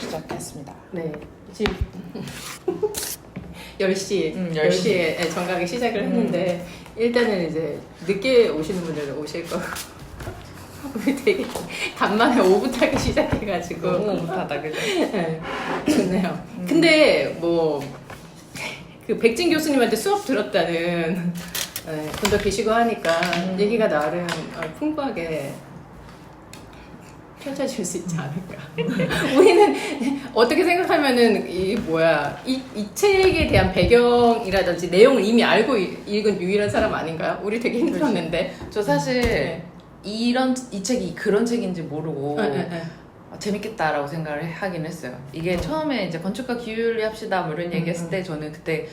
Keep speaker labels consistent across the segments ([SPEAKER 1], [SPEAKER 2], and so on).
[SPEAKER 1] 시작했습니다.
[SPEAKER 2] 네. 지금 10시에 정각에 시작을 했는데 일단은 이제 늦게 오시는 분들은 오실 거고 우리 되게 간만에 오붓하게 시작해가지고
[SPEAKER 1] 너무 오붓하다, 그죠?
[SPEAKER 2] 네, 좋네요. 근데 뭐 그 백진 교수님한테 수업 들었다는 분도 계시고 하니까 얘기가 나름 풍부하게 펼쳐질 수 있지 않을까. 우리는 어떻게 생각하면은 이 책에 대한 배경이라든지 내용을 이미 알고 읽은 유일한 사람 아닌가요? 우리 되게 힘들었는데.
[SPEAKER 1] 저 사실 이 책이 그런 책인지 모르고 재밌겠다라고 생각을 하긴 했어요. 이게 처음에 이제 건축가 기후윤리 합시다 뭐 이런 얘기했을 때 저는 그때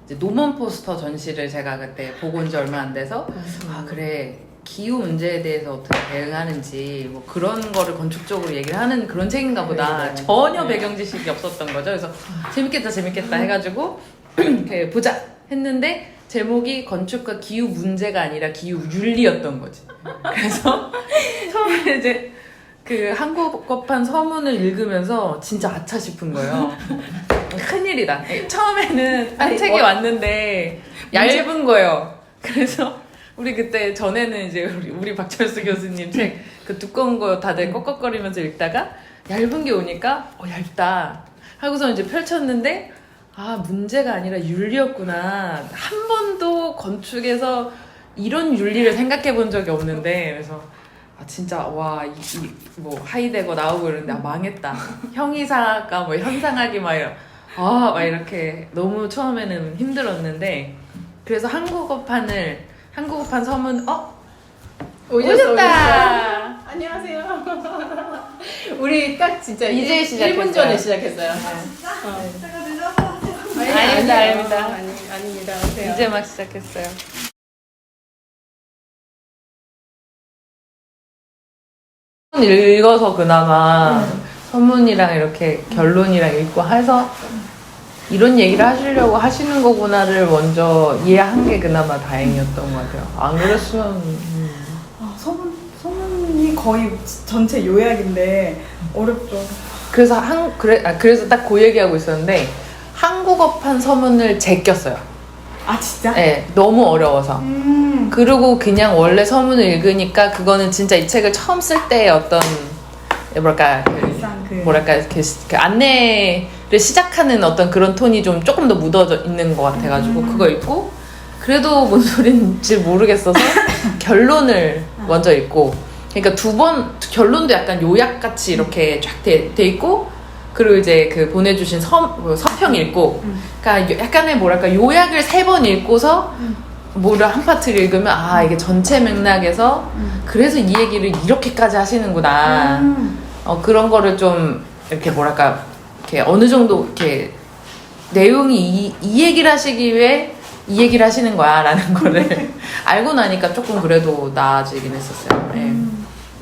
[SPEAKER 1] 이제 노먼 포스터 전시를 제가 그때 보고 온 지 얼마 안 돼서 아 그래 기후 문제에 대해서 어떻게 대응하는지 뭐 그런 거를 건축적으로 얘기를 하는 그런 책인가 보다. 전혀 배경 지식이 없었던 거죠. 그래서 재밌겠다 해가지고 보자 했는데 제목이 건축과 기후 문제가 아니라 기후 윤리였던 거지. 그래서 처음에 이제 그 한국어판 서문을 읽으면서 진짜 아차 싶은 거예요. 큰일이다. 처음에는 딱 책이 왔는데 얇은 거예요. 그래서 우리 그때 전에는 이제 우리 박철수 교수님 책 그 두꺼운 거 다들 꺽꺽거리면서 읽다가 얇은 게 오니까 얇다 하고서 이제 펼쳤는데 아 문제가 아니라 윤리였구나. 한 번도 건축에서 이런 윤리를 생각해 본 적이 없는데 그래서 아 진짜 와 뭐 하이데거 나오고 이러는데 아 망했다. 형이사가 뭐 현상학이 막 이렇게 너무 처음에는 힘들었는데 그래서 한국어판 서문
[SPEAKER 2] 오셨다. 안녕하세요. 우리 딱 진짜
[SPEAKER 1] 이제
[SPEAKER 2] 1분 전에 시작했어요.
[SPEAKER 1] 아닙니다.
[SPEAKER 2] 아닙니다. 오세요.
[SPEAKER 1] 이제 막 시작했어요. 읽어서 그나마 서문이랑 이렇게 결론이랑 읽고 해서 이런 얘기를 하시려고 하시는 거구나를 먼저 이해한 게 그나마 다행이었던 것 같아요. 안 그랬으면
[SPEAKER 3] 서문이 거의 전체 요약인데 어렵죠.
[SPEAKER 1] 그래서 딱 그 얘기하고 있었는데 한국어판 서문을 제꼈어요.
[SPEAKER 3] 아 진짜?
[SPEAKER 1] 네, 너무 어려워서. 그리고 그냥 원래 서문을 읽으니까 그거는 진짜 이 책을 처음 쓸 때의 어떤 그 안내를 시작하는 어떤 그런 톤이 좀 조금 더 묻어져 있는 것 같아가지고 그거 읽고 그래도 뭔 소린지 모르겠어서 결론을 먼저 읽고 그러니까 두 번 결론도 약간 요약같이 이렇게 쫙 돼 있고 그리고 이제 그 보내주신 서평 읽고 그러니까 약간의 요약을 3번 읽고서 뭐를 한 파트를 읽으면 아 이게 전체 맥락에서 그래서 이 얘기를 이렇게까지 하시는구나 그런 거를 좀 이렇게 이렇게 어느 정도 이렇게 내용이 이 얘기를 하시기 위해 이 얘기를 하시는 거야 라는 거를 알고 나니까 조금 그래도 나아지긴 했었어요. 네.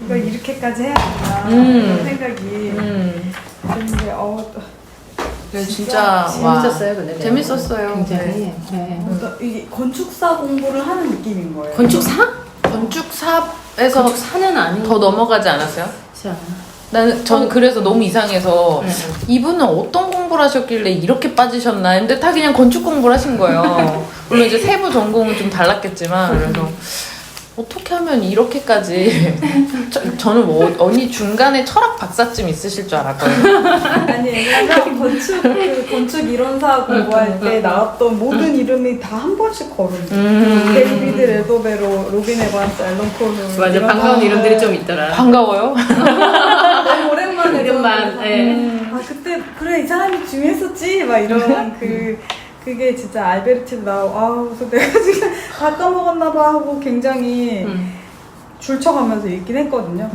[SPEAKER 3] 이거 이렇게까지 해야겠다 이런 생각이 드는데
[SPEAKER 1] 진짜
[SPEAKER 2] 재밌었어요. 근데
[SPEAKER 1] 재밌었어요.
[SPEAKER 2] 굉장히.
[SPEAKER 3] 이게 건축사 공부를 하는 느낌인 거예요.
[SPEAKER 1] 건축사에서
[SPEAKER 2] 건축사는 아니고
[SPEAKER 1] 더 넘어가지 않았어요? 저는 그래서 너무 이상해서 이분은 어떤 공부를 하셨길래 이렇게 빠지셨나 했는데 다 그냥 건축 공부를 하신 거예요. 물론 이제 세부 전공은 좀 달랐겠지만 그래서 어떻게 하면 이렇게까지 저는 뭐 언니 중간에 철학 박사쯤 있으실 줄 알았거든요.
[SPEAKER 3] 아니 왜냐면 건축 이론사 공부할 때 나왔던 모든 이름이 다 한 번씩 거론돼요. 데이비드 레도베로, 로빈 에반스, 앨런 콜
[SPEAKER 2] 맞아 반가운 이름들이 좀 있더라.
[SPEAKER 1] 반가워요?
[SPEAKER 3] 너무 오랜만에
[SPEAKER 2] 오랜만.
[SPEAKER 3] 아 그때 그래 이 사람이 중요했었지 막 이런 그게 진짜 알베르티도 나오고 그래서 내가 지금 다 까먹었나 봐 하고 굉장히 줄쳐가면서 읽긴 했거든요.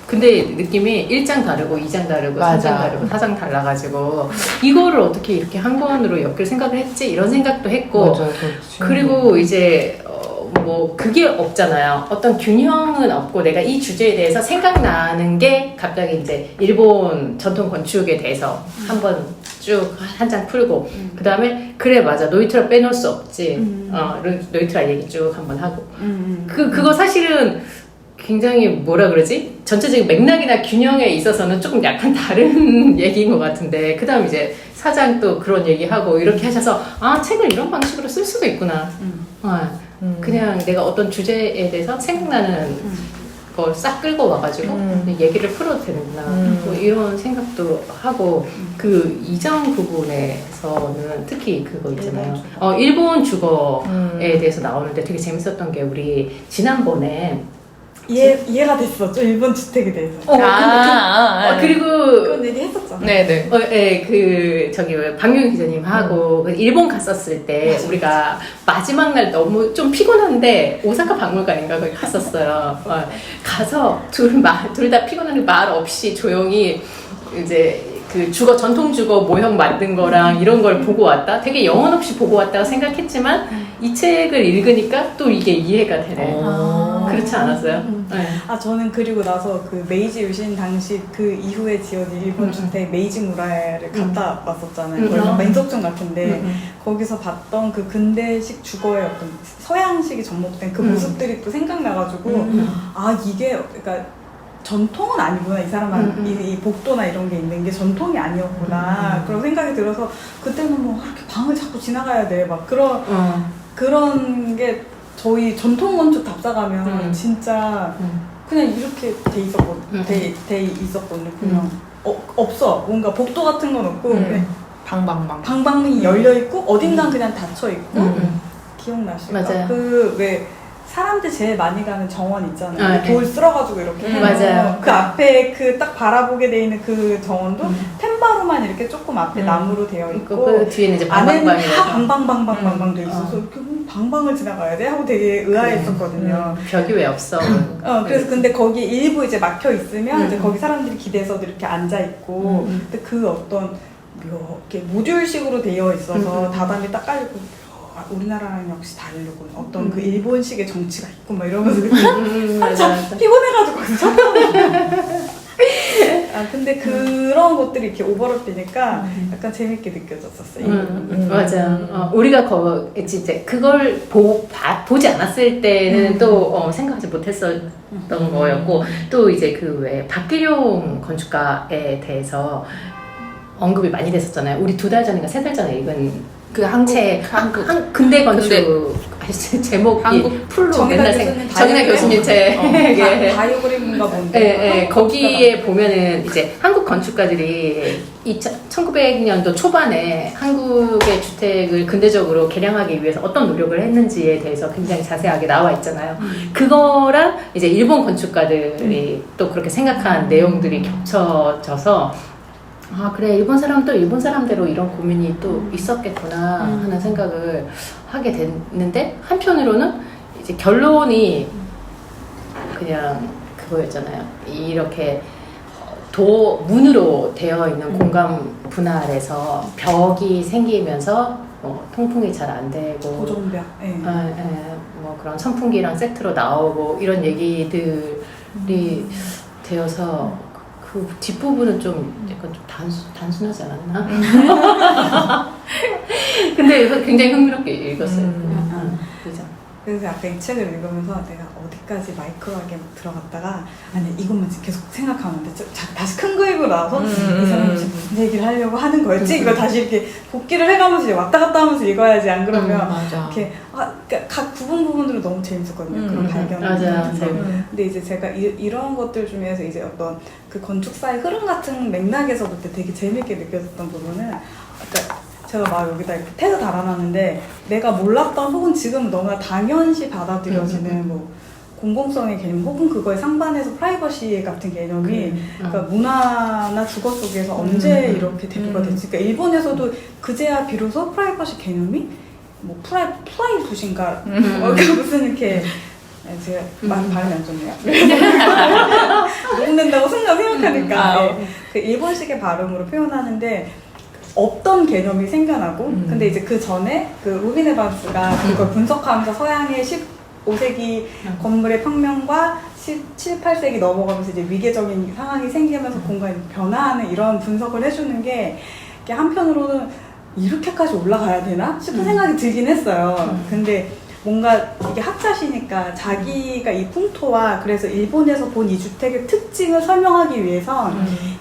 [SPEAKER 2] 근데 느낌이 1장 다르고 2장 다르고
[SPEAKER 1] 맞아.
[SPEAKER 2] 3장 다르고 4장 달라가지고 이거를 어떻게 이렇게 한 권으로 엮일 생각을 했지 이런 생각도 했고
[SPEAKER 1] 맞아,
[SPEAKER 2] 그리고 이제 뭐 그게 없잖아요. 어떤 균형은 없고 내가 이 주제에 대해서 생각나는 게 갑자기 이제 일본 전통 건축에 대해서 한번 쭉 한 장 풀고 그 다음에 그래 맞아 노이트라 빼놓을 수 없지 노이트라 얘기 쭉 한번 하고 그거 사실은 굉장히 뭐라 그러지? 전체적인 맥락이나 균형에 있어서는 조금 약간 다른 얘기인 것 같은데 그 다음 이제 사장 또 그런 얘기하고 이렇게 하셔서 아 책을 이런 방식으로 쓸 수도 있구나. 그냥 내가 어떤 주제에 대해서 생각나는 걸 싹 끌고 와가지고 얘기를 풀어도 되는구나. 뭐 이런 생각도 하고 그 이장 부분에서는 특히 그거 있잖아요. 일본 주거에 대해서 나오는데 되게 재밌었던 게 우리 지난번에
[SPEAKER 3] 이해가 됐었죠. 일본 주택에 대해서.
[SPEAKER 2] 그리고
[SPEAKER 3] 그런 얘기 했었잖아요.
[SPEAKER 1] 네네.
[SPEAKER 2] 그 저기 박윤 기자님하고 일본 갔었을 때 우리가 마지막 날 너무 좀 피곤한데 오사카 박물관인가 거기 갔었어요. 가서 둘 다 피곤한데 말 없이 조용히 이제 그 전통 주거 모형 만든 거랑 이런 걸 보고 왔다. 되게 영혼 없이 보고 왔다고 생각했지만 이 책을 읽으니까 또 이게 이해가 되네. 그렇지 않았어요? 네.
[SPEAKER 3] 저는 그리고 나서 그 메이지 유신 당시 그 이후에 지어진 일본 주택 메이지 무라를 갔다 왔었잖아요. 거의 민속촌 같은데 거기서 봤던 그 근대식 주거의 어떤 서양식이 접목된 그 모습들이 또 생각나가지고 이게 그러니까 전통은 아니구나. 이 사람은 이 복도나 이런 게 있는 게 전통이 아니었구나. 그런 생각이 들어서 그때는 뭐 이렇게 방을 자꾸 지나가야 돼. 막 그런 게 저희 전통 건축 답사 가면 진짜 그냥 이렇게 돼 있었거든요. 그냥 없어. 뭔가 복도 같은 건 없고 그냥 방방이 열려 있고 어딘가 그냥 닫혀 있고 기억나실까?
[SPEAKER 2] 맞아요.
[SPEAKER 3] 그 왜 사람들 제일 많이 가는 정원 있잖아요. 돌 쓸어가지고 이렇게
[SPEAKER 2] 맞아요.
[SPEAKER 3] 그 앞에 그 딱 바라보게 돼 있는 그 정원도 펜바로만 이렇게 조금 앞에 나무로 되어 있고
[SPEAKER 2] 그 뒤에는 이제
[SPEAKER 3] 안에는
[SPEAKER 2] 방방방이라서
[SPEAKER 3] 다 방방방방방방 돼 있어서 이렇게 방방을 지나가야 돼? 하고 되게 의아했었거든요.
[SPEAKER 2] 벽이 왜 없어?
[SPEAKER 3] 그래서 근데 거기 일부 이제 막혀 있으면 이제 거기 사람들이 기대서도 이렇게 앉아 있고 근데 그 어떤 이렇게 모듈식으로 되어 있어서 다단이 딱 깔리고 우리나라랑 역시 다르군. 어떤 그 일본식의 정치가 있고 막 이러면서 한참 피곤해가지고 근데 그런 것들이 이렇게 오버랩되니까 약간 재밌게 느껴졌었어요.
[SPEAKER 2] 맞아. 우리가 진짜 그걸 보지 않았을 때는 또 생각하지 못했었던 거였고 또 이제 그 왜 박기룡 건축가에 대해서 언급이 많이 됐었잖아요. 우리 2달 전인가 3달 전에 읽은
[SPEAKER 1] 그 한국
[SPEAKER 2] 근대 건축 제목이 풀로 맨날 정인아 교수님 책
[SPEAKER 3] 바이오그램인가 뭔데
[SPEAKER 2] 거기에 보면은 이제 한국 건축가들이 1900년도 초반에 한국의 주택을 근대적으로 개량하기 위해서 어떤 노력을 했는지에 대해서 굉장히 자세하게 나와 있잖아요. 그거랑 이제 일본 건축가들이 또 그렇게 생각한 내용들이 겹쳐져서 그래 일본 사람도 일본 사람대로 이런 고민이 또 있었겠구나 하는 생각을 하게 됐는데 한편으로는 이제 결론이 그냥 그거였잖아요. 이렇게 문으로 되어 있는 공간 분할에서 벽이 생기면서 통풍이 잘 안 되고
[SPEAKER 3] 고정벽
[SPEAKER 2] 뭐 그런 선풍기랑 세트로 나오고 이런 얘기들이 되어서 그 뒷부분은 좀 약간 좀 단순하지 않았나? 근데 굉장히 흥미롭게 읽었어요. 그죠?
[SPEAKER 3] 그래서 아까 이 책을 읽으면서 내가 어디까지 마이크로하게 들어갔다가 아니 이것만 계속 생각하는데 다시 큰 그림으로 나와서 이 사람이 지금 무슨 얘기를 하려고 하는 거였지? 이거 다시 이렇게 복기를 해가면서 왔다 갔다 하면서 읽어야지. 안 그러면 이렇게 그러니까 각 부분으로 너무 재밌었거든요. 그런 발견이.
[SPEAKER 2] 맞아요.
[SPEAKER 3] 근데 이제 제가 이런 것들 중에서 이제 어떤 그 건축사의 흐름 같은 맥락에서부터 되게 재밌게 느껴졌던 부분은 그러니까 제가 막 여기다 이렇게 태그 달아놨는데 내가 몰랐던 혹은 지금 너무나 당연시 받아들여지는 뭐 공공성의 개념 혹은 그거에 상반해서 프라이버시 같은 개념이 그러니까 문화나 주거 속에서 언제 이렇게 대두가 됐지? 그러니까 일본에서도 그제야 비로소 프라이버시 개념이 뭐 프라이부신가 무슨 이렇게 제가 발음이 안 좋네요. 녹음된다고 순간 생각하니까 그 일본식의 발음으로 표현하는데 없던 개념이 생겨나고 근데 이제 그 전에 그 로빈 에반스가 그걸 분석하면서 서양의 15세기 건물의 평면과 17, 8세기 넘어가면서 이제 위계적인 상황이 생기면서 공간이 변화하는 이런 분석을 해주는 게 한편으로는 이렇게까지 올라가야 되나 싶은 생각이 들긴 했어요. 근데 뭔가 이게 학자시니까 자기가 이 풍토와 그래서 일본에서 본 이 주택의 특징을 설명하기 위해서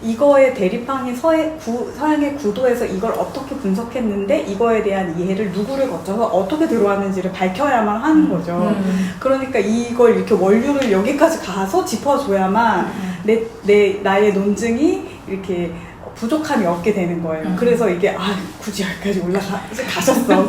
[SPEAKER 3] 이거의 대립항인 서양의 구도에서 이걸 어떻게 분석했는데 이거에 대한 이해를 누구를 거쳐서 어떻게 들어왔는지를 밝혀야만 하는 거죠. 그러니까 이걸 이렇게 원류를 여기까지 가서 짚어줘야만 나의 논증이 이렇게 부족함이 없게 되는 거예요. 그래서 이게 굳이 여기까지 가셨어.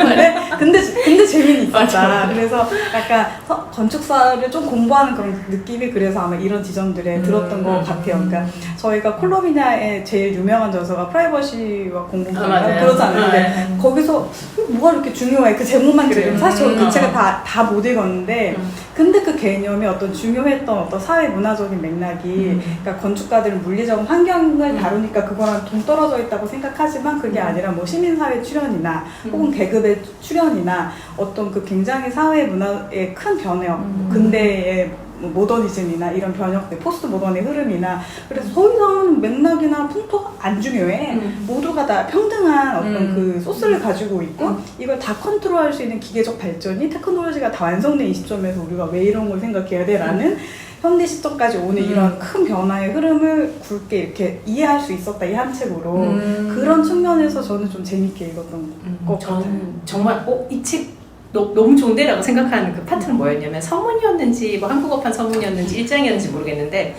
[SPEAKER 3] 근데 재미는 있었다. 그래서 약간 건축사를 좀 공부하는 그런 느낌이 그래서 아마 이런 지점들에 들었던 것 같아요. 그러니까 저희가 콜롬비아의 제일 유명한 저서가 프라이버시와 공공권인가 그렇잖아요. 근데 거기서 뭐가 이렇게 중요해? 그 제목만 들으면 사실 저는 그 책을 다 못 읽었는데 근데 그 개념이 어떤 중요했던 어떤 사회 문화적인 맥락이 그러니까 건축가들은 물리적 환경을 다루니까 그거랑 동떨어져 있다고 생각하지만 그게 아니라 뭐 시민사회 출현이나 혹은 계급의 출현이나 어떤 그 굉장히 사회 문화의 큰 변형, 근대의 모더니즘이나 이런 변혁들, 포스트 모던의 흐름이나 그래서 더 이상 맥락이나 풍토가 안 중요해. 모두가 다 평등한 어떤 그 소스를 가지고 있고 이걸 다 컨트롤할 수 있는 기계적 발전이 테크놀로지가 다 완성된 이 시점에서 우리가 왜 이런 걸 생각해야 돼? 라는 현대 시점까지 오는 이런 큰 변화의 흐름을 굵게 이렇게 이해할 수 있었다 이 한 책으로 그런 측면에서 저는 좀 재밌게 읽었던 것 같아요.
[SPEAKER 2] 정말 이 책 너무 좋은데라고 생각하는 그 파트는 뭐였냐면 서문이었는지 뭐 한국어판 서문이었는지 일장이었는지 모르겠는데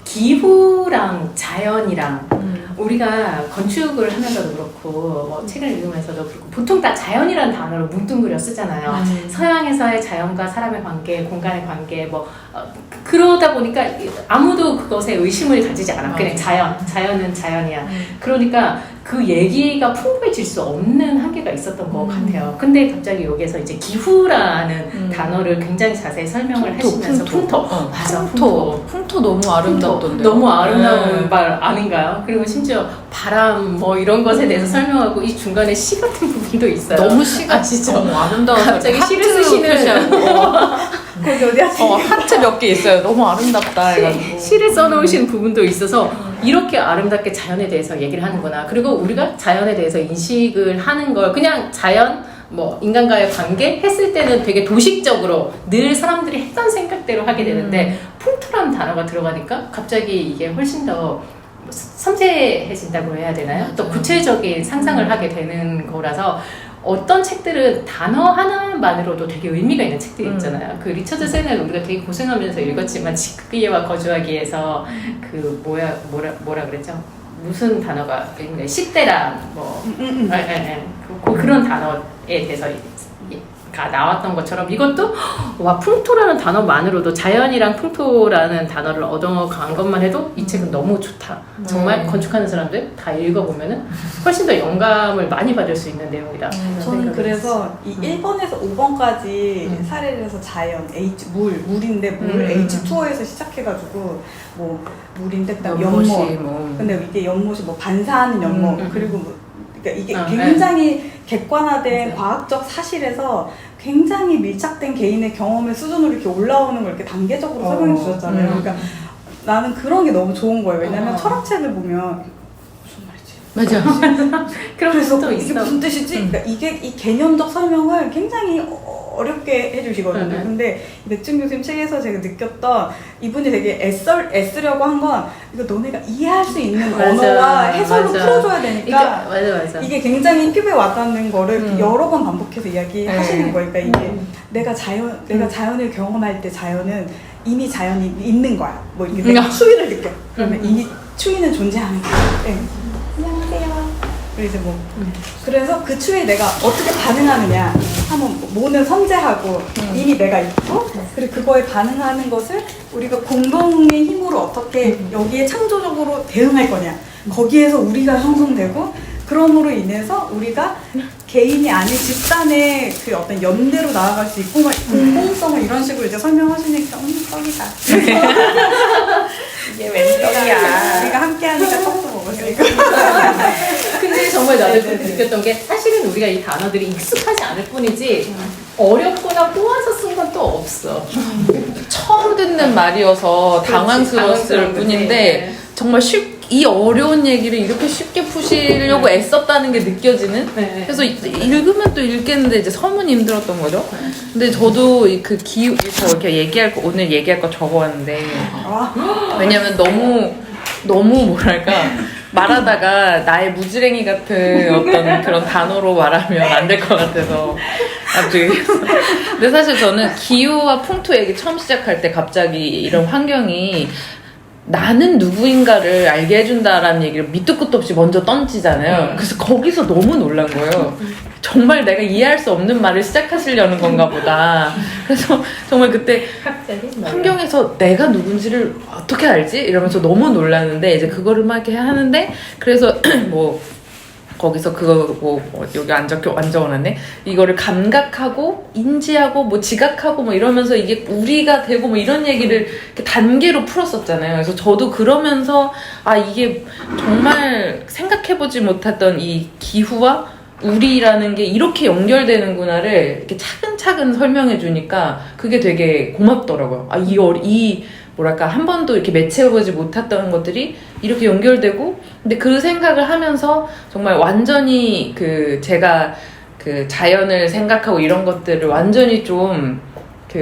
[SPEAKER 2] 기후랑 자연이랑 우리가 건축을 하면서도 그렇고 뭐 책을 읽으면서도 그렇고 보통 다 자연이라는 단어로 뭉뚱그려 쓰잖아요. 서양에서의 자연과 사람의 관계, 공간의 관계 뭐 그러다 보니까 아무도 그것에 의심을 가지지 않아. 그냥 자연은 자연이야. 그러니까 그 얘기가 풍부해질 수 없는 한계가 있었던 것 같아요. 근데 갑자기 여기에서 이제 기후라는 단어를 굉장히 자세히 설명을 하시면서 풍토. 맞아,
[SPEAKER 1] 풍토 너무 아름답던데.
[SPEAKER 2] 너무 아름다운 말 아닌가요? 그리고 심지어 바람 뭐 이런 것에 대해서 설명하고 이 중간에 시 같은 부분도 있어요.
[SPEAKER 1] 너무 시가 진짜 아름다워서
[SPEAKER 2] 갑자기 시를 쓰시는
[SPEAKER 3] 거기 어디야?
[SPEAKER 1] 하트 몇 개 있어요. 너무 아름답다 해가지고
[SPEAKER 2] 시를 써놓으신 부분도 있어서 이렇게 아름답게 자연에 대해서 얘기를 하는구나. 그리고 우리가 자연에 대해서 인식을 하는 걸 그냥 자연 뭐 인간과의 관계 했을 때는 되게 도식적으로 늘 사람들이 했던 생각대로 하게 되는데 풍토라는 단어가 들어가니까 갑자기 이게 훨씬 더 섬세해진다고 해야 되나요?
[SPEAKER 1] 맞아요.
[SPEAKER 2] 또 구체적인 상상을 하게 되는 거라서 어떤 책들은 단어 하나만으로도 되게 의미가 있는 책들이 있잖아요. 그 리처드 센을 우리가 되게 고생하면서 읽었지만 지크기에와 거주하기에서 그 뭐라 그랬죠? 무슨 단어가 있는데 식대란 뭐 그런 단어에 대해서 나왔던 것처럼 이것도 와 풍토라는 단어만으로도 자연이랑 풍토라는 단어를 얻어간 것만 해도 이 책은 너무 좋다. 정말 건축하는 사람들 다 읽어보면은 훨씬 더 영감을 많이 받을 수 있는 내용이다.
[SPEAKER 3] 저는 그래서 이 1번에서 5번까지 사례를 해서 자연, 물인데 H2O에서 시작해가지고 뭐 물인데 그다음 연못, 근데 이게 연못이 뭐 반사하는 연못 그리고 뭐 그러니까 이게 굉장히 객관화된 과학적 사실에서 굉장히 밀착된 개인의 경험의 수준으로 이렇게 올라오는 걸 이렇게 단계적으로 설명해 주셨잖아요. 그러니까 나는 그런 게 너무 좋은 거예요. 왜냐면 철학책을 보면 무슨 말이지?
[SPEAKER 1] 맞아.
[SPEAKER 3] 그래서 이게 무슨 뜻이지? 그러니까 이 개념적 설명을 굉장히 어렵게 해주시거든요. 근데 백준 교수님 책에서 제가 느꼈던 이분이 되게 애쓰려고 한 건 이거 너네가 이해할 수 있는 언어와 해설로 풀어줘야 되니까
[SPEAKER 2] 맞아.
[SPEAKER 3] 이게 굉장히 피부에 와닿는 거를 여러 번 반복해서 이야기하시는 거예요. 그러니까 이게 내가 자연을 경험할 때 자연은 이미 자연이 있는 거야. 뭐 이렇게 내가 추위를 느껴. 그러면 이미 추위는 존재하는 거야. 네. 안녕하세요. 이제 뭐 그래서 그 추위에 내가 어떻게 반응하느냐 한번 뭐는 선제하고 이미 내가 있고 그리고 그거에 반응하는 것을 우리가 공동의 힘으로 어떻게 여기에 창조적으로 대응할 거냐 거기에서 우리가 형성되고 그럼으로 인해서 우리가 개인이 아닌 집단의 그 어떤 연대로 나아갈 수 있고 공공성을 이런 식으로 이제 설명하시니까 떡이다.
[SPEAKER 2] 이게 웬 떡이야.
[SPEAKER 3] 우리가 함께하니까 떡도 먹었으니까.
[SPEAKER 2] 근데 정말 나도 느꼈던 게 사실은 우리가 이 단어들이 익숙하지 않을 뿐이지 어렵거나 꼬아서 쓴 건 또 없어.
[SPEAKER 1] 처음 듣는 말이어서 당황스러웠을 뿐인데 정말 쉽게 이 어려운 얘기를 이렇게 쉽게 푸시려고 애썼다는 게 느껴지는.
[SPEAKER 2] 네.
[SPEAKER 1] 그래서 읽으면 또 읽겠는데 이제 서문이 힘들었던 거죠. 근데 저도 그 저 이렇게 오늘 얘기할 거 적어왔는데 왜냐면 너무 뭐랄까 말하다가 나의 무지랭이 같은 어떤 그런 단어로 말하면 안 될 것 같아서 갑자기. 근데 사실 저는 기후와 풍토 얘기 처음 시작할 때 갑자기 이런 환경이 나는 누구인가를 알게 해준다라는 얘기를 밑도 끝도 없이 먼저 던지잖아요. 그래서 거기서 너무 놀란 거예요. 정말 내가 이해할 수 없는 말을 시작하시려는 건가 보다. 그래서 정말 그때 환경에서 내가 누군지를 어떻게 알지? 이러면서 너무 놀랐는데 이제 그거를 막 이렇게 하는데 그래서 뭐 거기서 그거 여기 안 적어놨네. 이거를 감각하고 인지하고 뭐 지각하고 뭐 이러면서 이게 우리가 되고 뭐 이런 얘기를 이렇게 단계로 풀었었잖아요. 그래서 저도 그러면서 이게 정말 생각해보지 못했던 이 기후와 우리라는 게 이렇게 연결되는구나를 이렇게 차근차근 설명해 주니까 그게 되게 고맙더라고요. 이 뭐랄까 한 번도 이렇게 매체해보지 못했던 것들이 이렇게 연결되고 근데 그 생각을 하면서 정말 완전히 제가 자연을 생각하고 이런 것들을 완전히 좀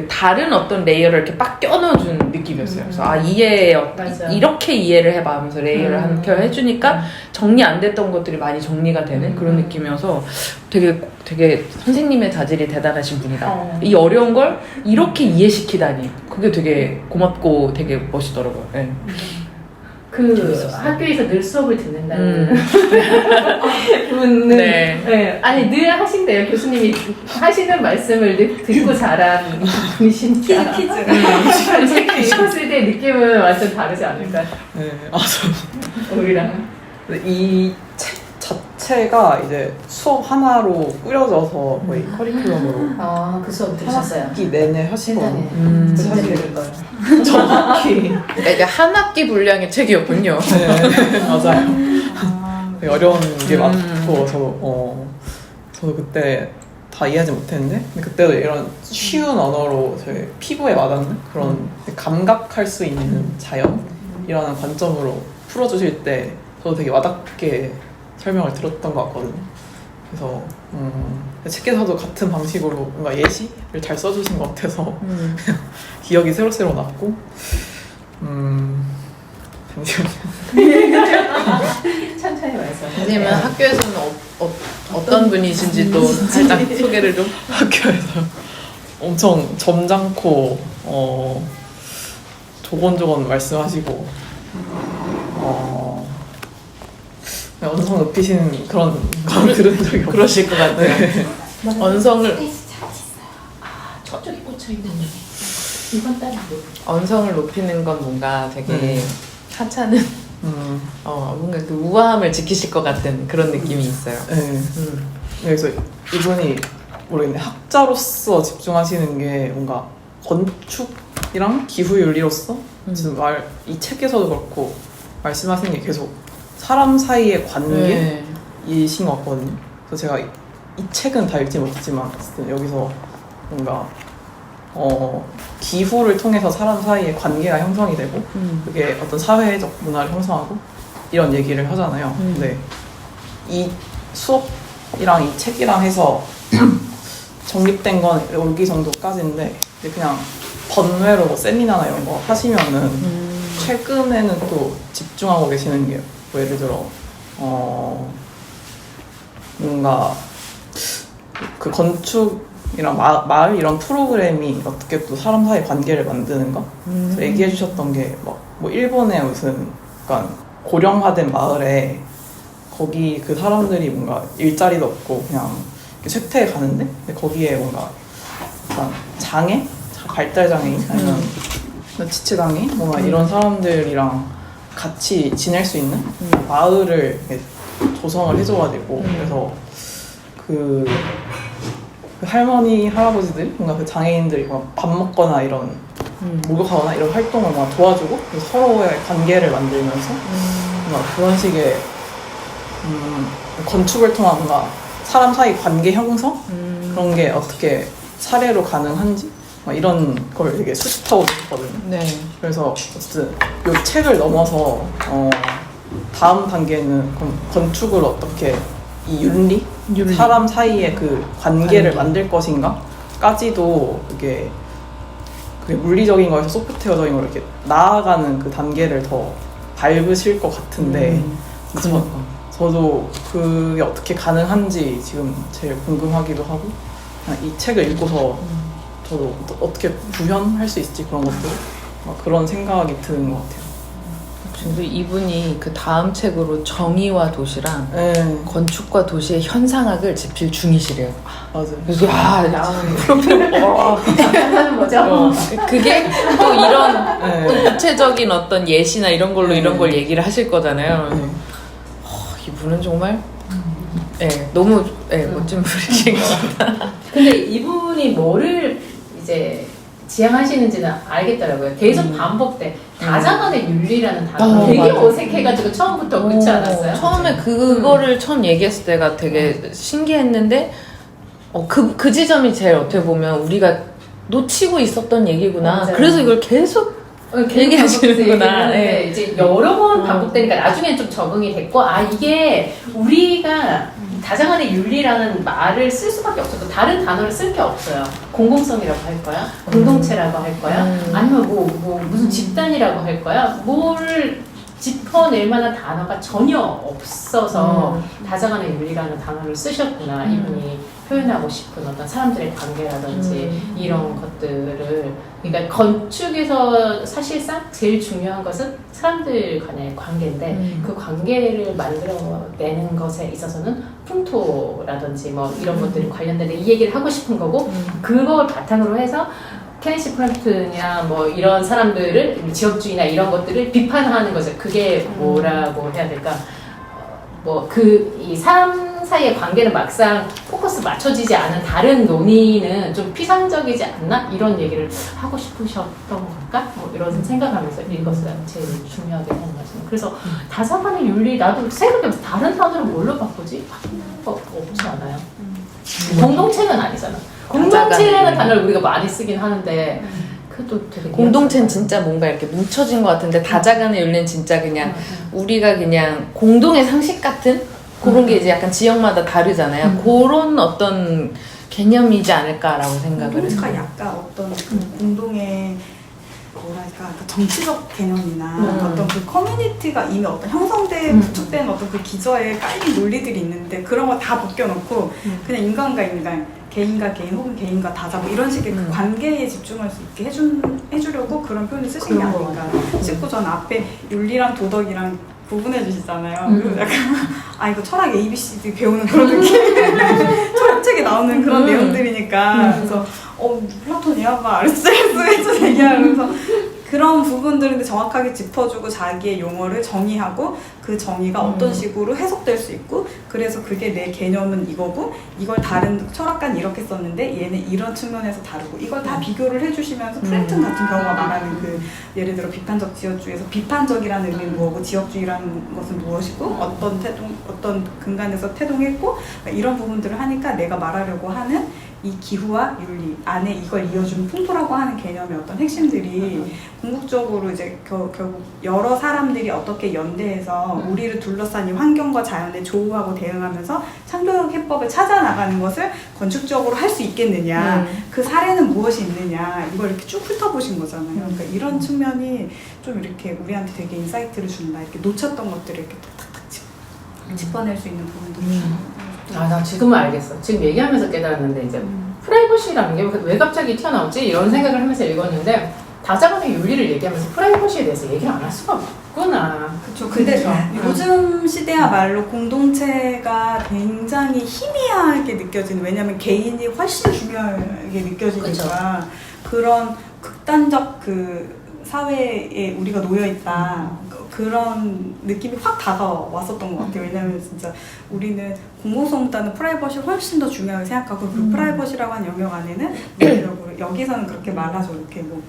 [SPEAKER 1] 다른 어떤 레이어를 이렇게 빡 껴넣어준 느낌이었어요. 그래서 이렇게 이해를 해봐 하면서 레이어를 해주니까 정리 안 됐던 것들이 많이 정리가 되는 그런 느낌이어서 되게 선생님의 자질이 대단하신 분이다. 이 어려운 걸 이렇게 이해시키다니 그게 되게 고맙고 되게 멋있더라고요. 네.
[SPEAKER 2] 학교에서 늘 수업을 듣는다는 분은 네. 아니 늘 하신대요. 교수님이 하시는 말씀을 듣고 자란 분이시니까 책 읽었을 때 느낌은 완전 다르지 않을까?
[SPEAKER 4] 네,
[SPEAKER 2] 우리랑
[SPEAKER 4] 이 책 자체가 이제 수업 하나로 꾸려져서 거의 커리큘럼으로
[SPEAKER 2] 그 수업 들으셨어요?
[SPEAKER 4] 한 학기 내내 하시거든요.
[SPEAKER 2] 진짜 들을 거예요.
[SPEAKER 4] 정확히
[SPEAKER 1] 이게 한 학기 분량의 책이었군요.
[SPEAKER 4] 네, 맞아요. 되게 어려운 게 많고 저도 그때 다 이해하지 못했는데 근데 그때도 이런 쉬운 언어로 제 피부에 와닿는 그런 감각할 수 있는 자연이라는 관점으로 풀어주실 때 저도 되게 와닿게 설명을 들었던 것 같거든요. 그래서 책에서도 같은 방식으로 뭔가 예시를 잘 써주신 것 같아서 기억이 새록새록 났고
[SPEAKER 2] 천천히 말씀.
[SPEAKER 1] 선생님은 학교에서는 어떤 분이신지 또 살짝 소개를 좀.
[SPEAKER 4] 학교에서 엄청 점잖고 조곤조곤 말씀하시고 언성 높이시는 그런 거 들은 적이 없어요.
[SPEAKER 1] 그러실 것 같아요.
[SPEAKER 4] 네.
[SPEAKER 2] 저쪽에 꽂혀있는 이건 따로
[SPEAKER 1] 언성을 높이는 건 뭔가 되게 하찮은 뭔가 그 우아함을 지키실 것 같은 그런 느낌이 있어요.
[SPEAKER 4] 네. 그래서 이분이 모르겠네 학자로서 집중하시는 게 뭔가 건축이랑 기후윤리로서 지금 이 책에서도 그렇고 말씀하시는 게 계속 사람 사이의 관계이신 것 같거든요. 그래서 제가 이 책은 다 읽지 못했지만 여기서 뭔가 기후를 통해서 사람 사이의 관계가 형성이 되고 그게 어떤 사회적 문화를 형성하고 이런 얘기를 하잖아요. 근데 이 수업이랑 이 책이랑 해서 정립된 건 여기 정도까지인데 그냥 번외로 뭐 세미나나 이런 거 하시면은 최근에는 또 집중하고 계시는 게 뭐 예를 들어 뭔가 그 건축이랑 마을 이런 프로그램이 어떻게 또 사람 사이 관계를 만드는가 얘기해 주셨던 게 뭐 일본의 무슨 약간 고령화된 마을에 거기 그 사람들이 뭔가 일자리도 없고 그냥 쇠퇴해 가는데 근데 거기에 뭔가 약간 장애? 발달 장애인 아니면 지체 장애인 뭔가 이런 사람들이랑 같이 지낼 수 있는 마을을 조성을 해줘가지고 그래서 그 할머니 할아버지들 뭔가 그 장애인들이 밥 먹거나 이런 목욕하거나 이런 활동을 막 도와주고 서로의 관계를 만들면서 뭔가 그런 식의 건축을 통한 뭔가 사람 사이 관계 형성 그런 게 어떻게 사례로 가능한지 이런 걸 되게 수집하고 싶거든요.
[SPEAKER 1] 네.
[SPEAKER 4] 그래서 어쨌든 이 책을 넘어서 다음 단계는 건축을 어떻게 이 윤리? 사람 사이의 그 관계를 만들 것인가? 까지도 그게 물리적인 거에서 소프트웨어적인 걸 이렇게 나아가는 그 단계를 더 밟으실 것 같은데 저도 그게 어떻게 가능한지 지금 제일 궁금하기도 하고 이 책을 읽고서 저도 어떻게 구현할 수 있을지 그런 것들 막 그런 생각이 드는 것 같아요.
[SPEAKER 1] 근데 이분이 그 다음 책으로 정의와 도시랑
[SPEAKER 4] 네.
[SPEAKER 1] 건축과 도시의 현상학을 집필 중이시래요.
[SPEAKER 4] 맞아요.
[SPEAKER 1] 그래서
[SPEAKER 2] 하는 거죠?
[SPEAKER 1] 그게 또 이런
[SPEAKER 4] 네.
[SPEAKER 1] 또 구체적인 어떤 예시나 이런 걸로 이런 걸 얘기를 하실 거잖아요. 이분은 정말 너무 멋진 분이신 것 같아요.
[SPEAKER 2] 근데 이분이 뭐를 이제 지향하시는지는 알겠더라고요. 계속 반복돼. 다자간의 윤리라는 단어 되게
[SPEAKER 1] 맞아.
[SPEAKER 2] 어색해가지고 처음부터 그렇지 않았어요?
[SPEAKER 1] 처음에 그거를 처음 얘기했을 때가 되게 신기했는데 그 지점이 제일 어떻게 보면 우리가 놓치고 있었던 얘기구나.
[SPEAKER 2] 맞아요.
[SPEAKER 1] 그래서 이걸 계속 얘기하시는구나.
[SPEAKER 2] 네. 이제 여러 번 반복되니까 나중에 좀 적응이 됐고, 이게 우리가 다자간의 윤리라는 말을 쓸 수밖에 없어도 다른 단어를 쓸 게 없어요. 공공성이라고 할 거야? 공동체라고 할 거야? 아니면 무슨 집단이라고 할 거야? 뭘 짚어낼 만한 단어가 전혀 없어서 다자간의 윤리라는 단어를 쓰셨구나. 이분이 표현하고 싶은 어떤 사람들의 관계라든지 이런 것들을. 그러니까 건축에서 사실상 제일 중요한 것은 사람들 간의 관계인데 그 관계를 만들어내는 것에 있어서는 풍토라든지 뭐 이런 것들이 관련된 이 얘기를 하고 싶은 거고 그걸 바탕으로 해서 케네시 프램프트냐 뭐 이런 사람들을 지역주의나 이런 것들을 비판하는 거죠. 그게 뭐라고 해야 될까? 이 사람 사이의 관계는 막상 포커스 맞춰지지 않은 다른 논의는 좀 피상적이지 않나? 이런 얘기를 하고 싶으셨던 걸까? 뭐 이런 생각하면서 읽었어요. 제일 중요하게 하는 말씀. 그래서 다자간의 윤리 나도 생각해보면 다른 단어를 뭘로 바꾸지? 바꾸는 거 없지 않아요? 공동체는 아니잖아. 공동체라는 단어를 우리가 많이 쓰긴 하는데 그것도 되게
[SPEAKER 1] 공동체는 진짜 뭔가 이렇게 뭉쳐진 것 같은데 다자간의 윤리는 진짜 그냥 우리가 그냥 공동의 상식 같은 그런 게 이제 약간 지역마다 다르잖아요. 그런 어떤 개념이지 않을까라고 생각을
[SPEAKER 3] 공동체가
[SPEAKER 1] 해요.
[SPEAKER 3] 약간 어떤 그 공동의 뭐랄까 그 정치적 개념이나 어떤 그 커뮤니티가 이미 어떤 형성돼 구축된 어떤 그 기저에 깔린 논리들이 있는데 그런 거 다 벗겨놓고 그냥 인간과 인간, 개인과 개인 혹은 개인과 다자 뭐 이런 식의 그 관계에 집중할 수 있게 해주려고 그런 표현을 쓰신 게 아닌가 싶고 저는 앞에 윤리랑 도덕이랑 구분해 주시잖아요. 그래서 약간 이거 철학 ABCD 배우는 그런 느낌 철학책에 나오는 그런 내용들이니까 그래서 플라톤이야 막 아리스토텔레스 얘기하면서 그런 부분들인데 정확하게 짚어주고 자기의 용어를 정의하고 그 정의가 어떤 식으로 해석될 수 있고 그래서 그게 내 개념은 이거고 이걸 다른 철학가는 이렇게 썼는데 얘는 이런 측면에서 다르고 이걸 다 비교를 해주시면서 프렌튼 같은 경우가 말하는 그 예를 들어 비판적 지역주의에서 비판적이라는 의미는 뭐고 지역주의라는 것은 무엇이고 어떤 근간에서 태동했고 이런 부분들을 하니까 내가 말하려고 하는 이 기후와 윤리 안에 이걸 이어주는 풍토라고 하는 개념의 어떤 핵심들이 궁극적으로 이제 결국 여러 사람들이 어떻게 연대해서 우리를 둘러싼 이 환경과 자연에 조우하고 대응하면서 창조적 해법을 찾아 나가는 것을 건축적으로 할 수 있겠느냐 그 사례는 무엇이 있느냐 이걸 이렇게 쭉 훑어보신 거잖아요. 그러니까 이런 측면이 좀 이렇게 우리한테 되게 인사이트를 준다. 이렇게 놓쳤던 것들을 이렇게 탁탁탁 짚어낼 수 있는 부분들이
[SPEAKER 2] 나 지금은 알겠어. 지금 얘기하면서 깨달았는데 이제 프라이버시라는 게 왜 갑자기 튀어나오지? 이런 생각을 하면서 읽었는데 다자간의 윤리를 얘기하면서 프라이버시에 대해서 얘기를 안 할 수가 없구나.
[SPEAKER 3] 그렇죠. 근데 요즘 시대야말로 공동체가 굉장히 희미하게 느껴지는 왜냐하면 개인이 훨씬 중요하게 느껴지니까 그런 극단적 그 사회에 우리가 놓여있다 그런 느낌이 확 다가왔었던 것 같아요. 왜냐하면 진짜 우리는 공공성보다는 프라이버시를 훨씬 더 중요하게 생각하고 그 프라이버시라고 하는 영역 안에는 물리적으로 여기서는 그렇게 말하죠. 이렇게 뭐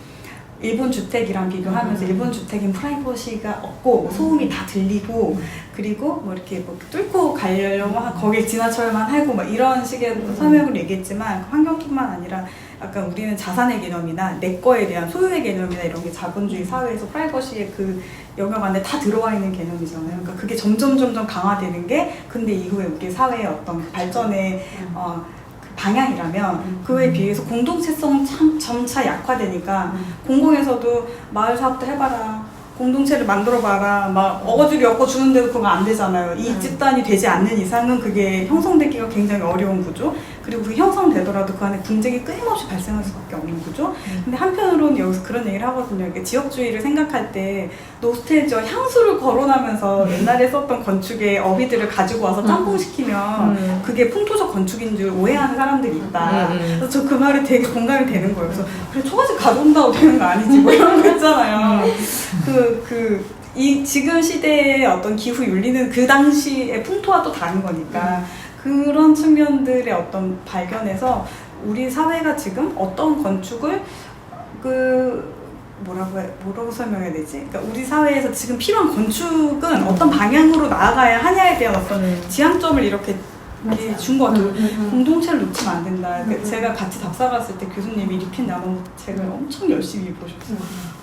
[SPEAKER 3] 일본 주택이랑 비교하면서 일본 주택인 프라이버시가 없고 뭐 소음이 다 들리고 그리고 뭐 이렇게 뭐 뚫고 가려면 거길 지나쳐야만 하고 막 이런 식의 설명을 얘기했지만 환경뿐만 아니라 약간 우리는 자산의 개념이나 내 거에 대한 소유의 개념이나 이런 게 자본주의 사회에서 프라이버시의 그 영역 안에 다 들어와 있는 개념이잖아요. 그러니까 그게 점점 강화되는 게 근데 이후에 우리 사회의 어떤 그 발전의 방향이라면 그에 비해서 공동체성은 참 점차 약화되니까 공공에서도 마을 사업도 해봐라 공동체를 만들어봐라 막 어거지로 엮어주는데도 그거 안 되잖아요. 이 집단이 되지 않는 이상은 그게 형성되기가 굉장히 어려운 구조 그리고 그게 형성되더라도 그 안에 분쟁이 끊임없이 발생할 수밖에 없는 구조 근데 한편으로는 여기서 그런 얘기를 하거든요. 이게 지역주의를 생각할 때 노스텔지어 향수를 거론하면서 옛날에 썼던 건축의 어휘들을 가지고 와서 짬뽕시키면 그게 풍토적 건축인 줄 오해하는 사람들이 있다. 그래서 저 그 말이 되게 공감이 되는 거예요. 그래서 그래 초가집 가져온다고 되는 거 아니지 뭐 이런 거 있잖아요. 이 지금 시대의 어떤 기후 윤리는 그 당시의 풍토와 또 다른 거니까 그런 측면들의 어떤 발견에서 우리 사회가 지금 어떤 건축을 뭐라고 설명해야 되지? 그러니까 우리 사회에서 지금 필요한 건축은 어떤 방향으로 나아가야 하냐에 대한 어떤 지향점을 이렇게 준 것 같아요. 공동체를 놓치면 안 된다. 제가 같이 답사 갔을 때 교수님이 리핀 나무 책을 엄청 열심히 보셨어요.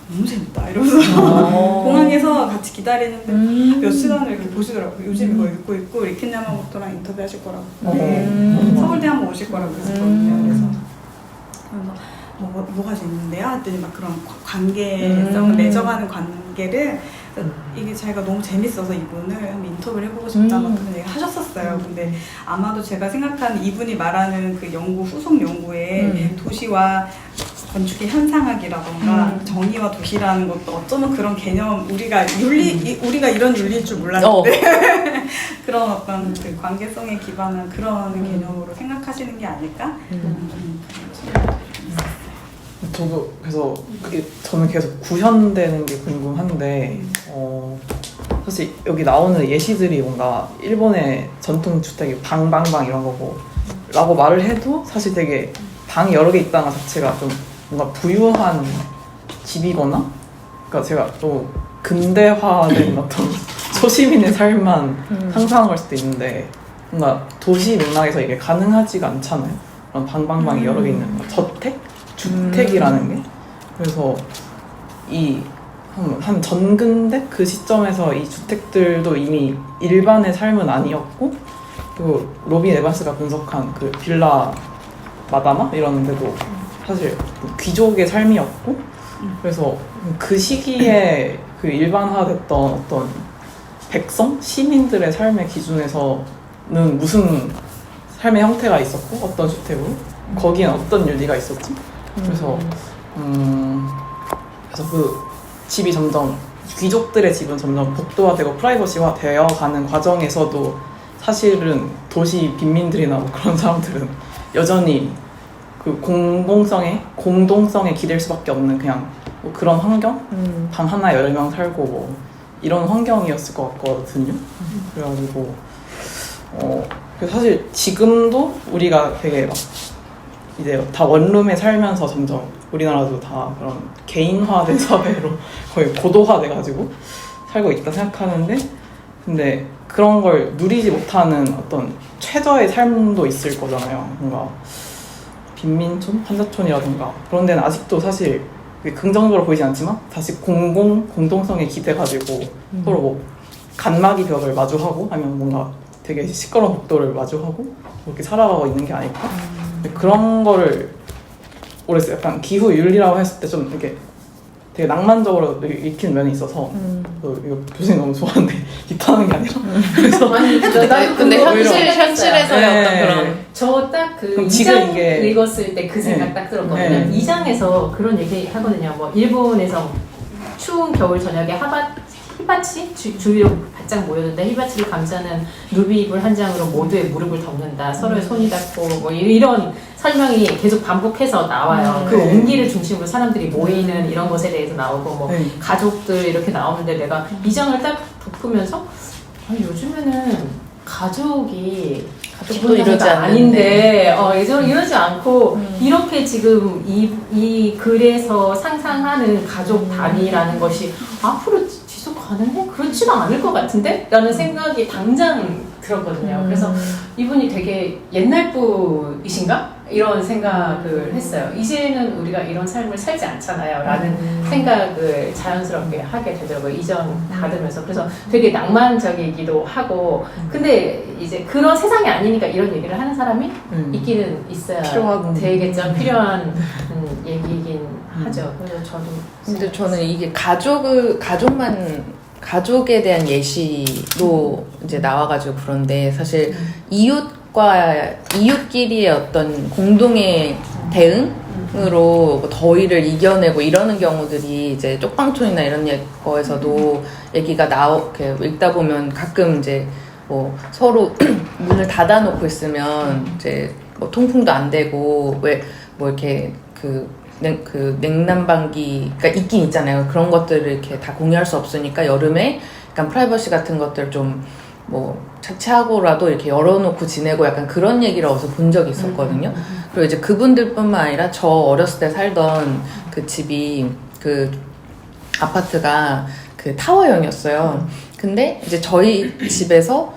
[SPEAKER 3] 너무 재밌다 이러면서 공항에서 같이 기다리는데 몇 시간을 이렇게 보시더라고요. 요즘 이거 읽고 있고 리킨 야마모토랑 인터뷰하실 거라고 서울대 한번 오실 거라고 그랬거든요. 그래서 뭐가 재밌는데요? 했더니 막 그런 관계성을 맺어가는 관계를 이게 자기가 너무 재밌어서 이분을 한번 인터뷰를 해보고 싶다 막 그런 얘기 하셨었어요. 근데 아마도 제가 생각하는 이분이 말하는 그 연구 후속 연구에 도시와 건축의 현상학이라던가 정의와 도시라는 것도 어쩌면 그런 개념 우리가 이런 윤리일 줄 몰랐는데 그런 어떤 그 관계성에 기반한 그런 개념으로 생각하시는 게 아닐까?
[SPEAKER 4] 저도 그래서 저는 계속 구현되는 게 궁금한데 사실 여기 나오는 예시들이 뭔가 일본의 전통 주택이 방방방 이런 거고 라고 말을 해도 사실 되게 방이 여러 개 있다는 것 자체가 좀 뭔가 부유한 집이거나 그러니까 제가 또 근대화된 어떤 소시민의 삶만 상상한 걸 수도 있는데 뭔가 도시 맥락에서 이게 가능하지가 않잖아요. 그런 방방방이 여러 개 있는 저택? 주택이라는 게 그래서 한 전근대 그 시점에서 이 주택들도 이미 일반의 삶은 아니었고 그리고 로빈 에반스가 분석한 그 빌라 마다마 이런 데도 사실 귀족의 삶이었고 그래서 그 시기에 그 일반화됐던 어떤 백성? 시민들의 삶의 기준에서 는 무슨 삶의 형태가 있었고 어떤 주택으로 거기엔 어떤 윤리가 있었지 그래서 그 집이 점점 귀족들의 집은 점점 복도화되고 프라이버시화 되어가는 과정에서도 사실은 도시 빈민들이나 뭐 그런 사람들은 여전히 그 공동성에 기댈 수밖에 없는 그냥 뭐 그런 환경? 방 하나 여러 명 살고 뭐 이런 환경이었을 것 같거든요. 그래가지고 사실 지금도 우리가 되게 막 이제 다 원룸에 살면서 점점 우리나라도 다 그런 개인화된 사회로 거의 고도화돼가지고 살고 있다 생각하는데 근데 그런 걸 누리지 못하는 어떤 최저의 삶도 있을 거잖아요. 뭔가 빈민촌, 판자촌이라든가 그런 데는 아직도 사실 긍정적으로 보이지 않지만 다시 공동성에 기대가지고 서로 뭐 간막이 벽을 마주하고 아니면 뭔가 되게 시끄러운 복도를 마주하고 그렇게 살아가고 있는 게 아닐까? 근데 그런 거를 모르겠어요. 약간 기후 윤리라고 했을 때 좀 이렇게 되게 낭만적으로 읽히는 면이 있어서 이거 교수님 너무 좋아하는데 비판하는 게 아니라 그래서
[SPEAKER 1] 근데 현실에서의 어떤 그런
[SPEAKER 2] 저 딱 그 2장 읽었을 때 그 생각 딱 들었거든요. 2장에서 그런 얘기 하거든요. 뭐 일본에서 추운 겨울 저녁에 히바치 주위로 바짝 모였는데 히바치를 감싸는 누비이불 한 장으로 모두의 무릎을 덮는다. 서로의 손이 닿고 뭐 이런 설명이 계속 반복해서 나와요. 그 온기를 중심으로 사람들이 모이는 이런 것에 대해서 나오고 뭐 가족들 이렇게 나오는데 내가 이 장을 딱 덮으면서 아니 요즘에는 가족이
[SPEAKER 1] 가족도 이러지 않는데.
[SPEAKER 2] 아닌데 예전 이러지 않고 이렇게 지금 이 글에서 상상하는 가족 단위라는 것이 앞으로 지속 가능해? 그렇지가 않을 것 같은데? 라는 생각이 당장 들었거든요. 그래서 이분이 되게 옛날 분이신가? 이런 생각을 했어요. 이제는 우리가 이런 삶을 살지 않잖아요. 라는 생각을 자연스럽게 하게 되더라고요. 이전 받으면서. 그래서 되게 낭만적이기도 하고. 근데 이제 그런 세상이 아니니까 이런 얘기를 하는 사람이 있기는 있어야
[SPEAKER 4] 필요하군.
[SPEAKER 2] 되겠죠. 필요한 얘기이긴 하죠. 그래서 저도.
[SPEAKER 1] 근데 저는 이게 가족에 대한 예시로 이제 나와가지고 그런데 사실 이웃끼리의 어떤 공동의 대응으로 뭐 더위를 이겨내고 이러는 경우들이 이제 쪽방촌이나 이런 거에서도 얘기가 이렇게 읽다 보면 가끔 이제 뭐 서로 문을 닫아놓고 있으면 이제 뭐 통풍도 안 되고 뭐 이렇게 냉난방기가 있긴 있잖아요. 그런 것들을 이렇게 다 공유할 수 없으니까 여름에 약간 프라이버시 같은 것들 좀 뭐 차치하고라도 이렇게 열어놓고 지내고 약간 그런 얘기를 어디서 본 적이 있었거든요. 그리고 이제 그분들뿐만 아니라 저 어렸을 때 살던 그 집이 그 아파트가 그 타워형이었어요. 근데 이제 저희 집에서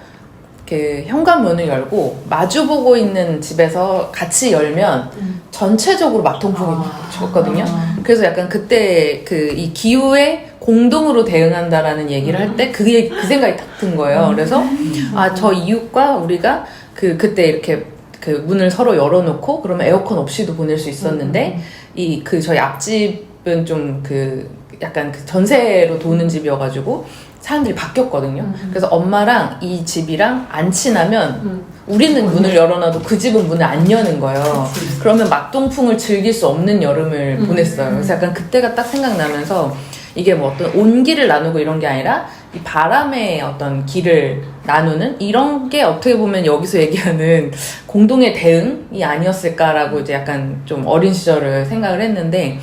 [SPEAKER 1] 그 현관문을 열고 마주보고 있는 집에서 같이 열면 전체적으로 막통풍이 쳤거든요. 그래서 약간 그때 이 기후에 공동으로 대응한다라는 얘기를 할 때 그 생각이 딱 든 거예요. 그래서 저 이웃과 우리가 그때 이렇게 그 문을 서로 열어놓고 그러면 에어컨 없이도 보낼 수 있었는데 저희 앞집은 좀 약간 전세로 도는 집이어가지고 사람들이 바뀌었거든요. 그래서 엄마랑 이 집이랑 안 친하면 우리는 문을 열어놔도 그 집은 문을 안 여는 거예요. 그러면 막동풍을 즐길 수 없는 여름을 보냈어요. 그래서 약간 그때가 딱 생각나면서 이게 뭐 어떤 온기를 나누고 이런 게 아니라 이 바람의 어떤 길을 나누는 이런 게 어떻게 보면 여기서 얘기하는 공동의 대응이 아니었을까라고 이제 약간 좀 어린 시절을 생각을 했는데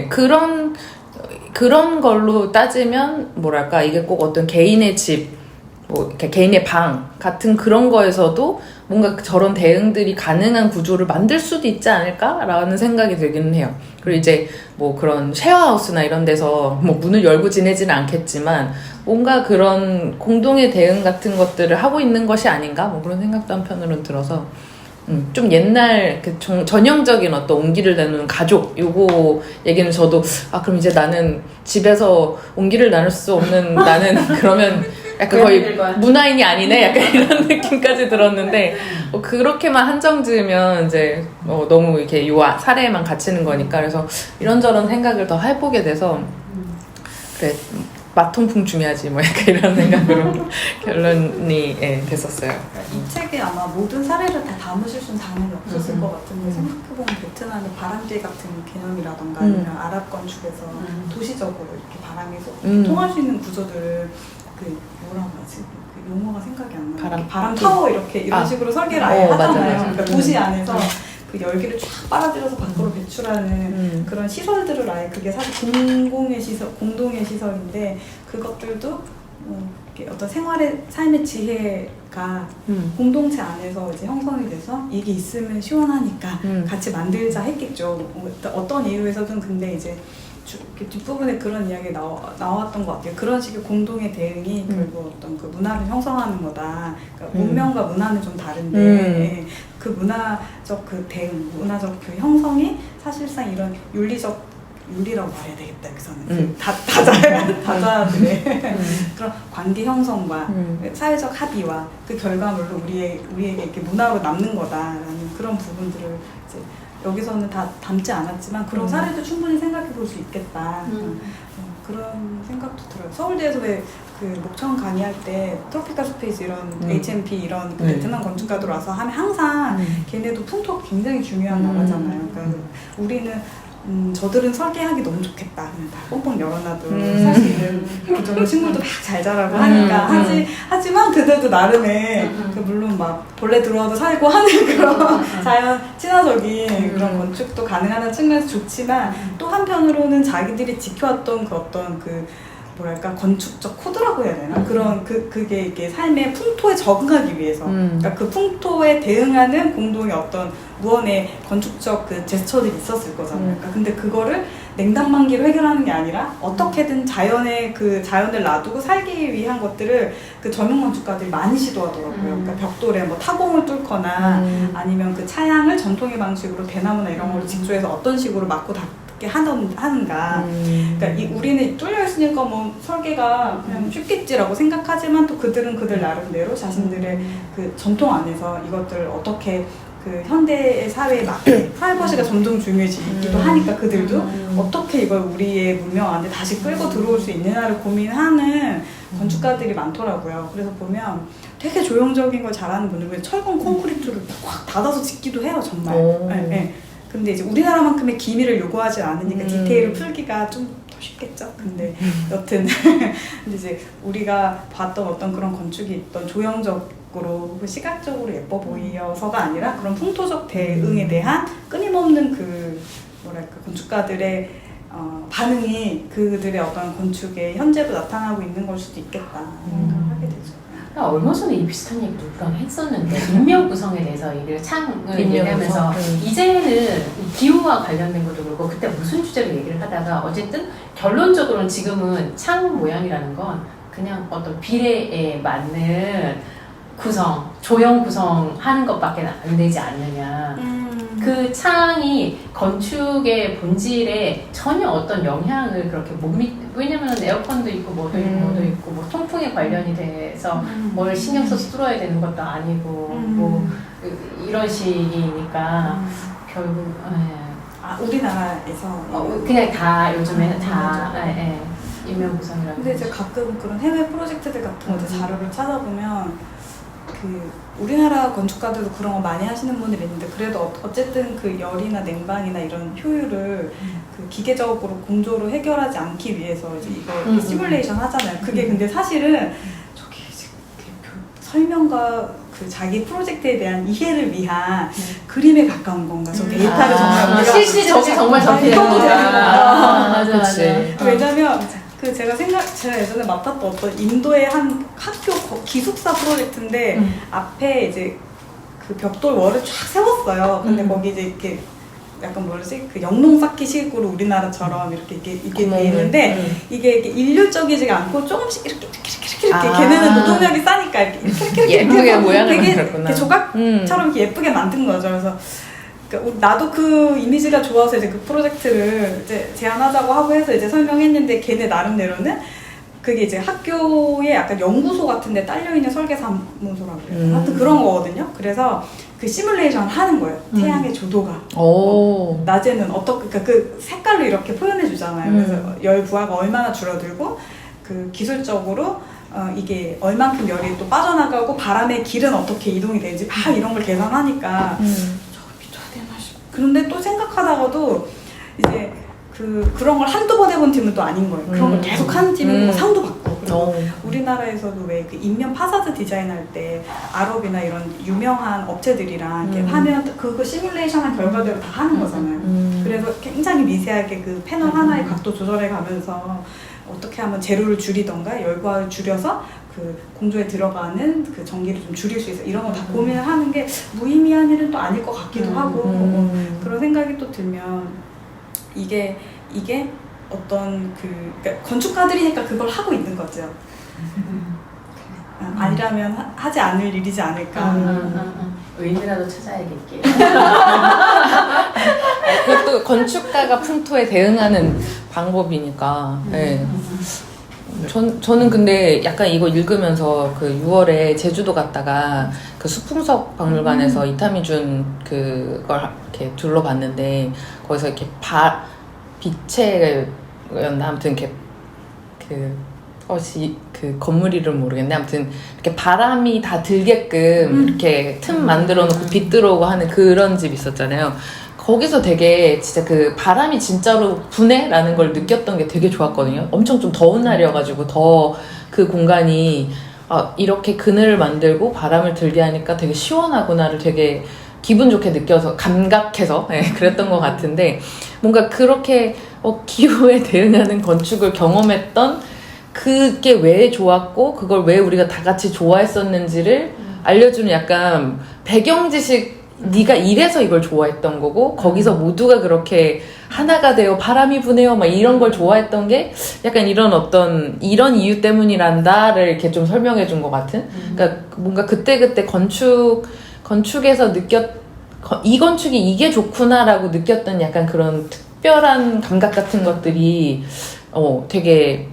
[SPEAKER 1] 그런 걸로 따지면 뭐랄까 이게 꼭 어떤 개인의 집 뭐 이렇게 개인의 방 같은 그런 거에서도 뭔가 저런 대응들이 가능한 구조를 만들 수도 있지 않을까라는 생각이 들기는 해요. 그리고 이제 뭐 그런 쉐어하우스나 이런 데서 뭐 문을 열고 지내지는 않겠지만 뭔가 그런 공동의 대응 같은 것들을 하고 있는 것이 아닌가 뭐 그런 생각도 한편으로는 들어서 좀 옛날 전형적인 어떤 온기를 나누는 가족 요거 얘기는 저도 그럼 이제 나는 집에서 온기를 나눌 수 없는 나는 그러면 약간 거의 문화인이 아니네 약간 이런 느낌까지 들었는데 그렇게만 한정 지으면 이제 너무 이렇게 사례에만 갇히는 거니까 그래서 이런저런 생각을 더 해보게 돼서 그래 마통풍 중요하지 뭐 약간 이런 생각으로 결론이 됐었어요.
[SPEAKER 3] 이 책에 아마 모든 사례를 다 담으실 수는 당연히 없었을 것 같은데 생각해보면 베트남의 바람길 같은 개념이라던가 아니면 아랍 건축에서 도시적으로 이렇게 바람이 통할 수 있는 구조들을 뭐라고 하지? 그 용어가 생각이 안 나요. 바람 타워 이런 식으로 설계를 아예 하잖아요. 그러니까 도시 안에서 그 열기를 쫙 빨아들여서 밖으로 배출하는 그런 시설들을 아예 그게 사실 공동의 시설인데 그것들도 어떤 삶의 지혜가 공동체 안에서 이제 형성이 돼서 이게 있으면 시원하니까 같이 만들자 했겠죠. 어떤 이유에서든 근데 이제 뒷부분에 그런 이야기 나왔던 것 같아요. 그런 식의 공동의 대응이 결국 어떤 그 문화를 형성하는 거다. 그러니까 문명과 문화는 좀 다른데 그 문화적 그 대응, 문화적 그 형성이 사실상 이런 윤리라고 말해야 되겠다. 여기서는 다자들의 그런 관계 형성과 사회적 합의와 그 결과물로 우리에게 이렇게 문화로 남는 거다라는 그런 부분들을 이제 여기서는 다 담지 않았지만 그런 사례도 충분히 생각해 볼 수 있겠다. 그런 생각도 들어요. 서울대에서 왜 그 목청 강의할 때 트로피컬 스페이스 이런 HMP 이런 베트남 건축가들 와서 하면 항상 걔네도 풍토가 굉장히 중요한 나라잖아요. 그러니까 우리는 저들은 설계하기 너무 좋겠다. 그냥 다 뻥뻥 열어놔도 살 수 있는 그 정도 식물도 막 잘 자라고 하니까 하지만 그들도 나름의 물론 막 벌레 들어와도 살고 하는 그런 자연 친화적인 그런 건축도 가능하다는 측면에서 좋지만 또 한편으로는 자기들이 지켜왔던 그 어떤 그 뭐랄까 건축적 코드라고 해야 되나 그런 그게 이게 삶의 풍토에 적응하기 위해서 그러니까 그 풍토에 대응하는 공동의 어떤 무언의 건축적 그 제스처들이 있었을 거잖아요. 그러니까 근데 그거를 냉담만기로 해결하는 게 아니라 어떻게든 자연을 놔두고 살기 위한 것들을 그 젊은 건축가들이 많이 시도하더라고요. 그러니까 벽돌에 뭐 타공을 뚫거나 아니면 그 차양을 전통의 방식으로 대나무나 이런 걸로 직조해서 어떤 식으로 막고 닫게 하는가. 그러니까 우리는 뚫려 있으니까 뭐 설계가 그냥 쉽겠지라고 생각하지만 또 그들은 그들 나름대로 자신들의 그 전통 안에서 이것들을 어떻게 그 현대의 사회에 맞게 프라이버시가 점점 중요해지기도 하니까 그들도 어떻게 이걸 우리의 문명 안에 다시 끌고 들어올 수 있느냐를 고민하는 건축가들이 많더라고요. 그래서 보면 되게 조형적인 걸 잘하는 분들은 철근 콘크리트를 확 닫아서 짓기도 해요, 정말. 네, 네. 근데 이제 우리나라만큼의 기미를 요구하지 않으니까 디테일을 풀기가 좀 더 쉽겠죠. 근데 여튼 근데 이제 우리가 봤던 어떤 그런 건축이 있던 조형적으로 시각적으로 예뻐 보여서가 아니라 그런 풍토적 대응에 대한 끊임없는 그 뭐랄까 건축가들의 반응이 그들의 어떤 건축에 현재도 나타나고 있는 걸 수도 있겠다 생각을 하게 되죠.
[SPEAKER 2] 얼마 전에 이 비슷한 얘기 누구랑 했었는데 인명 구성에 대해서 얘기를 창을 얘기하면서 이제는 기후와 관련된 것도 그렇고 그때 무슨 주제로 얘기를 하다가 어쨌든 결론적으로는 지금은 창 모양이라는 건 그냥 어떤 비례에 맞는 구성, 조형 구성하는 것밖에 안 되지 않느냐. 그 창이 건축의 본질에 전혀 어떤 영향을 그렇게 못 왜냐면 에어컨도 있고 뭐도 있고 뭐 통풍에 관련이 돼서 뭘 신경 써서 뚫어야 되는 것도 아니고 뭐 이런 식이니까 결국
[SPEAKER 3] 우리나라에서
[SPEAKER 2] 그냥 다 요즘에는 다 인명 구성이라고.
[SPEAKER 3] 근데 이제 가끔 그런 해외 프로젝트들 같은 거 자료를 찾아보면 그 우리나라 건축가들도 그런 거 많이 하시는 분들이 있는데 그래도 어쨌든 그 열이나 냉방이나 이런 효율을 그 기계적으로 공조로 해결하지 않기 위해서 이제 이거 시뮬레이션 하잖아요. 그게 근데 사실은 저기 설명과 그 자기 프로젝트에 대한 이해를 위한 그림에 가까운 건가? 저 데이터를 정말 우리가
[SPEAKER 2] 실시 저게 정말 접히는
[SPEAKER 3] 이것도 되는 거야.
[SPEAKER 2] 맞아.
[SPEAKER 3] 왜냐면 그 제가 예전에 맡았던 어떤 인도의 한 학교 기숙사 프로젝트인데 앞에 이제 그 벽돌 월을 쫙 세웠어요. 근데 거기 이제 이렇게 약간 뭐지 그 영농 쌓기식으로 우리나라처럼 이렇게 돼 있는데 이게 이렇게 일률적이지 않고 조금씩 이렇게 걔네는 노동력이 싸니까 이렇게
[SPEAKER 1] 예쁘게 모양을
[SPEAKER 3] 되게
[SPEAKER 1] 만들었구나.
[SPEAKER 3] 조각처럼 이렇게 예쁘게 만든 거죠. 그래서 그러니까 나도 그 이미지가 좋아서 이제 그 프로젝트를 이제 제안하자고 하고 해서 이제 설명했는데 걔네 나름대로는 그게 이제 학교에 약간 연구소 같은 데 딸려있는 설계사무소라고 그래요. 하여튼 그런 거거든요. 그래서 그 시뮬레이션 하는 거예요. 태양의 조도가. 낮에는 그러니까 그 색깔로 이렇게 표현해 주잖아요. 그래서 열 부하가 얼마나 줄어들고 그 기술적으로 이게 얼만큼 열이 또 빠져나가고 바람의 길은 어떻게 이동이 되는지 막 이런 걸 계산하니까 저거 믿어야 되나 싶어. 그런데 또 생각하다가도 이제 그런 걸 한두 번 해본 팀은 또 아닌 거예요. 그런 걸 계속 하는 팀은 상도 받고. 그리고 우리나라에서도 왜 그 인면 파사드 디자인할 때 아롭이나 이런 유명한 업체들이랑 이렇게 하면 그거 시뮬레이션한 결과대로 다 하는 거잖아요. 그래서 굉장히 미세하게 그 패널 하나의 각도 조절해 가면서 어떻게 하면 재료를 줄이던가 열과를 줄여서 그 공조에 들어가는 그 전기를 좀 줄일 수 있어 이런 거 다 고민을 하는 게 무의미한 일은 또 아닐 것 같기도 하고 그런 생각이 또 들면 이게 어떤 그러니까 건축가들이니까 그걸 하고 있는 거죠. 아니라면 하지 않을 일이지 않을까.
[SPEAKER 2] 의인이라도 찾아야겠게.
[SPEAKER 1] 그것도 건축가가 풍토에 대응하는 방법이니까. 네. 저는 근데 약간 이거 읽으면서 그 6월에 제주도 갔다가 그 수풍석 박물관에서 이타미준 그걸 이렇게 둘러봤는데 거기서 이렇게 빛의였나 아무튼 이렇게 그 건물 이름 모르겠네. 아무튼 이렇게 바람이 다 들게끔 이렇게 틈 만들어 놓고 빛 들어오고 하는 그런 집 있었잖아요. 거기서 되게 진짜 그 바람이 진짜로 부네라는 걸 느꼈던 게 되게 좋았거든요. 엄청 좀 더운 날이어가지고 더 그 공간이 이렇게 그늘을 만들고 바람을 들게 하니까 되게 시원하구나를 되게 기분 좋게 느껴서 감각해서 그랬던 것 같은데 뭔가 그렇게 기후에 대응하는 건축을 경험했던 그게 왜 좋았고 그걸 왜 우리가 다 같이 좋아했었는지를 알려주는 약간 배경 지식 네가 이래서 이걸 좋아했던 거고 거기서 모두가 그렇게 하나가 되어 바람이 부네요 막 이런 걸 좋아했던 게 약간 이런 어떤 이런 이유 때문이란다를 이렇게 좀 설명해 준 것 같은 그러니까 뭔가 그때그때 건축에서 이 건축이 이게 좋구나라고 느꼈던 약간 그런 특별한 감각 같은 것들이 되게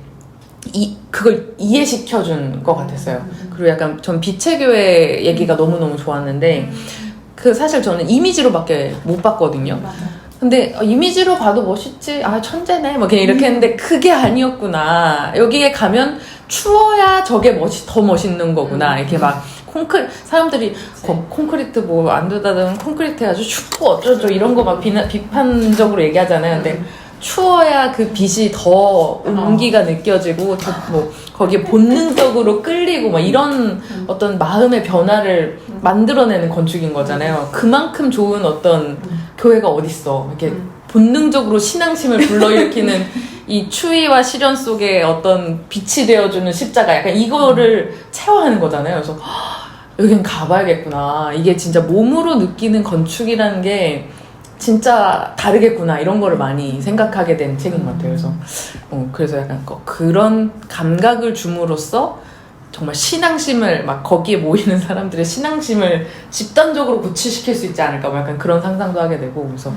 [SPEAKER 1] 그걸 이해시켜준 것 같았어요. 그리고 약간 전 빛의 교회 얘기가 너무너무 좋았는데 그 사실 저는 이미지로밖에 못 봤거든요. 근데 이미지로 봐도 멋있지 천재네 막 그냥 이렇게 했는데 그게 아니었구나. 여기에 가면 추워야 저게 더 멋있는 거구나. 이렇게 막 사람들이 콘크리트 뭐 안 되다든 콘크리트 해가지고 춥고 어쩌죠 이런 거 막 비판적으로 얘기하잖아요. 근데 추워야 그 빛이 더 온기가 느껴지고 뭐 거기에 본능적으로 끌리고 막 이런 어떤 마음의 변화를 만들어내는 건축인 거잖아요. 그만큼 좋은 어떤 교회가 어딨어. 이렇게 본능적으로 신앙심을 불러일으키는 이 추위와 시련 속에 어떤 빛이 되어주는 십자가 약간 이거를 체화하는 거잖아요. 그래서 여긴 가봐야겠구나. 이게 진짜 몸으로 느끼는 건축이라는 게 진짜 다르겠구나 이런 거를 많이 생각하게 된 책인 것 같아요. 그래서 약간 그런 감각을 줌으로써 정말 신앙심을 막 거기에 모이는 사람들의 신앙심을 집단적으로 고취시킬 수 있지 않을까 뭐 약간 그런 상상도 하게 되고 그래서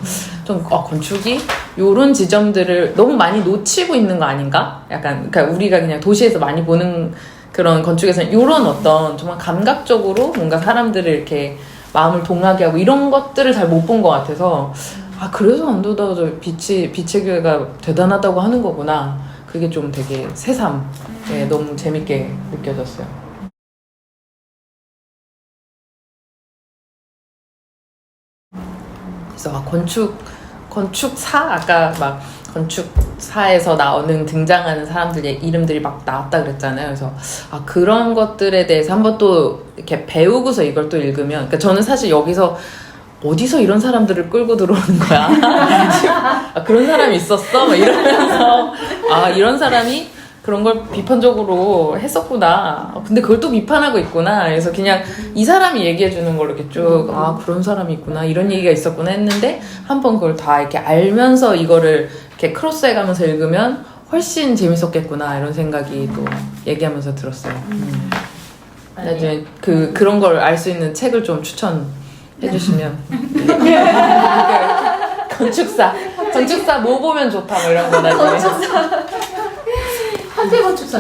[SPEAKER 1] 좀 건축이 요런 지점들을 너무 많이 놓치고 있는 거 아닌가? 약간 그러니까 우리가 그냥 도시에서 많이 보는 그런 건축에서는 요런 어떤 정말 감각적으로 뭔가 사람들을 이렇게 마음을 동하게 하고 이런 것들을 잘 못 본 것 같아서 그래서 안도다워져 빛의 교회가 대단하다고 하는 거구나. 그게 좀 되게 새삼 너무 재밌게 느껴졌어요. 그래서 건축사 아까 막 건축사에서 등장하는 사람들의 이름들이 막 나왔다 그랬잖아요. 그래서 그런 것들에 대해서 한번 또 이렇게 배우고서 이걸 또 읽으면 그러니까 저는 사실 여기서 어디서 이런 사람들을 끌고 들어오는 거야? 그런 사람이 있었어? 막 이러면서 이런 사람이 그런 걸 비판적으로 했었구나. 근데 그걸 또 비판하고 있구나. 그래서 그냥 이 사람이 얘기해주는 걸 이렇게 쭉 그런 사람이 있구나. 이런 얘기가 있었구나 했는데 한번 그걸 다 이렇게 알면서 이거를 이렇게 크로스해가면서 읽으면 훨씬 재밌었겠구나. 이런 생각이 또 얘기하면서 들었어요. 나중에 그런 걸 알 수 있는 책을 좀 추천해주시면. 건축사 뭐 보면 좋다 뭐 이런 거 나중에. 현대건축사.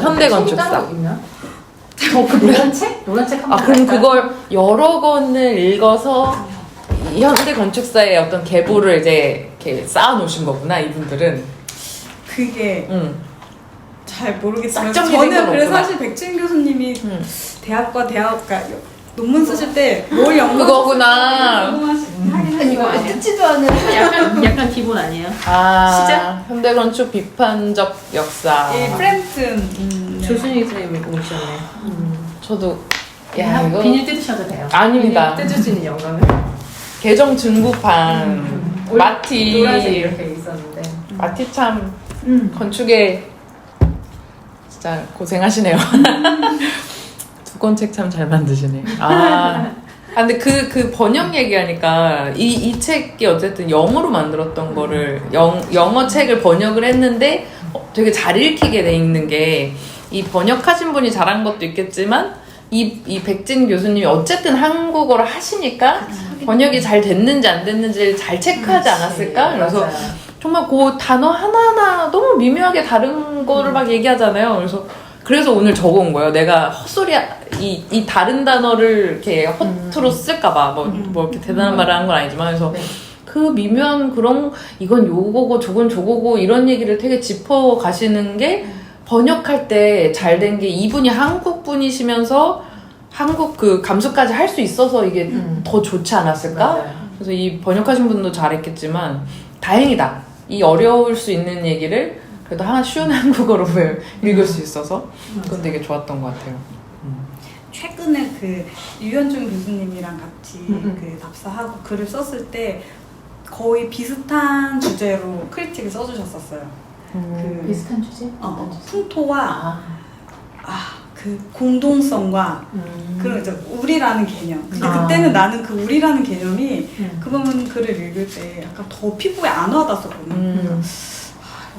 [SPEAKER 2] 있나? 그 노란 책? 노란 책 한번
[SPEAKER 1] 그럼 그걸 여러 권을 읽어서 이 현대건축사의 어떤 계보를 이제 이렇게 쌓아놓으신 거구나 이분들은.
[SPEAKER 3] 그게 잘 모르겠지만
[SPEAKER 1] 싹 정리된
[SPEAKER 3] 저는
[SPEAKER 1] 건
[SPEAKER 3] 그래서
[SPEAKER 1] 없구나.
[SPEAKER 3] 사실 백진 교수님이 대학과 논문 쓰실 때 뭘 연구하셨을까
[SPEAKER 1] 그거구나.
[SPEAKER 3] 궁금하시긴
[SPEAKER 2] 이거
[SPEAKER 3] 하겠어요.
[SPEAKER 2] 듣지도 않은 약간 기본 아니에요?
[SPEAKER 1] 시작? 현대건축 비판적 역사.
[SPEAKER 3] 이 프램튼
[SPEAKER 2] 조순희 선생님이 오셨네.
[SPEAKER 1] 저도 이거
[SPEAKER 2] 비닐 뜯으셔도 돼요.
[SPEAKER 1] 아닙니다.
[SPEAKER 2] 비닐 뜯을 수 있는 영광을.
[SPEAKER 1] 개정 중부판 마티.
[SPEAKER 2] 노란색 이렇게 있었는데.
[SPEAKER 1] 마티 참 건축에 진짜 고생하시네요. 두 권 책 참 잘 만드시네. 근데 그 번역 얘기하니까 이 책이 어쨌든 영어로 만들었던 거를 영어 책을 번역을 했는데 되게 잘 읽히게 돼 있는 게 이 번역하신 분이 잘한 것도 있겠지만 이 백진 교수님이 어쨌든 한국어를 하시니까 번역이 잘 됐는지 안 됐는지를 잘 체크하지 않았을까? 그래서
[SPEAKER 2] 맞아요.
[SPEAKER 1] 정말 그 단어 하나하나 너무 미묘하게 다른 거를 막 얘기하잖아요. 그래서 오늘 적어온 거예요. 내가 헛소리, 이 다른 단어를 이렇게 허투루 쓸까봐. 뭐 이렇게 대단한 말을 한 건 아니지만. 그래서 그 미묘한 이건 요거고 저건 저거고 이런 얘기를 되게 짚어 가시는 게 번역할 때 잘 된 게 이분이 한국 분이시면서 한국 그 감수까지 할 수 있어서 이게 더 좋지 않았을까?
[SPEAKER 2] 맞아요.
[SPEAKER 1] 그래서 이 번역하신 분도 잘했겠지만 다행이다. 이 어려울 수 있는 얘기를 그래도 쉬운 한국어로 읽을 수 있어서 그건 되게 좋았던 것 같아요.
[SPEAKER 3] 최근에 유현중 교수님이랑 같이 답사하고 글을 썼을 때 거의 비슷한 주제로 크리틱을 써주셨었어요.
[SPEAKER 2] 비슷한 주제?
[SPEAKER 3] 풍토와 그 공동성과 그런 이제 우리라는 개념. 근데 그때는 나는 그 우리라는 개념이 그 부분 글을 읽을 때 약간 더 피부에 안 와닿았었거든요. 그러니까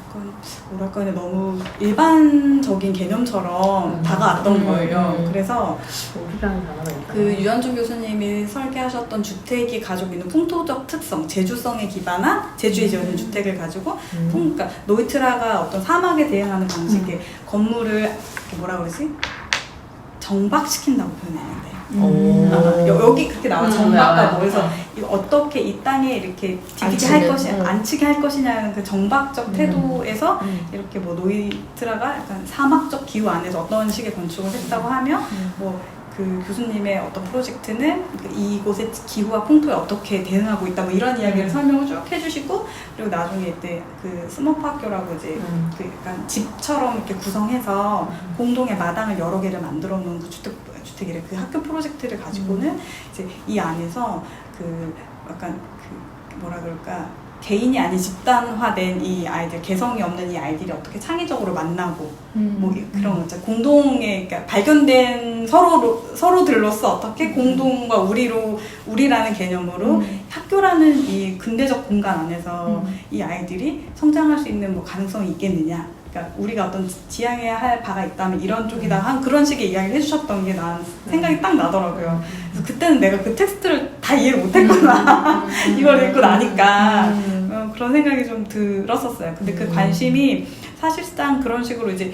[SPEAKER 3] 약간 뭐랄까 그냥 너무 일반적인 개념처럼 다가왔던 거예요. 그래서
[SPEAKER 2] 우리라는 단어가 있다.
[SPEAKER 3] 그 유현준 교수님이 설계하셨던 주택이 가지고 있는 풍토적 특성, 제주성에 기반한 제주에 지어진 주택을 가지고 그러니까 노이트라가 어떤 사막에 대응하는 방식의 건물을 뭐라 그러지? 정박시킨다고 표현했는데 여기 그렇게 나와 정박하고 그래서 이거 어떻게 이 땅에 이렇게 디디게 할 것이 안 치게 할 것이냐는 그 정박적 태도에서 이렇게 뭐 노이트라가 약간 사막적 기후 안에서 어떤 식의 건축을 했다고 하면 뭐 그 교수님의 어떤 프로젝트는 이곳의 기후와 풍토에 어떻게 대응하고 있다 뭐 이런 이야기를 설명을 쭉 해주시고 그리고 나중에 이때 그 스머프 학교라고 이제 그 약간 집처럼 이렇게 구성해서 공동의 마당을 여러 개를 만들어 놓은 그 주택이래 그 학교 프로젝트를 가지고는 이제 이 안에서 그 약간 그 뭐라 그럴까 개인이 아닌 집단화된 이 아이들, 개성이 없는 이 아이들이 어떻게 창의적으로 만나고 뭐 그런 거 공동의 그러니까 발견된 서로들로서 어떻게 공동과 우리라는 개념으로 학교라는 이 근대적 공간 안에서 이 아이들이 성장할 수 있는 뭐 가능성이 있겠느냐. 그러니까 우리가 어떤 지향해야 할 바가 있다면 이런 쪽이다 한 그런 식의 이야기를 해주셨던 게 난 생각이 딱 나더라고요. 그래서 그때는 내가 그 텍스트를 다 이해를 못했구나. 이걸 읽고 나니까 그런 생각이 좀 들었었어요. 근데 그 관심이 사실상 그런 식으로 이제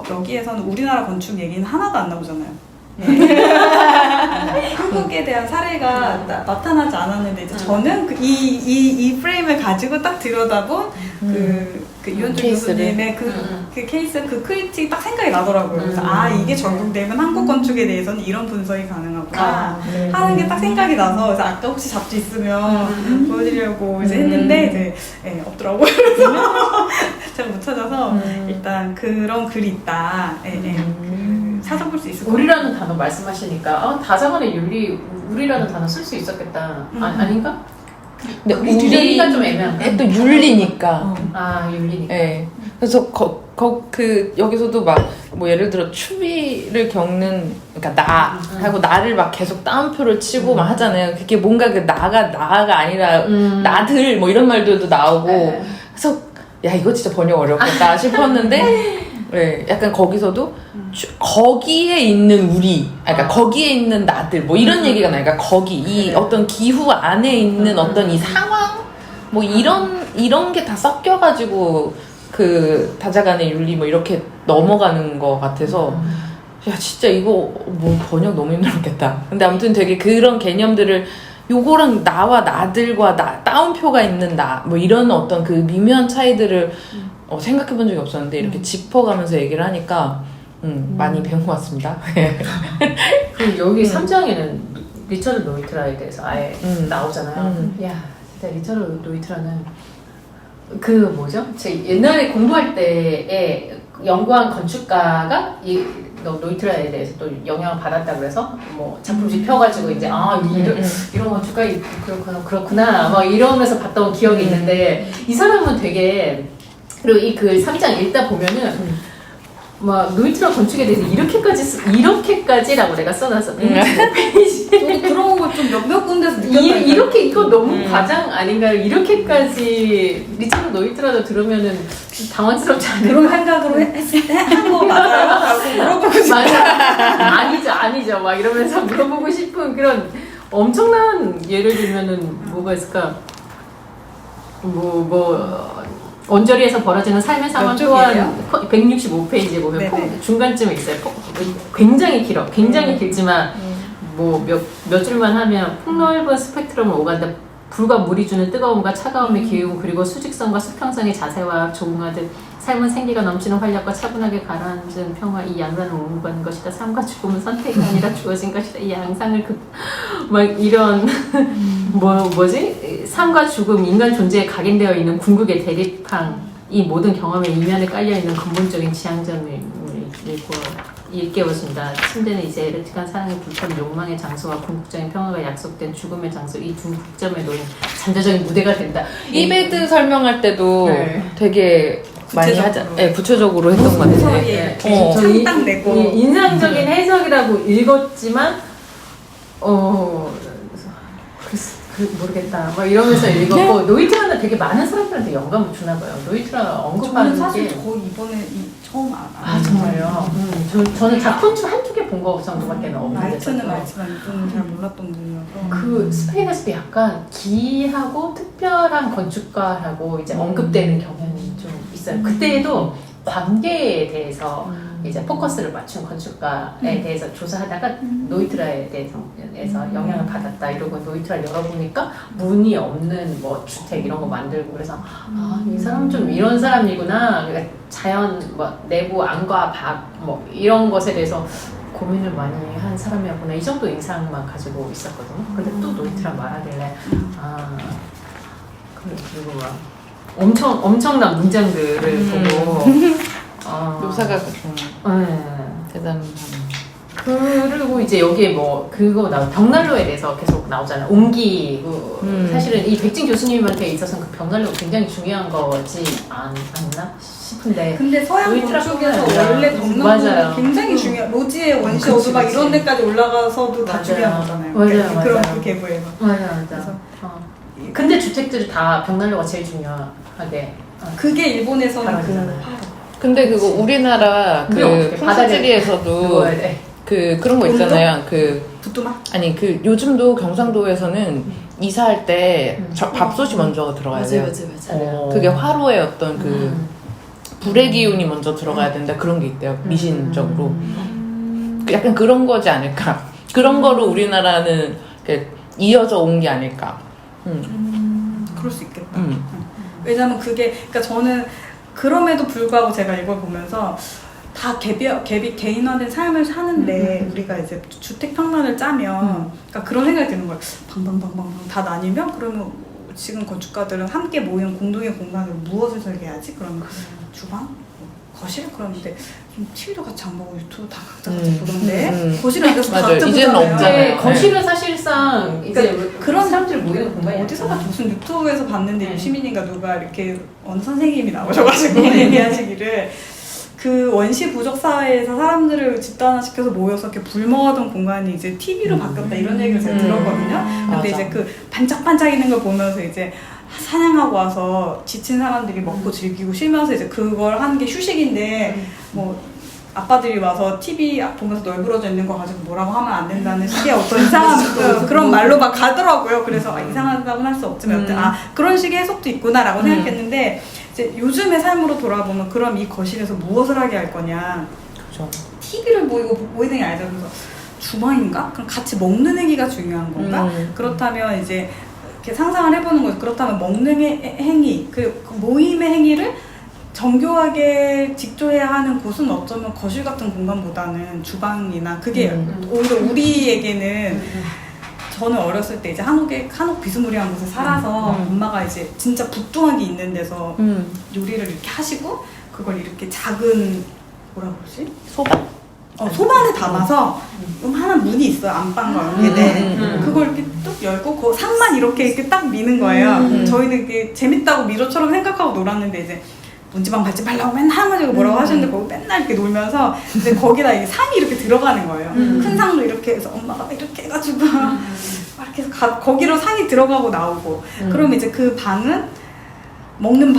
[SPEAKER 3] 여기에서는 우리나라 건축 얘기는 하나도 안 나오잖아요. 한국에 대한 사례가 나타나지 않았는데 이제 저는 이 프레임을 가지고 딱 들여다본 그 이현주 교수님의 그 케이스 그 크리틱이 딱 생각이 나더라고요. 그래서 이게 적용되면 한국 건축에 대해서는 이런 분석이 가능하구나 하는 게 딱 생각이 나서 그래서 아까 혹시 잡지 있으면 보여드리려고 이제 했는데 이제 없더라고요. 그래서 제가 못 찾아서 일단 그런 글이 있다. 찾아볼 수 있을 것 같아요.
[SPEAKER 2] 우리라는 단어 말씀하시니까 다자간의 윤리 우리라는 단어 쓸 수 있었겠다. 아닌가?
[SPEAKER 1] 근데
[SPEAKER 2] 우리가 좀 애매한가?
[SPEAKER 1] 또 윤리니까.
[SPEAKER 2] 윤리니까.
[SPEAKER 1] 네. 그래서 여기서도 막 뭐 예를 들어 추위를 겪는 그러니까 나 하고 나를 막 계속 따옴표를 치고 막 하잖아요. 그게 뭔가 그 나가 아니라 나들 뭐 이런 말들도 나오고 그래서 야 이거 진짜 번역 어렵겠다 싶었는데 네, 약간 거기서도 거기에 있는 우리, 그러니까 거기에 있는 나들, 뭐 이런 얘기가 나요. 그러니까 이 어떤 기후 안에 있는 어떤 이 상황, 뭐 이런 게 다 섞여가지고 그 다자간의 윤리 뭐 이렇게 넘어가는 것 같아서 야 진짜 이거 뭐 번역 너무 힘들었겠다. 근데 아무튼 되게 그런 개념들을 요거랑 나와 나들과 따옴표가 있는 뭐 이런 어떤 그 미묘한 차이들을 생각해 본 적이 없었는데 이렇게 짚어가면서 얘기를 하니까 많이 배운 것 같습니다.
[SPEAKER 2] 그리고 여기 3장에는 리처드 노이트라에 대해서 아예 나오잖아요. 야, 진짜 리처드 노이트라는 그 뭐죠? 제 옛날에 공부할 때에 연구한 건축가가 이 노이트라에 대해서 또 영향을 받았다 그래서 뭐 작품집 펴가지고 이제 이런 건축가 그렇구나 막 이러면서 봤던 기억이 있는데 이 사람은 되게 그리고 이 글 3장 읽다 보면은 막 노이트라 건축에 대해서 이렇게까지라고 내가 써놨어.
[SPEAKER 3] 저도 그런 걸 좀 몇몇 군데서 느꼈다니까요.
[SPEAKER 2] 이렇게 이거 너무 과장 아닌가요? 이렇게까지 리처드 노이트라도 들으면은 당황스럽지 않아요?
[SPEAKER 3] 그런 생각으로 한 거 맞아요? 라고 물어보고 싶어요.
[SPEAKER 2] 맞아. 아니죠. 막 이러면서 물어보고 싶은 그런 엄청난 예를 들면은 뭐가 있을까? 원저리에서 벌어지는 삶의 상황 또한 165페이지에 보면 중간쯤에 있어요. 굉장히 길어. 굉장히 길지만 뭐 몇 줄만 하면 폭넓은 스펙트럼을 오간다. 불과 물이 주는 뜨거움과 차가움의 기운 그리고 수직성과 수평성의 자세와 조공하듯 삶은 생기가 넘치는 활력과 차분하게 가라앉은 평화 이 양산을 옹구하는 것이다. 삶과 죽음은 선택이 아니라 주어진 것이다. 이 양상을 막 이런 뭐지? 삶과 죽음, 인간 존재에 각인되어 있는 궁극의 대립항 이 모든 경험의 이면에 깔려있는 근본적인 지향점을 일깨웠습니다. 침대는 이제 에르틱한 사랑의 불타는 욕망의 장소와 궁극적인 평화가 약속된 죽음의 장소 이 두 극점에 놓인 잠재적인 무대가 된다.
[SPEAKER 1] 이베드 설명할 때도 되게 많이 하자. 네, 구체적으로 했던 것 같아요.
[SPEAKER 3] 소리에
[SPEAKER 1] 네.
[SPEAKER 3] 창딱 내고
[SPEAKER 2] 인상적인 해석이라고 읽었지만 모르겠다 막 이러면서 읽었고 노이트라는 되게 많은 사람들한테 영감을 주나 봐요. 노이트라 언급하는
[SPEAKER 3] 저는
[SPEAKER 2] 게
[SPEAKER 3] 사실 거의 이번에 처음 알아요.
[SPEAKER 2] 정말요? 저는 작품 중 한두 개 본 거 정도밖에 없는데
[SPEAKER 3] 라이트는 알지만 이분은 잘 몰랐던 분이어서
[SPEAKER 2] 그 스페인에서도 약간 기이하고 특별한 건축가라고 이제 언급되는 경향이 좀 있어요. 그때에도 관계에 대해서 이제 포커스를 맞춘 건축가에 대해서 조사하다가 노이트라에 대해서 영향을 받았다 이러고 노이트라를 열어보니까 문이 없는 뭐 주택 이런 거 만들고 그래서 이 사람 좀 이런 사람이구나. 그러니까 자연 뭐 내부 안과 밖 뭐 이런 것에 대해서 고민을 많이 한 사람이었구나. 이 정도 인상만 가지고 있었거든요. 근데 또 노이트라 말하길래 그리고 막 엄청난 문장들을 보고
[SPEAKER 1] 묘사가 좀 대단한.
[SPEAKER 2] 그리고 이제 여기에 뭐 그거 벽난로에 대해서 계속 나오잖아요. 옹기고 사실은 이 백진 교수님한테 있어서는 그 벽난로가 굉장히 중요한 거지 않나 싶은데.
[SPEAKER 3] 근데 서양 건축에서 원래 벽난로가 굉장히 중요한 로지의 원시 어두 막 이런 데까지 올라가서도 다 중요한 거잖아요.
[SPEAKER 2] 맞아요.
[SPEAKER 3] 그런 그 계보에서.
[SPEAKER 2] 맞아. 근데 주택들이 다 벽난로가 제일 중요하게.
[SPEAKER 3] 그게 일본에서는
[SPEAKER 1] 근데 그거 우리나라 그 풍수지리에서도 그런 거 있잖아요.
[SPEAKER 3] 부뚜막?
[SPEAKER 1] 아니 요즘도 경상도에서는 이사할 때 밥솥이 먼저 들어가야 돼요.
[SPEAKER 2] 맞아요.
[SPEAKER 1] 그게 화로의 어떤 불의 기운이 먼저 들어가야 된다 그런 게 있대요. 미신적으로. 약간 그런 거지 않을까. 그런 거로 우리나라는 이어져 온 게 아닐까.
[SPEAKER 3] 그럴 수 있겠다. 왜냐면 그러니까 저는 그럼에도 불구하고 제가 이걸 보면서 다 개인화된 삶을 사는데 우리가 이제 주택평면을 짜면 그러니까 그런 생각이 드는 거예요. 방방방방 다 나뉘면 그러면 지금 건축가들은 함께 모이는 공동의 공간으로 무엇을 설계해야지? 그러면 주방? 거실? 그러는데 좀 TV도 같이 안 보고 유튜브 다 각자 같이 보던데 거실은 앉아서 다 각자
[SPEAKER 1] 이제는
[SPEAKER 3] 보잖아요.
[SPEAKER 1] 없잖아요.
[SPEAKER 2] 거실은 사실상 이제
[SPEAKER 3] 그런
[SPEAKER 2] 사람들이 모이는 공간이
[SPEAKER 3] 어디서가 무슨 유튜브에서 봤는데 유시민인가 누가 이렇게 어느 선생님이 나오셔가지고 얘기하시기를 그 원시 부족 사회에서 사람들을 집단화시켜서 모여서 이렇게 불멍하던 공간이 이제 TV로 바뀌었다 이런 얘기를 제가 들었거든요. 근데
[SPEAKER 1] 맞아.
[SPEAKER 3] 이제 그 반짝반짝이는 걸 보면서 이제 사냥하고 와서 지친 사람들이 먹고 즐기고 쉬면서 이제 그걸 하는 게 휴식인데 뭐 아빠들이 와서 TV 보면서 널브러져 있는 거 가지고 뭐라고 하면 안 된다는 식의 어떤 이상한 그런 말로 막 가더라고요. 그래서 이상하다고는 할 수 없지만 그런 식의 해석도 있구나라고 생각했는데 이제 요즘의 삶으로 돌아보면 그럼 이 거실에서 무엇을 하게 할 거냐.
[SPEAKER 1] 그렇죠.
[SPEAKER 3] TV를 보이는 게 아니죠. 그래서 주방인가? 그럼 같이 먹는 행위가 중요한 건가? 그렇다면 이제 이렇게 상상을 해보는 거죠. 그렇다면 먹는 행위, 그 모임의 행위를 정교하게 직조해야 하는 곳은 어쩌면 거실 같은 공간보다는 주방이나 그게 오히려 우리에게는 저는 어렸을 때 이제 한옥 비스무리한 곳에 살아서 엄마가 이제 진짜 부뚜막이 있는 데서 요리를 이렇게 하시고 그걸 이렇게 작은 뭐라 그러지?
[SPEAKER 1] 소반?
[SPEAKER 3] 소반에 담아서 하나 문이 있어요. 안방과 연계된 그걸 이렇게 뚝 열고 그 상만 이렇게 딱 미는 거예요. 저희는 이게 재밌다고 미로처럼 생각하고 놀았는데 이제 문지방 밟지 말라고 맨날 할아버지가 뭐라고 하시는데 거기 맨날 이렇게 놀면서 이제 거기다 이게 상이 이렇게 들어가는 거예요. 큰 상도 이렇게 해서 엄마가 이렇게 해가지고 이렇게 해서 거기로 상이 들어가고 나오고 그러면 이제 그 방은 먹는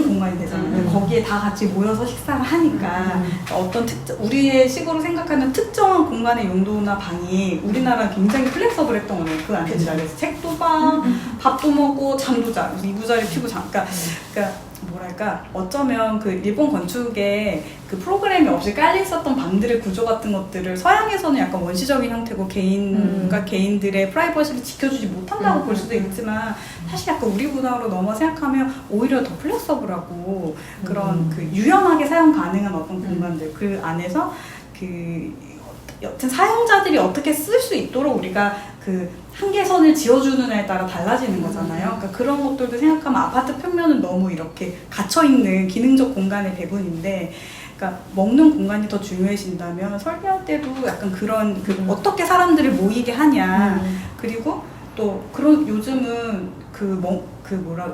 [SPEAKER 3] 공간이 되잖아요. 거기에 다 같이 모여서 식사를 하니까 어떤 우리의 식으로 생각하는 특정한 공간의 용도나 방이 우리나라는 굉장히 플렉서블했던 거예요. 그 안에 지나려서 책도 봐, 밥도 먹고 잠도 자, 이부자리 피고 잠. 그러니까 뭐랄까 어쩌면 그 일본 건축에 그 프로그램이 없이 깔려 있었던 방들의 구조 같은 것들을 서양에서는 약간 원시적인 형태고 개인과 개인들의 프라이버시를 지켜주지 못한다고 볼 수도 있지만 사실 약간 우리 문화로 넘어 생각하면 오히려 더 플렉서블하고 그런 그 유연하게 사용 가능한 어떤 공간들 그 안에서 그 여튼 사용자들이 어떻게 쓸 수 있도록 우리가 그 한계선을 지어주느냐에 따라 달라지는 거잖아요. 그러니까 그런 것들도 생각하면 아파트 평면은 너무 이렇게 갇혀있는 기능적 공간의 배분인데 그러니까 먹는 공간이 더 중요해진다면 설계할 때도 약간 그런 어떻게 사람들을 모이게 하냐 그리고 또 그런 요즘은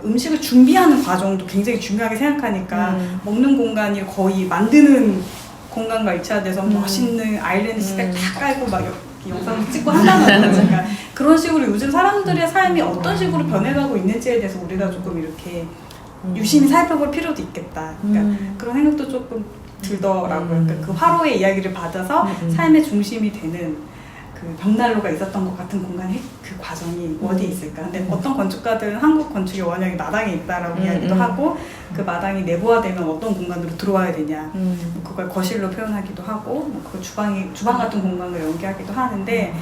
[SPEAKER 3] 음식을 준비하는 과정도 굉장히 중요하게 생각하니까 먹는 공간이 거의 만드는 공간과 일치화돼서 멋있는 아일랜드 식탁 다 깔고 막 영상 찍고 한다는 거죠. 그러니까 그런 식으로 요즘 사람들의 삶이 어떤 식으로 변해가고 있는지에 대해서 우리가 조금 이렇게 유심히 살펴볼 필요도 있겠다. 그러니까 그런 생각도 조금 들더라고요. 그러니까 그 화로의 이야기를 받아서 삶의 중심이 되는 그 벽난로가 있었던 것 같은 공간의 그 과정이 어디에 있을까? 근데 어떤 건축가들은 한국 건축의 원형이 마당에 있다라고 이야기도 하고 그 마당이 내부화되면 어떤 공간으로 들어와야 되냐 그걸 거실로 표현하기도 하고 뭐 그걸 주방 같은 공간과 연계하기도 하는데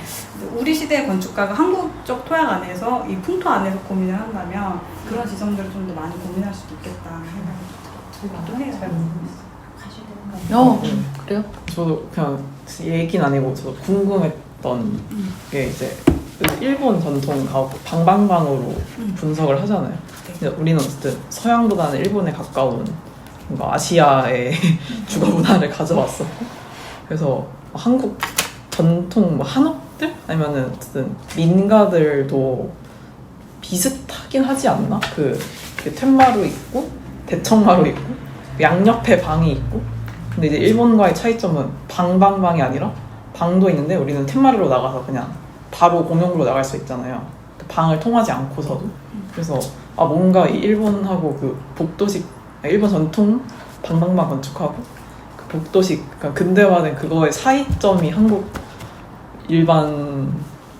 [SPEAKER 3] 우리 시대의 건축가가 한국적 토양 안에서 이 풍토 안에서 고민을 한다면 그런 지점들을 좀 더 많이 고민할 수도 있겠다 생각이 들기도 해요.
[SPEAKER 1] 그래요?
[SPEAKER 4] 저도 그냥 얘기는 아니고 저도 궁금했던 게 이제 일본 전통 가옥 방방방으로 분석을 하잖아요. 근데 우리는 어쨌든 서양보다는 일본에 가까운 뭔가 아시아의 주거 문화를 가져왔었고 그래서 한국 전통 뭐 한옥들 아니면은 어쨌든 민가들도 비슷하긴 하지 않나? 그 텐마루 있고 대청마루 있고 양옆에 방이 있고 근데 이제 일본과의 차이점은 방이 아니라 방도 있는데 우리는 텐마루로 나가서 그냥 바로 공용으로 나갈 수 있잖아요. 방을 통하지 않고서도. 그래서 뭔가 이 일본하고 그 복도식 일본 전통 방방 건축하고 그 복도식 그러니까 근대화된 그거의 차이점이 한국 일반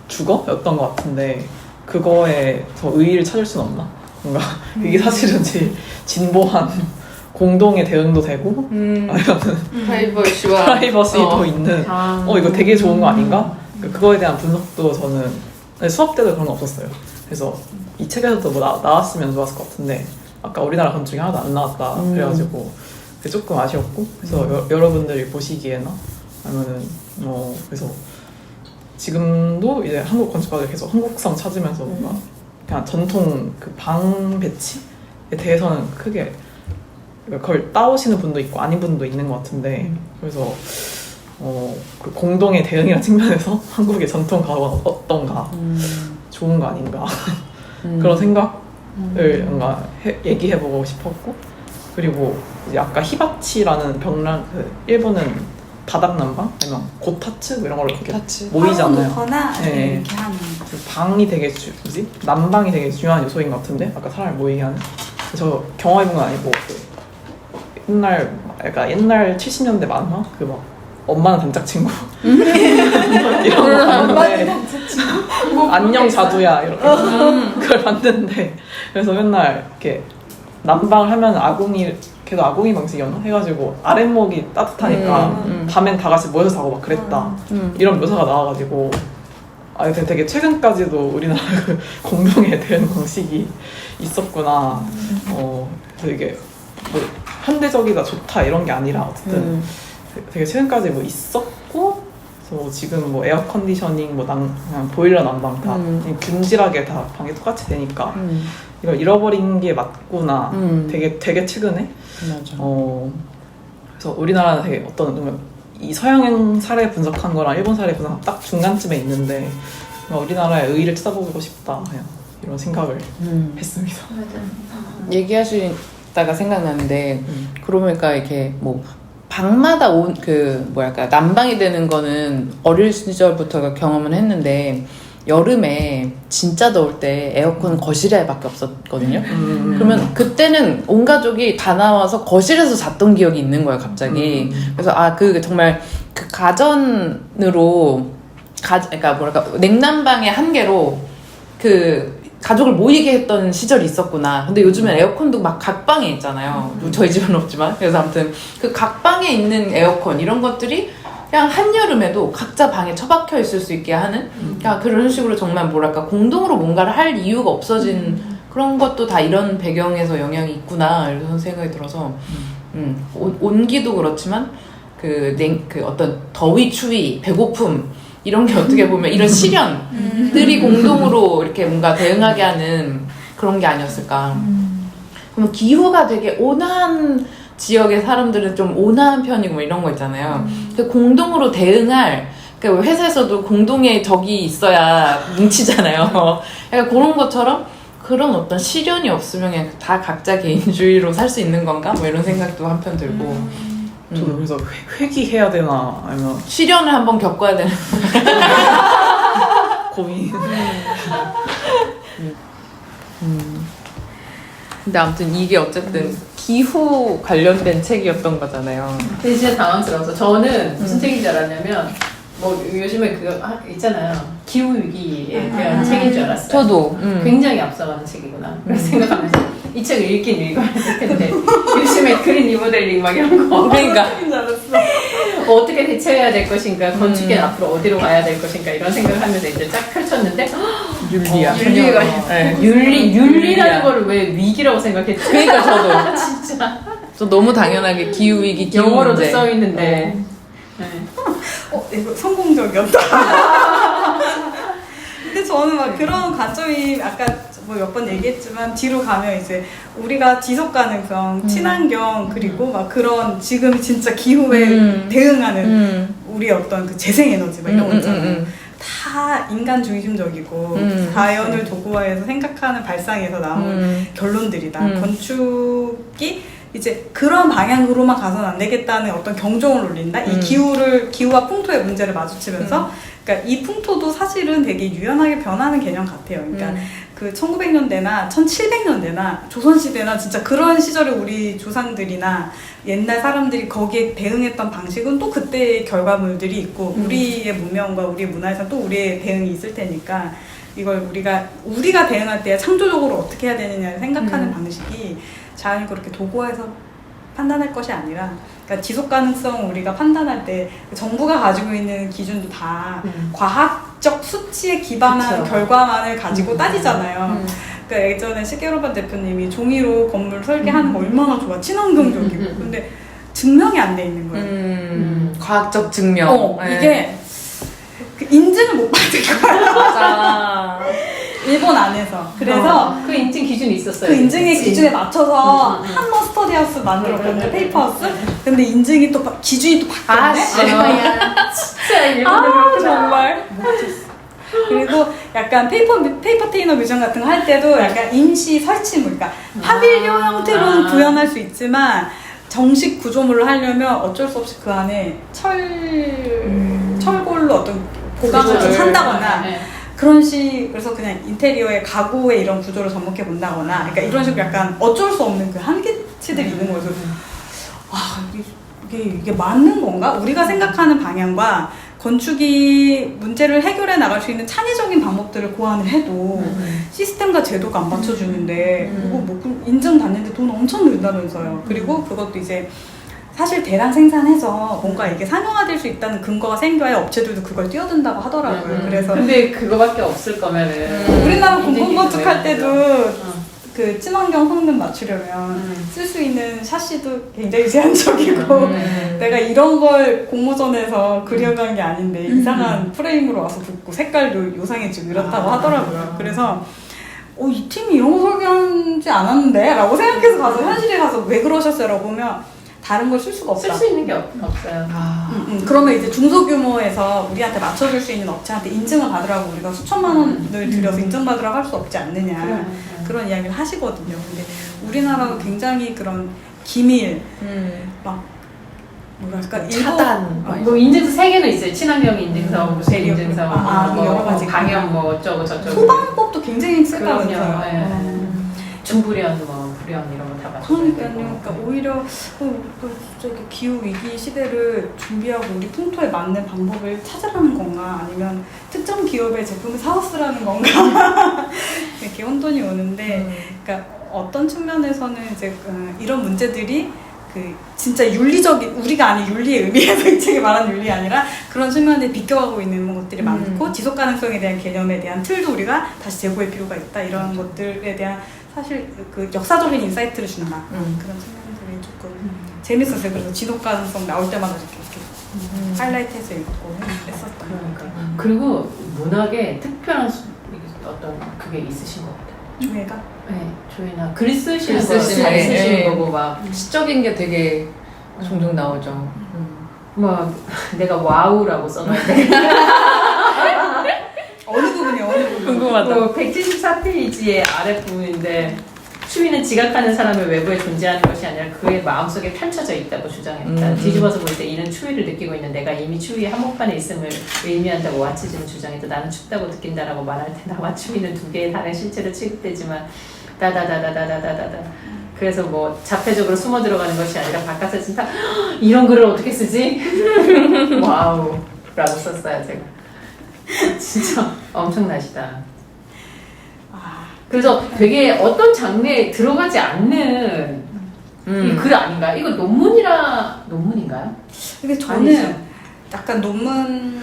[SPEAKER 4] 주거였던 것 같은데 그거에 더 의의를 찾을 수는 없나? 뭔가 이게 사실은 제일 진보한 공동의 대응도 되고 아니면 프라이버시도 있는 이거 되게 좋은 거 아닌가? 그거에 대한 분석도 저는 수업 때도 그런 거 없었어요. 그래서 이 책에서도 뭐 나왔으면 좋았을 것 같은데 아까 우리나라 건축이 하나도 안 나왔다 그래가지고 그게 조금 아쉬웠고 그래서 여러분들이 보시기에나 아니면은 그래서 지금도 이제 한국 건축가들 계속 한국성 찾으면서 뭔가 그냥 전통 그 방 배치에 대해서는 크게 그걸 따오시는 분도 있고 아닌 분도 있는 것 같은데 그래서 그 공동의 대응이라는 측면에서 한국의 전통 가옥은 어떤가 좋은 거 아닌가 그런 생각을 뭔가 얘기해보고 싶었고 그리고 이제 아까 히바치라는 벽난 일본은 바닥 난방 아니면 고타츠 이런 걸로 이렇게 모이잖아요.
[SPEAKER 3] 네. 이렇게 하는
[SPEAKER 4] 그 방이 되게 난방이 되게 중요한 요소인 것 같은데 아까 사람을 모이게 하는 저 경험해본 건 아니고 옛날 70년대 만화 그 막 엄마는 단짝 친구 이런 거 봤는데 안녕 자두야 이렇게 그걸 봤는데 그래서 맨날 이렇게 난방을 하면 걔도 아궁이 방식이었나? 해가지고 아랫목이 따뜻하니까 밤엔 다 같이 모여서 자고 막 그랬다 이런 묘사가 나와가지고 되게 최근까지도 우리나라 그 공동에 대한 방식이 있었구나 그래서 이게 뭐 현대적이다 좋다 이런 게 아니라 어쨌든 되게 최근까지 뭐 있었고 그래서 지금 뭐 에어 컨디셔닝 그냥 보일러 난방 다 균질하게 다 방이 똑같이 되니까 이걸 잃어버린 게 맞구나 되게 최근에
[SPEAKER 1] 맞아.
[SPEAKER 4] 그래서 우리나라는 되게 이 서양 사례 분석한 거랑 일본 사례 분석한 딱 중간쯤에 있는데 우리나라의 의의를 찾아보고 싶다 그냥 이런 생각을 했습니다.
[SPEAKER 1] 얘기하시다가 생각나는데 그러고 보니까 이렇게 뭐 방마다 난방이 되는 거는 어릴 시절부터 경험을 했는데 여름에 진짜 더울 때 에어컨은 거실에밖에 없었거든요. 그러면 그때는 온 가족이 다 나와서 거실에서 잤던 기억이 있는 거예요, 갑자기. 그래서 정말 그 가전으로 냉난방의 한계로 그 가족을 모이게 했던 시절이 있었구나. 근데 요즘엔 에어컨도 막 각 방에 있잖아요. 저희 집은 없지만. 그래서 아무튼 그 각 방에 있는 에어컨 이런 것들이 그냥 한여름에도 각자 방에 처박혀 있을 수 있게 하는 그런 식으로 정말 공동으로 뭔가를 할 이유가 없어진 그런 것도 다 이런 배경에서 영향이 있구나 이런 생각이 들어서 온기도 그렇지만 그 어떤 더위, 추위, 배고픔 이런 게 어떻게 보면 이런 시련들이 공동으로 이렇게 뭔가 대응하게 하는 그런 게 아니었을까. 그럼 기후가 되게 온화한 지역의 사람들은 좀 온화한 편이고 뭐 이런 거 있잖아요. 그 공동으로 대응할 그러니까 회사에서도 공동의 적이 있어야 뭉치잖아요. 그러니까 그런 것처럼 그런 어떤 시련이 없으면 그냥 다 각자 개인주의로 살 수 있는 건가? 뭐 이런 생각도 한편 들고.
[SPEAKER 4] 저는 그래서 회귀해야 되나 아니면
[SPEAKER 1] 시련을 한번 겪어야 되는
[SPEAKER 4] 고민.
[SPEAKER 1] 근데 아무튼 이게 어쨌든 기후 관련된 책이었던 거잖아요.
[SPEAKER 2] 근데 진짜 당황스러워서 저는 무슨 책인 줄 알았냐면 뭐 요즘에 그거 있잖아요. 기후 위기에 대한 책인 줄 알았어요.
[SPEAKER 1] 저도
[SPEAKER 2] 굉장히 앞서가는 책이구나. 그래서 생각하면서 이 책을 읽긴 읽어야 될 텐데 요즘에 그린 리모델링 막 이런 거
[SPEAKER 1] 그러니까
[SPEAKER 2] 어떻게 대처해야 될 것인가, 건축계는 앞으로 어디로 가야 될 것인가 이런 생각을 하면서 이제 쫙 펼쳤는데
[SPEAKER 1] 윤리야.
[SPEAKER 2] 윤리가
[SPEAKER 1] 네.
[SPEAKER 2] 윤리라는 거를 왜 위기라고 생각했지?
[SPEAKER 1] 그러니까 저도
[SPEAKER 2] 진짜
[SPEAKER 1] 저 너무 당연하게 기후 위기, 기후
[SPEAKER 2] 영어로도
[SPEAKER 1] 문제.
[SPEAKER 2] 써 있는데. 네.
[SPEAKER 3] 이거 성공적이었다. 근데 저는 막 그런 관점이 아까 뭐 몇 번 얘기했지만 뒤로 가면 이제 우리가 지속 가능성, 친환경 그리고 막 그런 지금 진짜 기후에 대응하는 우리의 어떤 그 재생에너지 막 이런 거 있잖아요. 다 인간 중심적이고 자연을 도구화해서 생각하는 발상에서 나온 결론들이다. 건축이 이제 그런 방향으로만 가서는 안 되겠다는 어떤 경종을 울린다. 이 기후와 풍토의 문제를 마주치면서 그러니까 이 풍토도 사실은 되게 유연하게 변하는 개념 같아요. 그러니까 그 1900년대나 1700년대나 조선시대나 진짜 그런 시절에 우리 조상들이나 옛날 사람들이 거기에 대응했던 방식은 또 그때의 결과물들이 있고 우리의 문명과 우리의 문화에서 또 우리의 대응이 있을 테니까 이걸 우리가 대응할 때 창조적으로 어떻게 해야 되느냐를 생각하는 방식이 자연이 그렇게 도구화해서 판단할 것이 아니라 그러니까 지속 가능성 우리가 판단할 때 정부가 가지고 있는 기준도 다 과학적 수치에 기반한
[SPEAKER 2] 그쵸.
[SPEAKER 3] 결과만을 가지고 따지잖아요. 그러니까 예전에 시게로반 대표님이 종이로 건물 설계하는 거 얼마나 좋아, 친환경적이고. 근데 증명이 안 돼 있는 거예요.
[SPEAKER 1] 과학적 증명. 네.
[SPEAKER 3] 이게 그 인증을 못 받은 거야.
[SPEAKER 1] 맞아.
[SPEAKER 3] 일본 안에서. 그래서
[SPEAKER 2] 그 인증 기준이 있었어요.
[SPEAKER 3] 그 인증의 기준에 맞춰서 한번 스터디하우스 만들었거든요, 페이퍼하우스. 근데 인증이 또 기준이 또 바뀌었네.
[SPEAKER 2] 진짜 일본도 그렇구나.
[SPEAKER 3] 정말. 그리고 약간 페이퍼 테이너 뮤전 같은 거 할 때도 약간 임시 설치물, 그러니까 파빌리오 형태로는 구현할 수 있지만 정식 구조물로 하려면 어쩔 수 없이 그 안에 철골로 어떤 보강을 좀 산다거나 그런 그래서 그냥 인테리어의 가구의 이런 구조를 접목해 본다거나, 그러니까 이런 식으로 약간 어쩔 수 없는 그 한계치들이 있는 거죠. 이게 맞는 건가? 우리가 생각하는 방향과 건축이 문제를 해결해 나갈 수 있는 창의적인 방법들을 고안을 해도 시스템과 제도가 안 받쳐주는데 그거 뭐 인증받는데 돈 엄청 든다면서요. 그리고 그것도 이제 사실 대량 생산해서 뭔가 이게 상용화될 수 있다는 근거가 생겨야 업체들도 그걸 뛰어든다고 하더라고요. 그래서
[SPEAKER 2] 근데 그거밖에 없을 거면은
[SPEAKER 3] 우리나라 공공건축할 때도 그 친환경 성능 맞추려면 쓸 수 있는 샤시도 굉장히 제한적이고 내가 이런 걸 공모전에서 그려간 게 아닌데 이상한 프레임으로 와서 붙고 색깔도 요상해지고 이렇다고 하더라고요. 그래서 이 팀이 이런 거 설계하지 않았는데? 라고 생각해서 가서 현실에 가서 왜 그러셨어요? 라고 보면 다른 걸 쓸 수가 없다.
[SPEAKER 2] 쓸 수 있는 게 없어요.
[SPEAKER 3] 그러면 이제 중소규모에서 우리한테 맞춰줄 수 있는 업체한테 인증을 받으라고 우리가 수천만 원을 들여서 인증받으라고 할 수 없지 않느냐. 그런 이야기를 하시거든요. 근데 우리나라가 굉장히 그런 기밀, 막 뭐랄까
[SPEAKER 1] 차단.
[SPEAKER 2] 뭐 인증서 3개는 있어요. 친환경 인증서, 무쇠 인증서,
[SPEAKER 3] 여러 가지
[SPEAKER 2] 강연 뭐 어쩌고 저쩌고.
[SPEAKER 3] 소방법도 굉장히 세다면서요.
[SPEAKER 2] 중불연 뭐 불연 이런 거 다 맞춰.
[SPEAKER 3] 그러니까요. 그러니까 오히려 저기 기후 위기 시대를 준비하고 우리 풍토에 맞는 방법을 찾으라는 건가, 아니면 특정 기업의 제품을 사서 쓰라는 건가 이렇게 혼돈이 오는데, 그러니까 어떤 측면에서는 이제 이런 문제들이 그 진짜 윤리적인, 우리가 아닌 윤리의 의미에서 이 책이 말하는 윤리 아니라 그런 측면에 비껴가고 있는 것들이 많고 지속 가능성에 대한 개념에 대한 틀도 우리가 다시 제고할 필요가 있다, 이런 것들에 대한 사실 그 역사적인 인사이트를 준다, 그런 측면들이 조금 재밌었어요. 그래서 지속 가능성 나올 때마다 이렇게 하이라이트해서 읽고 했었던 거니까.
[SPEAKER 2] 그리고 문학에 특별한 어떤 그게 있으신 것 같아요.
[SPEAKER 3] 조예가?
[SPEAKER 2] 네, 조예나 글 쓰시는
[SPEAKER 1] 글 쓰시는
[SPEAKER 2] 거고 막
[SPEAKER 1] 시적인 게 되게 종종 나오죠.
[SPEAKER 2] 뭐 내가 와우라고 써놨는데
[SPEAKER 3] 어느 부분이 어느 부분?
[SPEAKER 2] 맞아. 174페이지의 아랫부분인데 추위는 지각하는 사람의 외부에 존재하는 것이 아니라 그의 마음속에 펼쳐져 있다고 주장했다. 뒤집어서 볼 때 이는 추위를 느끼고 있는 내가 이미 추위의 한복판에 있음을 의미한다고 와치즈는 주장했다. 나는 춥다고 느낀다라고 말할 때 나와 추위는 두 개의 다른 실체로 취급되지만 다다다다다다다다. 그래서 뭐 자폐적으로 숨어 들어가는 것이 아니라 바깥에 진짜 이런 글을 어떻게 쓰지? 와우 라고 썼어요 제가. 진짜 엄청나시다. 그래서 되게 어떤 장르에 들어가지 않는 이 글 아닌가요? 이거 논문인가요?
[SPEAKER 3] 근데 저는
[SPEAKER 2] 아니죠.
[SPEAKER 3] 약간 논문의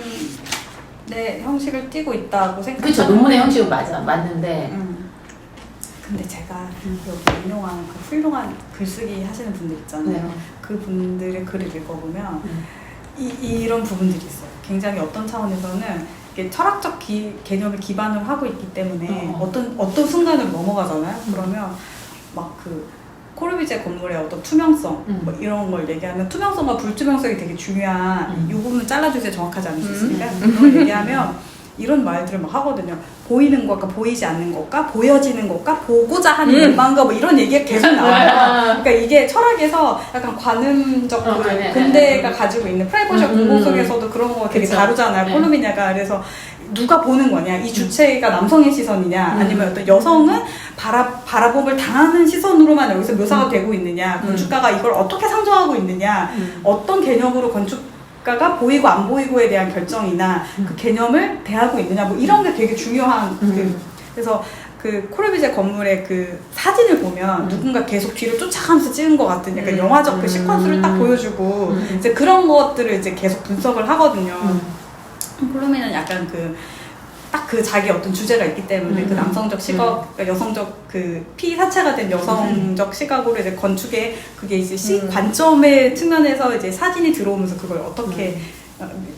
[SPEAKER 3] 형식을 띠고 있다고 생각해요.
[SPEAKER 2] 그렇죠. 논문의 형식은 맞는데
[SPEAKER 3] 근데 제가 여기 인용하는 그 훌륭한 글쓰기 하시는 분들 있잖아요.
[SPEAKER 2] 네.
[SPEAKER 3] 그 분들의 글을 읽어보면 이런 부분들이 있어요. 굉장히 어떤 차원에서는 이게 철학적 개념을 기반으로 하고 있기 때문에 어떤 순간을 넘어가잖아요. 그러면 막 그 코르비제 건물의 어떤 투명성 뭐 이런 걸 얘기하면 투명성과 불투명성이 되게 중요한 이 부분 잘라주세요. 정확하지 않으셨으니까 그걸 얘기하면 이런 말들을 막 하거든요. 보이는 것과 보이지 않는 것과 보여지는 것과 보고자 하는 욕망과 뭐 이런 얘기가 계속 나와요. 그러니까 이게 철학에서 약간 관음적 근대가 가지고 있는 프라이버시와 공공 속에서도 그런 거 되게
[SPEAKER 2] 그쵸.
[SPEAKER 3] 다루잖아요. 콜루미냐가. 그래서 누가 보는 거냐, 이 주체가 남성의 시선이냐, 아니면 어떤 여성은 바라봄을 당하는 시선으로만 여기서 묘사가 되고 있느냐, 건축가가 이걸 어떻게 상정하고 있느냐, 어떤 개념으로 건축가가 보이고 안 보이고에 대한 결정이나 그 개념을 대하고 있느냐, 뭐 이런 게 되게 중요한 그래서 그 코르비제 건물의 그 사진을 보면 누군가 계속 뒤를 쫓아가면서 찍은 것 같은 약간 영화적 그 시퀀스를 딱 보여주고 이제 그런 것들을 이제 계속 분석을 하거든요. 콜루미는 약간 딱 그 자기 어떤 주제가 있기 때문에 그 남성적 시각, 그러니까 여성적 그 피사체가 된 여성적 시각으로 이제 건축의 그게 이제 관점의 측면에서 이제 사진이 들어오면서 그걸 어떻게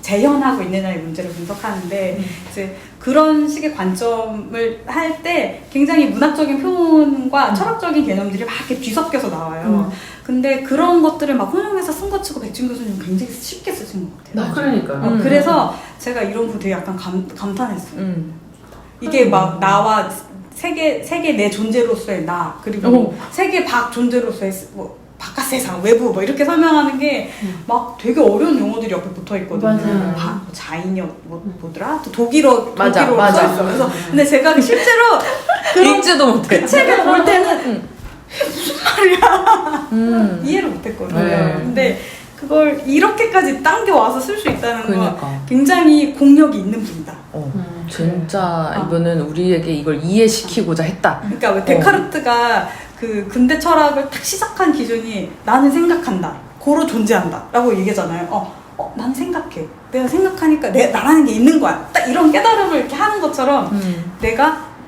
[SPEAKER 3] 재현하고 있느냐의 문제를 분석하는데 이제 그런 식의 관점을 할 때 굉장히 문학적인 표현과 철학적인 개념들이 막 이렇게 뒤섞여서 나와요. 근데 그런 것들을 막 혼용해서 쓴 것 치고 백준 교수님 굉장히 쉽게 쓰신 것 같아요.
[SPEAKER 2] 그러니까.
[SPEAKER 3] 그래서 제가 이런 부분 되게 약간 감탄했어요. 이게 막 나와 세계 내 존재로서의 나 그리고 세계 밖 존재로서의 뭐 바깥 세상, 외부 뭐 이렇게 설명하는 게 막 되게 어려운 용어들이 옆에 붙어 있거든요. 자인역 뭐더라? 또 독일어로
[SPEAKER 1] 맞아.
[SPEAKER 3] 써있어. 그래서 근데 제가 실제로
[SPEAKER 1] 읽지도 못해.
[SPEAKER 3] 그 책을 볼 때는 무슨 말이야 이해를 못했거든요. 근데 그걸 이렇게까지 당겨와서 쓸 수 있다는 건 굉장히 공력이 있는 분이다.
[SPEAKER 1] 진짜 이분은 우리에게 이걸 이해시키고자 했다.
[SPEAKER 3] 그러니까 왜 데카르트가 그 근대 철학을 딱 시작한 기준이 나는 생각한다, 고로 존재한다 라고 얘기하잖아요. 나는 생각해, 내가 생각하니까 나라는 게 있는 거야, 딱 이런 깨달음을 이렇게 하는 것처럼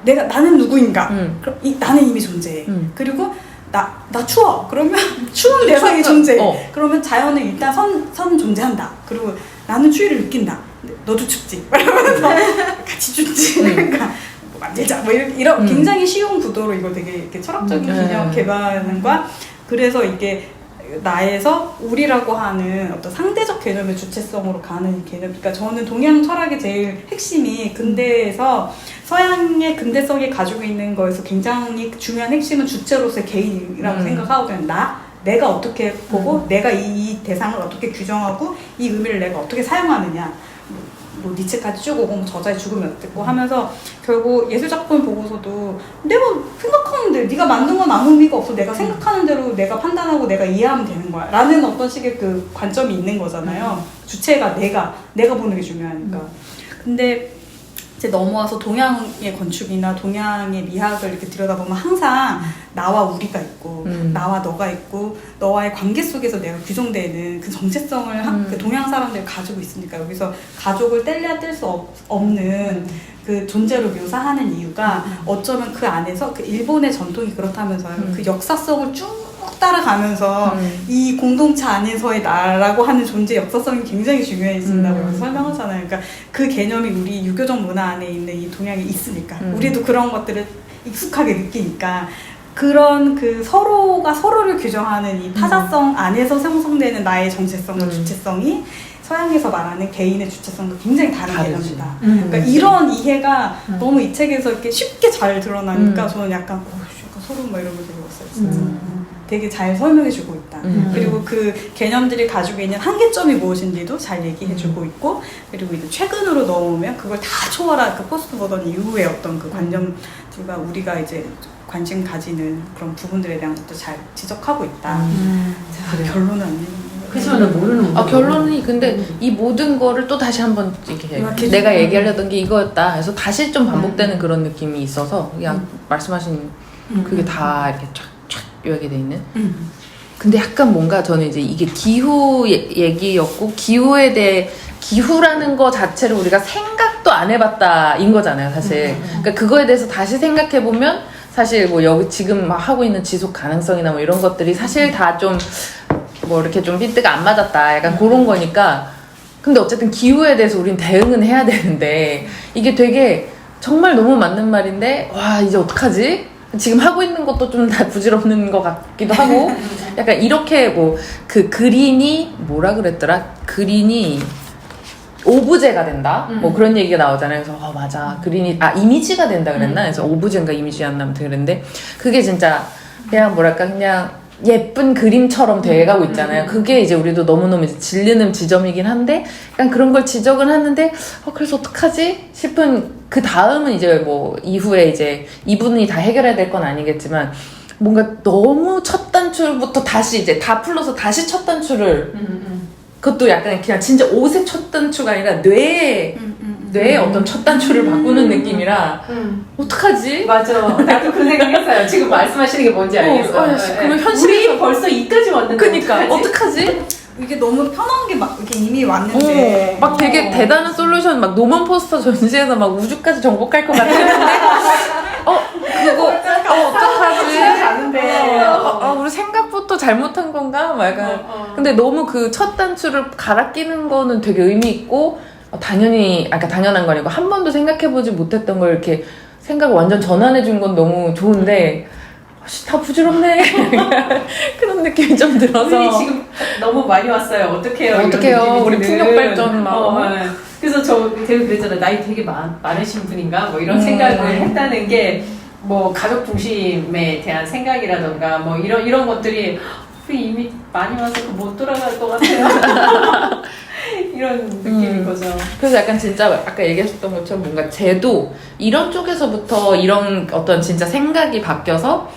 [SPEAKER 3] 나는 누구인가, 그럼 나는 이미 존재해. 그리고 나 추워, 그러면 추운 대상이 존재해. 그러면 자연은 일단 선 존재한다. 그리고 나는 추위를 느낀다, 너도 춥지 이러면서 같이 춥지. 그러니까 만들자 뭐 이런 굉장히 쉬운 구도로 이걸 되게 이렇게 철학적인 기념 개발과 그래서 이게 나에서 우리라고 하는 어떤 상대적 개념의 주체성으로 가는 개념. 그러니까 저는 동양 철학의 제일 핵심이 근대에서 서양의 근대성이 가지고 있는 거에서 굉장히 중요한 핵심은 주체로서의 개인이라고 생각하거든요. 내가 어떻게 보고 내가 이 대상을 어떻게 규정하고 이 의미를 내가 어떻게 사용하느냐. 뭐 니체까지 쭉 오고 뭐 저자의 죽음이 어땠고 하면서 결국 예술작품 보고서도 내가 생각하는데 네가 만든 건 아무 의미가 없어, 내가 생각하는 대로 내가 판단하고 내가 이해하면 되는 거야 라는 어떤 식의 그 관점이 있는 거잖아요. 주체가 내가 보는 게 중요하니까. 근데 이제 넘어와서 동양의 건축이나 동양의 미학을 이렇게 들여다보면 항상 나와 우리가 있고 나와 너가 있고 너와의 관계 속에서 내가 규정되는 그 정체성을 그 동양 사람들이 가지고 있으니까 여기서 가족을 뗄래야 뗄 수 없는 그 존재로 묘사하는 이유가 어쩌면 그 안에서 그 일본의 전통이 그렇다면서요. 그 역사성을 쭉 따라가면서 이 공동체 안에서의 나라고 하는 존재 역사성이 굉장히 중요해진다고 설명하잖아요. 그러니까 그 개념이 우리 유교적 문화 안에 있는 이 동양에 있으니까 우리도 그런 것들을 익숙하게 느끼니까 그런 그 서로가 서로를 규정하는 이 타자성 안에서 형성되는 나의 정체성과 주체성이 서양에서 말하는 개인의 주체성도 굉장히 다른
[SPEAKER 1] 다르지.
[SPEAKER 3] 개념이다. 그러니까 이런 이해가 너무 이 책에서 이렇게 쉽게 잘 드러나니까 저는 약간 약간 소름 막 이러면서 읽었어요. 진짜. 되게 잘 설명해주고 있다. 그리고 그 개념들이 가지고 있는 한계점이 무엇인지도 잘 얘기해주고 있고, 그리고 이제 최근으로 넘어오면 그걸 다 초월한 그 포스트 모던 이후의 어떤 그 관념들과 우리가 이제 관심 가지는 그런 부분들에 대한 것도 잘 지적하고 있다. 자, 결론은 안 내는
[SPEAKER 2] 그치만 모르는 거.
[SPEAKER 1] 결론이 근데 이 모든 거를 또 다시 한번 이렇게 내가 얘기하려던 게 이거였다 해서 다시 좀 반복되는 그런 느낌이 있어서 그냥 말씀하신 그게 다 이렇게 쫙쫙 요약이 돼 있는. 근데 약간 뭔가 저는 이제 이게 기후 얘기였고 기후에 대해 기후라는 거 자체를 우리가 생각도 안 해봤다인 거잖아요, 사실. 그러니까 그거에 대해서 다시 생각해 보면 사실 뭐 여기 지금 막 하고 있는 지속 가능성이나 뭐 이런 것들이 사실 다 좀 뭐 이렇게 좀 핀트가 안 맞았다, 약간 그런 거니까. 근데 어쨌든 기후에 대해서 우린 대응은 해야 되는데 이게 되게 정말 너무 맞는 말인데 와 이제 어떡하지? 지금 하고 있는 것도 좀 다 부질없는 것 같기도 하고 약간 이렇게 뭐 그 그린이 뭐라 그랬더라? 그린이 오브제가 된다? 뭐 그런 얘기가 나오잖아요. 그래서 맞아. 그린이 이미지가 된다 그랬나? 그래서 오브제인가 이미지였나 아무튼 그랬는데 그게 진짜 그냥 뭐랄까 그냥 예쁜 그림처럼 돼가고 있잖아요. 그게 이제 우리도 너무너무 이제 질리는 지점이긴 한데 약간 그런 걸 지적은 하는데 그래서 어떡하지? 싶은 그 다음은 이제 뭐 이후에 이제 이분이 다 해결해야 될 건 아니겠지만 뭔가 너무 첫 단추부터 다시 이제 다 풀러서 다시 첫 단추를 그것도 약간 그냥 진짜 옷의 첫 단추가 아니라 뇌의 어떤 첫 단추를 바꾸는 느낌이라 어떡하지?
[SPEAKER 2] 맞아. 나도 그 생각했어요. 지금 말씀하시는 게 뭔지 알겠어요.
[SPEAKER 1] 그러면 현실에서
[SPEAKER 2] 우리 벌써 이까지 왔는데
[SPEAKER 1] 그니까 어떡하지?
[SPEAKER 3] 이게 너무 편한 게 막 이렇게 이미 왔는데
[SPEAKER 1] 막 되게 대단한 솔루션 막 노먼 포스터 전시에서 막 우주까지 정복할 것 같은데 그거 어떡하지?
[SPEAKER 2] 가는데
[SPEAKER 1] 우리 생각부터 잘못한 건가? 막 약간 근데 너무 그 첫 단추를 갈아 끼는 거는 되게 의미 있고 당연히 아까 당연한 거 아니고 한 번도 생각해보지 못했던 걸 이렇게 생각을 완전 전환해 준 건 너무 좋은데 다 부질없네 그런 느낌이 좀 들어서
[SPEAKER 2] 우리 지금 너무 많이 왔어요. 어떡해요?
[SPEAKER 1] 어떡해요? 우리 풍력 발전 막
[SPEAKER 2] 그래서 저 되게 그랬잖아요. 나이 되게 많으신 분인가? 뭐 이런 생각을 했다는 게 뭐 가족 중심에 대한 생각이라던가 뭐 이런 것들이 이미 많이 와서 못 돌아갈 것 같아요. 이런 느낌인 거죠.
[SPEAKER 1] 그래서 약간 진짜 아까 얘기하셨던 것처럼 뭔가 제도 이런 쪽에서부터 이런 어떤 진짜 생각이 바뀌어서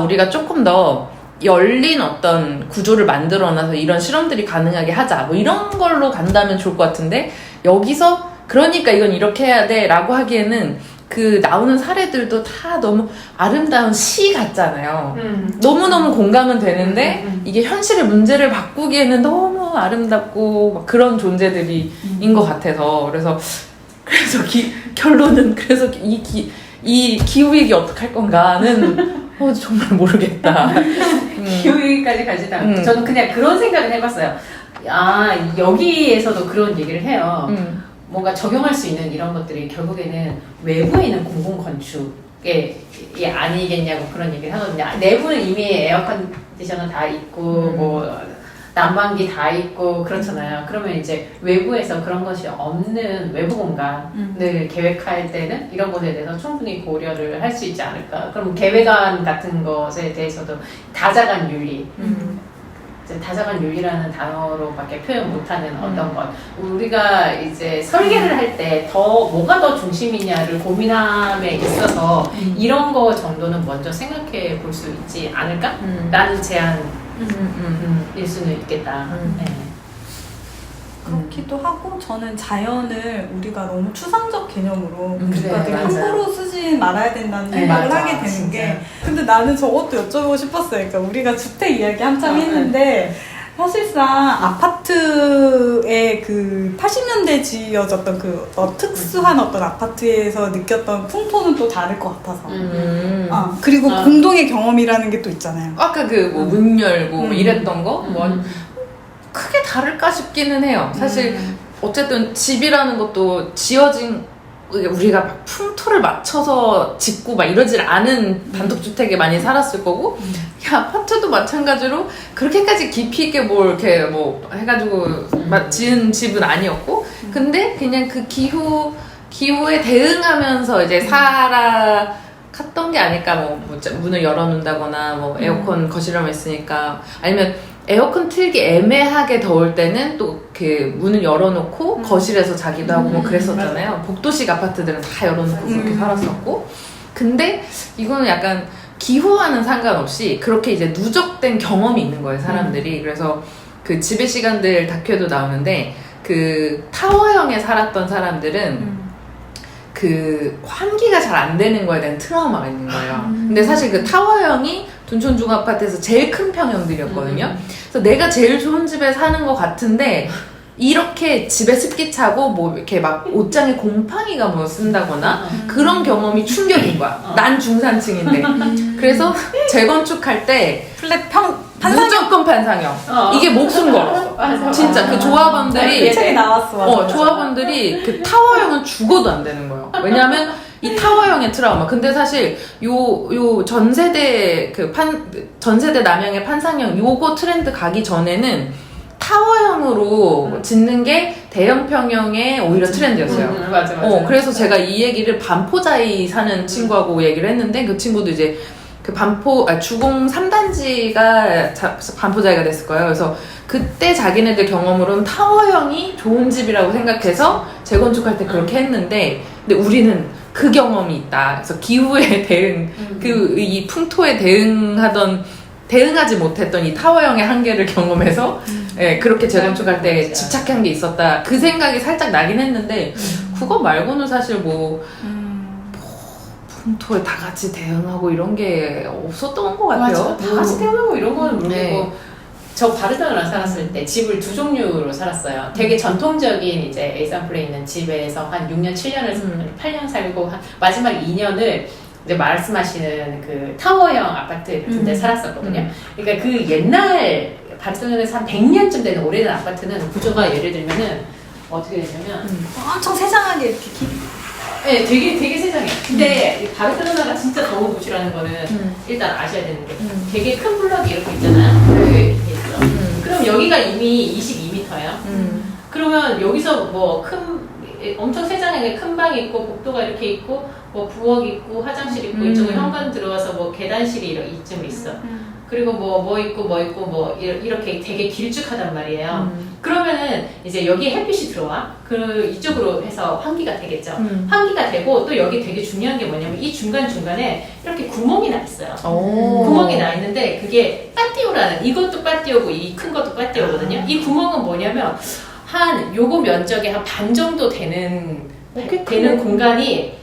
[SPEAKER 1] 우리가 조금 더 열린 어떤 구조를 만들어놔서 이런 실험들이 가능하게 하자 뭐 이런 걸로 간다면 좋을 것 같은데 여기서 그러니까 이건 이렇게 해야 돼 라고 하기에는 그 나오는 사례들도 다 너무 아름다운 시 같잖아요. 너무너무 공감은 되는데 이게 현실의 문제를 바꾸기에는 너무 아름답고 막 그런 존재들인 것 같아서 그래서 결론은 그래서 이 기후위기 어떡할 건가는 정말 모르겠다.
[SPEAKER 2] 기후위기까지 가지도 않고 저는 그냥 그런 생각을 해봤어요. 여기에서도 그런 얘기를 해요. 뭔가 적용할 수 있는 이런 것들이 결국에는 외부에 있는 공공건축에 아니겠냐고 그런 얘기를 하거든요. 내부는 이미 에어컨디셔너 다 있고 뭐 난방기 다 있고 그렇잖아요. 그러면 이제 외부에서 그런 것이 없는 외부 공간을 계획할 때는 이런 것에 대해서 충분히 고려를 할 수 있지 않을까. 그럼 계획안 같은 것에 대해서도 다자간 윤리 다자간 윤리라는 단어로밖에 표현 못하는 어떤 것 우리가 이제 설계를 할 때 더 뭐가 더 중심이냐를 고민함에 있어서 이런 거 정도는 먼저 생각해 볼 수 있지 않을까? 라는 제안일 수는 있겠다. 네.
[SPEAKER 3] 그렇기도 하고 저는 자연을 우리가 너무 추상적 개념으로
[SPEAKER 2] 그래,
[SPEAKER 3] 함부로 쓰지 말아야 된다는
[SPEAKER 2] 네,
[SPEAKER 3] 생각을
[SPEAKER 2] 맞아,
[SPEAKER 3] 하게 되는
[SPEAKER 2] 진짜.
[SPEAKER 3] 게 근데 나는 저것도 여쭤보고 싶었어요. 그러니까 우리가 주택 이야기 한참 했는데 사실상 아파트의 그 80년대 지어졌던 그 특수한 어떤 아파트에서 느꼈던 풍토는 또 다를 것 같아서 그리고 공동의 경험이라는 게 또 있잖아요.
[SPEAKER 1] 아까 그 뭐 문 열고 이랬던 거 뭐 크게 다를까 싶기는 해요. 사실 어쨌든 집이라는 것도 지어진 우리가 막 풍토를 맞춰서 짓고 막 이러질 않은 단독주택에 많이 살았을 거고, 야, 아파트도 마찬가지로 그렇게까지 깊이 있게 뭐 이렇게 뭐 해가지고 지은 집은 아니었고, 근데 그냥 그 기후에 대응하면서 이제 살아갔던 게 아닐까. 뭐 문을 열어놓는다거나 뭐 에어컨 거실에만 있으니까, 아니면 에어컨 틀기 애매하게 더울 때는 또 그 문을 열어놓고 거실에서 자기도 하고 뭐 그랬었잖아요. 복도식 아파트들은 다 열어놓고 그렇게 살았었고, 근데 이거는 약간 기후와는 상관없이 그렇게 이제 누적된 경험이 있는 거예요, 사람들이. 그래서 그 집의 시간들 다큐에도 나오는데, 그 타워형에 살았던 사람들은 그 환기가 잘 안 되는 거에 대한 트라우마가 있는 거예요. 근데 사실 그 타워형이 둔촌중아파트에서 제일 큰 평형들이었거든요. 그래서 내가 제일 좋은 집에 사는 것 같은데, 이렇게 집에 습기 차고 뭐 이렇게 막 옷장에 곰팡이가 뭐 쓴다거나 그런 경험이 충격인 거야. 난 중산층인데. 그래서 재건축할 때
[SPEAKER 3] 플랫
[SPEAKER 1] 무조건 판상형. 이게 목숨 걸었어. 진짜 그 조합원들이
[SPEAKER 3] 책이 나왔어.
[SPEAKER 1] 조합원들이 그 타워형은 죽어도 안 되는 거예요. 왜냐하면 이 타워형의 트라우마. 근데 사실 요 전세대 전세대 남향의 판상형 요거 트렌드 가기 전에는 타워형으로 짓는 게 대형 평형의 오히려 트렌드였어요.
[SPEAKER 2] 맞아.
[SPEAKER 1] 그래서 제가 이 얘기를 반포자이 사는 친구하고 얘기를 했는데, 그 친구도 이제 그 주공 3단지가 반포자이가 됐을 거예요. 그래서 그때 자기네들 경험으로는 타워형이 좋은 집이라고 생각해서 재건축할 때 그렇게 했는데, 근데 우리는 그 경험이 있다. 그래서 기후에 대응, 이 풍토에 대응하지 못했던 이 타워형의 한계를 경험해서 예, 그렇게 재건축할 때 집착한 게 있었다. 그 생각이 살짝 나긴 했는데, 그거 말고는 사실 뭐 풍토에 다 같이 대응하고 이런 게 없었던 것 같아요.
[SPEAKER 2] 맞아. 다 같이 태어나고 이런 거는 모르고.
[SPEAKER 1] 네.
[SPEAKER 2] 저 바르셀로나 살았을 때 집을 2종류로 살았어요. 되게 전통적인 이제 에이산플레에 있는 집에서 한 6년, 7년을 8년 살고 마지막 2년을 이제 말씀하시는 그 타워형 아파트 같은 데 살았었거든요. 그러니까 그 옛날 바르셀로나에서 한 100년쯤 되는 오래된 아파트는 구조가 예를 들면은 어떻게 되냐면
[SPEAKER 3] 엄청 세장하게 이렇게
[SPEAKER 2] 네, 되게 세상이에요. 근데 이 바르셀로나가 진짜 더운 도시라는 거는 일단 아셔야 되는 게 되게 큰 블럭이 이렇게 있잖아요. 이렇게 있어. 그럼 여기가 이미 22m예요. 그러면 여기서 뭐 엄청 세상에 큰 방이 있고 복도가 이렇게 있고 뭐 부엌 있고 화장실 있고 이쪽에 현관 들어와서 뭐 계단실이 이쯤 있어. 그리고 뭐 있고 이렇게 되게 길쭉하단 말이에요. 그러면은 이제 여기 햇빛이 들어와. 이쪽으로 해서 환기가 되겠죠. 환기가 되고 또 여기 되게 중요한 게 뭐냐면 이 중간중간에 이렇게 구멍이 나 있어요. 구멍이 나 있는데 그게 파티오라는, 이것도 파티오고 이 큰 것도 파티오거든요. 이 구멍은 뭐냐면 요거 면적의 한 반 정도 되는 공간이,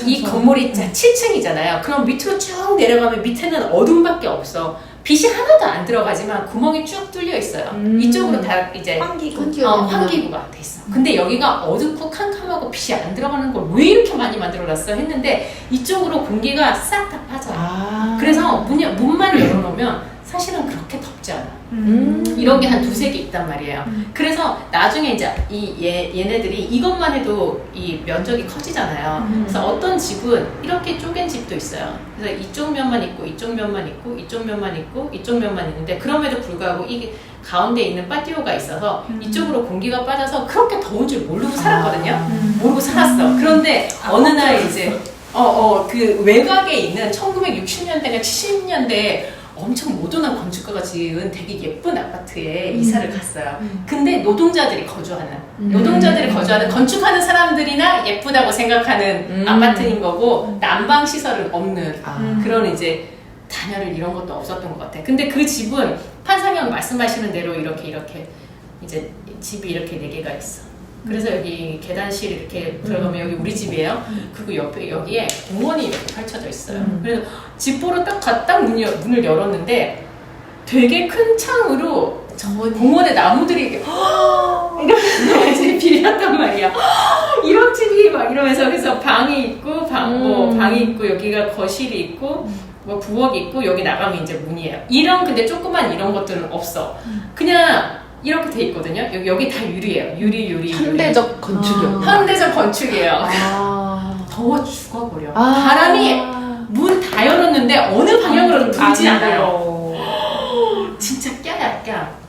[SPEAKER 2] 이 건물이 7층이잖아요. 그럼 밑으로 쭉 내려가면 밑에는 어둠밖에 없어. 빛이 하나도 안 들어가지만 구멍이 쭉 뚫려 있어요. 이쪽으로 다 이제 환기구가 돼 있어. 근데 여기가 어둡고 캄캄하고 빛이 안 들어가는 걸 왜 이렇게 많이 만들어놨어 했는데, 이쪽으로 공기가 싹 다 빠져요. 그래서 문만 열어놓으면 사실은 그렇게 덥지 않아. 이런 게 한 2-3개 있단 말이에요. 그래서 나중에 이제 얘네들이 이것만 해도 이 면적이 커지잖아요. 그래서 어떤 집은 이렇게 쪼갠 집도 있어요. 그래서 이쪽 면만 있고 이쪽 면만 있고 이쪽 면만 있고 이쪽 면만 있는데, 그럼에도 불구하고 이게 가운데 있는 파티오가 있어서 이쪽으로 공기가 빠져서 그렇게 더운 줄 모르고 살았거든요. 모르고 살았어. 그런데 어느 날 이제 그 외곽에 있는 1960년대나 70년대에 엄청 모던한 건축가가 지은 되게 예쁜 아파트에 이사를 갔어요. 근데 노동자들이 거주하는 건축하는 사람들이나 예쁘다고 생각하는 아파트인 거고, 난방 시설은 없는 그런 이제 단열을 이런 것도 없었던 것 같아. 근데 그 집은 판상형 말씀하시는 대로 이렇게 이제 집이 이렇게 4개가 있어. 그래서 여기 계단실 이렇게 들어가면 여기 우리 집이에요. 그리고 옆에 여기에 공원이 이렇게 펼쳐져 있어요. 그래서 집 보러 딱 문을 열었는데 되게 큰 창으로 공원에 나무들이 이렇게 빌렸단 말이야. 이런 집이 막 이러면서, 그래서 방이 있고 방이 있고 여기가 거실이 있고 뭐 부엌이 있고 여기 나가면 이제 문이에요. 근데 조그만 이런 것들은 없어. 그냥 이렇게 돼 있거든요. 여기 다 유리예요. 유리.
[SPEAKER 1] 현대적 건축이요.
[SPEAKER 2] 현대적 건축이에요. 더워 죽어버려.
[SPEAKER 1] 아.
[SPEAKER 2] 바람이 문 다 열었는데 어느 방향으로는 불지 않아요. 진짜 껴야 껴.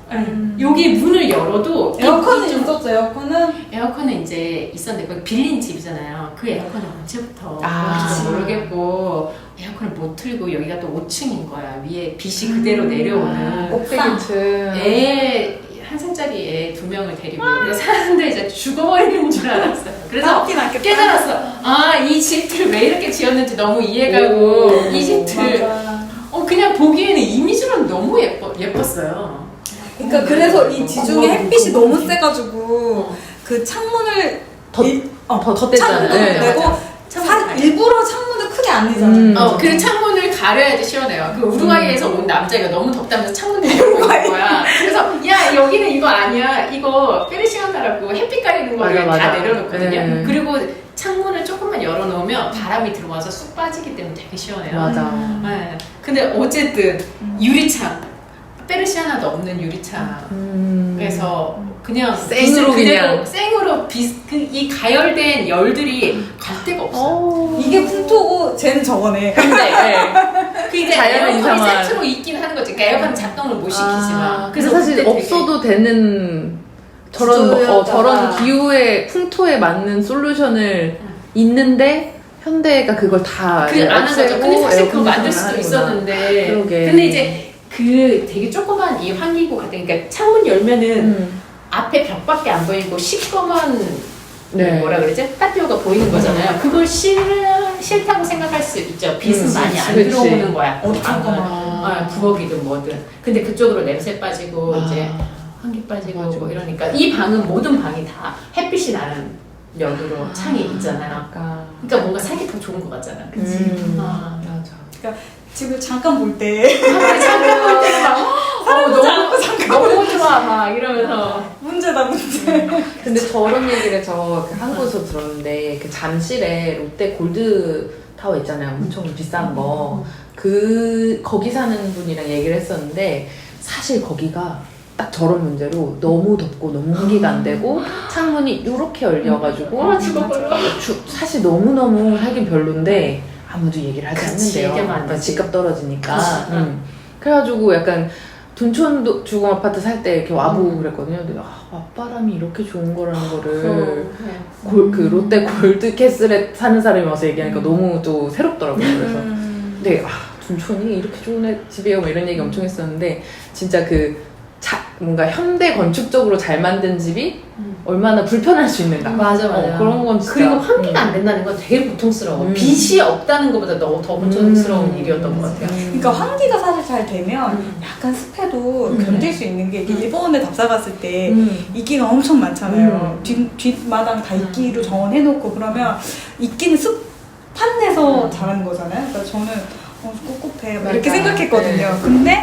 [SPEAKER 2] 여기 문을 열어도
[SPEAKER 3] 에어컨은
[SPEAKER 2] 좀
[SPEAKER 3] 있었죠.
[SPEAKER 2] 에어컨은 이제 있었는데 거기 빌린 집이잖아요. 그 에어컨은 언제부터
[SPEAKER 1] 아.
[SPEAKER 2] 그런지 모르겠고 에어컨을 못 틀고 여기가 또 5층인 거야. 위에 빛이 그대로 내려오는.
[SPEAKER 3] 옥상.
[SPEAKER 2] 애 한 살짜리 애 2명을 데리고 그래서 사는데 이제 죽어버리는 줄 알았어요. 그래서 깨달았어. 아, 이 집들 왜 이렇게 지었는지 너무 이해가고 이 집들 그냥 보기에는 이미지로는 너무 예뻤어요.
[SPEAKER 3] 그러니까 그래서 이 지중해 햇빛이 너무 세가지고 그 창문을
[SPEAKER 1] 더
[SPEAKER 3] 창문을
[SPEAKER 1] 뗐잖아요.
[SPEAKER 3] 내고 일부러 창문을 크게 안 내잖아요.
[SPEAKER 2] 그리고 창문을 가려야지 시원해요. 그 우루과이에서 온 남자애가 너무 덥다면서 창문을 열고 있는 거야. 그래서 야, 여기는 이거 아니야. 이거 페르시아나라고 햇빛 가리는 거를
[SPEAKER 1] 맞아.
[SPEAKER 2] 다 내려놓거든요.
[SPEAKER 1] 네.
[SPEAKER 2] 그리고 창문을 조금만 열어놓으면 바람이 들어와서 쑥 빠지기 때문에 되게 시원해요.
[SPEAKER 1] 맞아.
[SPEAKER 2] 네. 근데 어쨌든 유리창, 페르시아나도 없는 유리창. 그래서 그냥
[SPEAKER 1] 생으로
[SPEAKER 2] 빛을 그대로
[SPEAKER 1] 그냥.
[SPEAKER 2] 생으로 이 가열된 열들이 갈 데가 없어요.
[SPEAKER 3] 이게 풍토고 쟤는 저거네.
[SPEAKER 2] 그 이제
[SPEAKER 1] 자연의
[SPEAKER 2] 에어컨이
[SPEAKER 1] 이상한.
[SPEAKER 2] 세트로 있긴 하는 거지. 그러니까 에어컨 작동을 못 시키지만.
[SPEAKER 1] 그래서 사실
[SPEAKER 2] 그때 되게
[SPEAKER 1] 없어도 되는 저런
[SPEAKER 3] 구조였다가.
[SPEAKER 1] 저런 기후에 풍토에 맞는 솔루션을 있는데 현대가 그걸 다
[SPEAKER 2] 안 한 거죠.
[SPEAKER 1] 없애고
[SPEAKER 2] 근데 사실 그거
[SPEAKER 1] 에어컨
[SPEAKER 2] 만들 수도
[SPEAKER 1] 하는구나.
[SPEAKER 2] 있었는데.
[SPEAKER 1] 그러게.
[SPEAKER 2] 근데 이제 그 되게 조그만 이 환기구 같은 그러니까 창문 열면은 앞에 벽밖에 안 보이고 시꺼먼
[SPEAKER 1] 네.
[SPEAKER 2] 뭐라 그러지? 파티오가 보이는 거잖아요. 그걸 싫다고 생각할 수 있죠. 빛은 많이 안
[SPEAKER 1] 그치.
[SPEAKER 2] 들어오는 거야.
[SPEAKER 3] 잠깐만.
[SPEAKER 2] 부엌이든 뭐든. 근데 그쪽으로 냄새 빠지고 이제 환기 빠지고 뭐 이러니까 이 방은 모든 방이 다 햇빛이 나는 역으로 창이 있잖아요. 그러니까 뭔가 살기 더 좋은 것 같잖아. 그치?
[SPEAKER 1] 맞아.
[SPEAKER 3] 그러니까 집을 잠깐 볼 때
[SPEAKER 2] 잠깐 볼 때는 너무 좋아 막 이러면서
[SPEAKER 3] 문제다 문제.
[SPEAKER 1] 근데 저런 얘기를 저 한국에서 들었는데 그 잠실에 롯데 골드 타워 있잖아요. 엄청 비싼 거. 거기 사는 분이랑 얘기를 했었는데 사실 거기가 딱 저런 문제로 너무 덥고 너무 환기가 안 되고 창문이 이렇게 열려가지고 사실 너무너무 하긴 별론데 아무도 얘기를 하지
[SPEAKER 2] 그치, 얘기하면 안
[SPEAKER 1] 않는데요.
[SPEAKER 2] 되지.
[SPEAKER 1] 집값 떨어지니까. 그래가지고 약간 둔촌 주공 아파트 살 때 이렇게 와보고 그랬거든요. 근데 맞바람이 이렇게 좋은 거라는 거를 그 롯데 골드캐슬에 사는 사람이 와서 얘기하니까 너무 또 새롭더라고요. 그래서 근데 둔촌이 이렇게 좋은 집이에요. 뭐 이런 얘기 엄청 했었는데 진짜 뭔가 현대 건축적으로 잘 만든 집이 얼마나 불편할 수 있는가.
[SPEAKER 2] 맞아.
[SPEAKER 1] 그런 건 진짜.
[SPEAKER 2] 그리고 환기가 안 된다는 건 되게 고통스러워. 빛이 없다는 것보다 더 고통스러운 일이었던 것 같아요.
[SPEAKER 3] 그러니까 환기가 사실 잘 되면 약간 습해도 견딜 수 있는 게 일본에 답사 갔을 때 이끼가 엄청 많잖아요. 뒷마당 다 이끼로 정원해놓고 그러면 이끼는 습한 데서 자라는 거잖아요. 그러니까 저는 꿉꿉해 이렇게 생각했거든요. 근데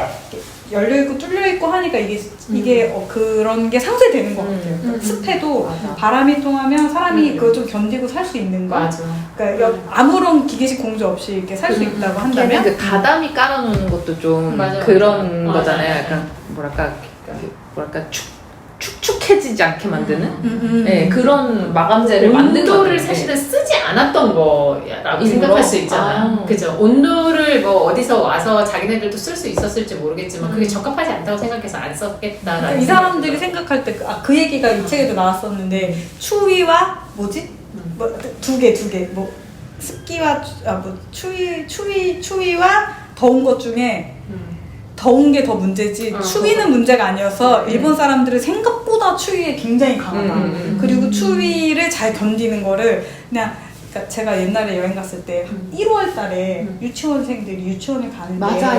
[SPEAKER 3] 열려있고 뚫려있고 하니까 이게 그런 게 상쇄되는 것 같아요. 그러니까 습해도 바람이 통하면 사람이 그거 좀 견디고 살 수 있는 거.
[SPEAKER 2] 맞아.
[SPEAKER 3] 그러니까 아무런 기계식 공조 없이 이렇게 살 수 있다고 한다면
[SPEAKER 1] 그 다다미 깔아놓는 것도 좀
[SPEAKER 2] 맞아,
[SPEAKER 1] 그런
[SPEAKER 2] 맞아.
[SPEAKER 1] 거잖아요. 약간 축축해지지 않게 만드는 네, 그런 마감재를 만든
[SPEAKER 2] 온도를
[SPEAKER 1] 거죠.
[SPEAKER 2] 사실은 쓰지 않았던 거라고
[SPEAKER 1] 일부러?
[SPEAKER 2] 생각할 수 있잖아요.
[SPEAKER 1] 아.
[SPEAKER 2] 그죠? 온도를 뭐 어디서 와서 자기네들도 쓸 수 있었을지 모르겠지만 그게 적합하지 않다고 생각해서 안 썼겠다라는
[SPEAKER 3] 그러니까 이 사람들이 생각할 때 그 얘기가 이 책에도 나왔었는데 추위와 두 개 뭐 습기와 추위와 더운 것 중에 더운 게 더 문제지 추위는 문제가 아니어서 일본 사람들은 생각보다 추위에 굉장히 강하다. 그리고 추위를 잘 견디는 거를 그냥 그러니까 제가 옛날에 여행 갔을 때 1월 달에 유치원생들이 유치원을 가는데
[SPEAKER 1] 맞아,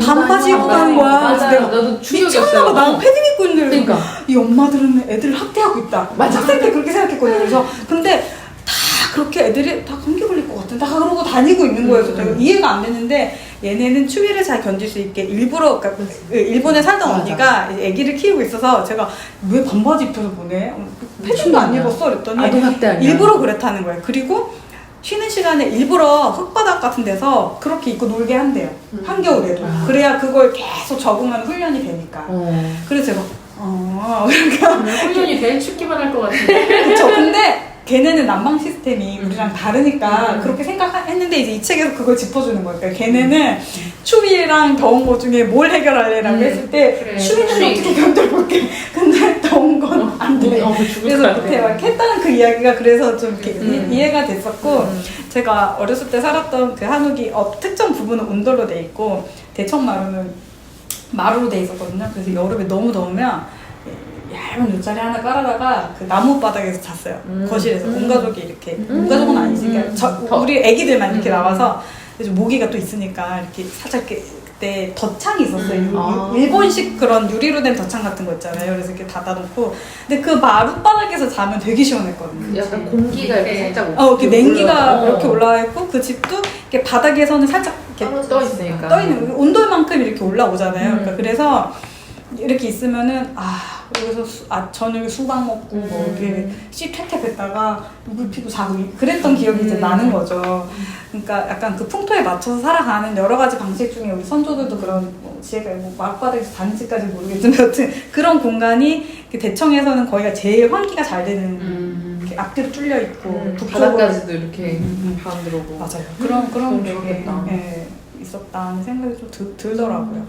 [SPEAKER 3] 반바지 입고 가는 거야.
[SPEAKER 1] 맞아,
[SPEAKER 3] 그래서
[SPEAKER 1] 나도
[SPEAKER 3] 미쳤나봐.
[SPEAKER 1] 충격이었어요.
[SPEAKER 3] 나는 패딩 입고 있는데
[SPEAKER 1] 그러니까.
[SPEAKER 3] 이 엄마들은 애들을 학대하고 있다.
[SPEAKER 1] 맞아.
[SPEAKER 3] 학생들 그렇게 생각했거든요. 그래서 근데 다 그렇게 애들이 다 감기 걸릴 것 같은데 다 그러고 다니고 있는 거여서 제가 이해가 안 됐는데 얘네는 추위를 잘 견딜 수 있게 일부러 그러니까 일본에 살던 언니가 아기를 키우고 있어서 제가 왜 반바지 입혀서 보내? 패딩도 안 입었어? 그랬더니
[SPEAKER 1] 아동 학대 아니야?
[SPEAKER 3] 일부러 그랬다는 거예요. 그리고 쉬는 시간에 일부러 흙바닥 같은 데서 그렇게 입고 놀게 한대요. 한겨울에도. 그래야 그걸 계속 적응하는 훈련이 되니까. 그래서 제가 그러니까
[SPEAKER 2] 훈련이 되게 춥기만 할 것 같은데.
[SPEAKER 3] 그쵸. 근데 걔네는 난방 시스템이 우리랑 다르니까 그렇게 생각했는데 이제 이 책에서 그걸 짚어주는 거예요. 그러니까 걔네는 추위랑 더운 거 중에 뭘 해결할래라고 했을 때 추위는 어떻게 견뎌볼게. 근데 더운 건 안 돼. 그래서 그때 막 했다는 그 이야기가 그래서 좀 이렇게 이해가 됐었고 제가 어렸을 때 살았던 그 한옥이 특정 부분은 온돌로 돼 있고 대청 마루는 마루로 돼 있었거든요. 그래서 여름에 너무 더우면 얇은 옷자리 하나 깔아다가 그 나무 바닥에서 잤어요. 거실에서 온 가족이 이렇게 온 가족은 아니지. 그러니까 우리 애기들만 이렇게 나와서 그래서 모기가 또 있으니까 이렇게 살짝 이렇게 그때 덧창이 있었어요. 일본식 그런 유리로 된 덧창 같은 거 있잖아요. 그래서 이렇게 닫아놓고 근데 그 마룻바닥에서 자면 되게 시원했거든요.
[SPEAKER 1] 약간 공기가 이렇게 살짝
[SPEAKER 3] 이렇게 냉기가 이렇게 올라와 있고 그 집도 이렇게 바닥에서는 살짝 이렇게
[SPEAKER 1] 떠 있으니까
[SPEAKER 3] 떠 있는 온돌만큼 이렇게 올라오잖아요. 그러니까 그래서 이렇게 있으면은 여기서 저녁에 수박 먹고 뭐 이렇게 씹태태댔다가 이불 피고 자고 그랬던 기억이 이제 나는 거죠. 그러니까 약간 그 풍토에 맞춰서 살아가는 여러 가지 방식 중에 우리 선조들도 그런 뭐 지혜가 뭐 마룻바닥에서 자는지까지 모르겠지만 여튼 그런 공간이 대청에서는 거기가 제일 환기가 잘 되는 이렇게 앞뒤로 뚫려 있고
[SPEAKER 1] 바닥까지도 이렇게 바람 들어오고
[SPEAKER 3] 맞아요. 그런 게
[SPEAKER 1] 좋겠다.
[SPEAKER 3] 있었다는 생각이 좀 들더라고요.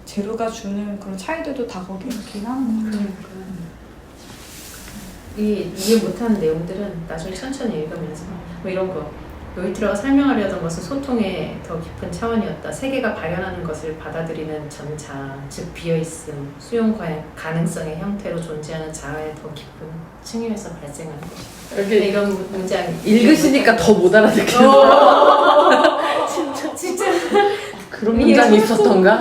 [SPEAKER 3] 재료가 주는 그런 차이들도 다 거기 있긴 하는 것 같아요.
[SPEAKER 2] 이해 못하는 내용들은 나중에 천천히 읽으면서 뭐 이런 거 노이트러가 설명하려던 것은 소통의 더 깊은 차원이었다. 세계가 발현하는 것을 받아들이는 전자, 즉 비어있음, 수용 가능성의 형태로 존재하는 자아의 더 깊은 층위에서 발생하는 것이다.
[SPEAKER 1] 이렇게
[SPEAKER 2] 이런 문장
[SPEAKER 1] 읽으시니까 더 못 알아듣겠어요.
[SPEAKER 2] 진짜
[SPEAKER 1] 그런 문장이 있었던가?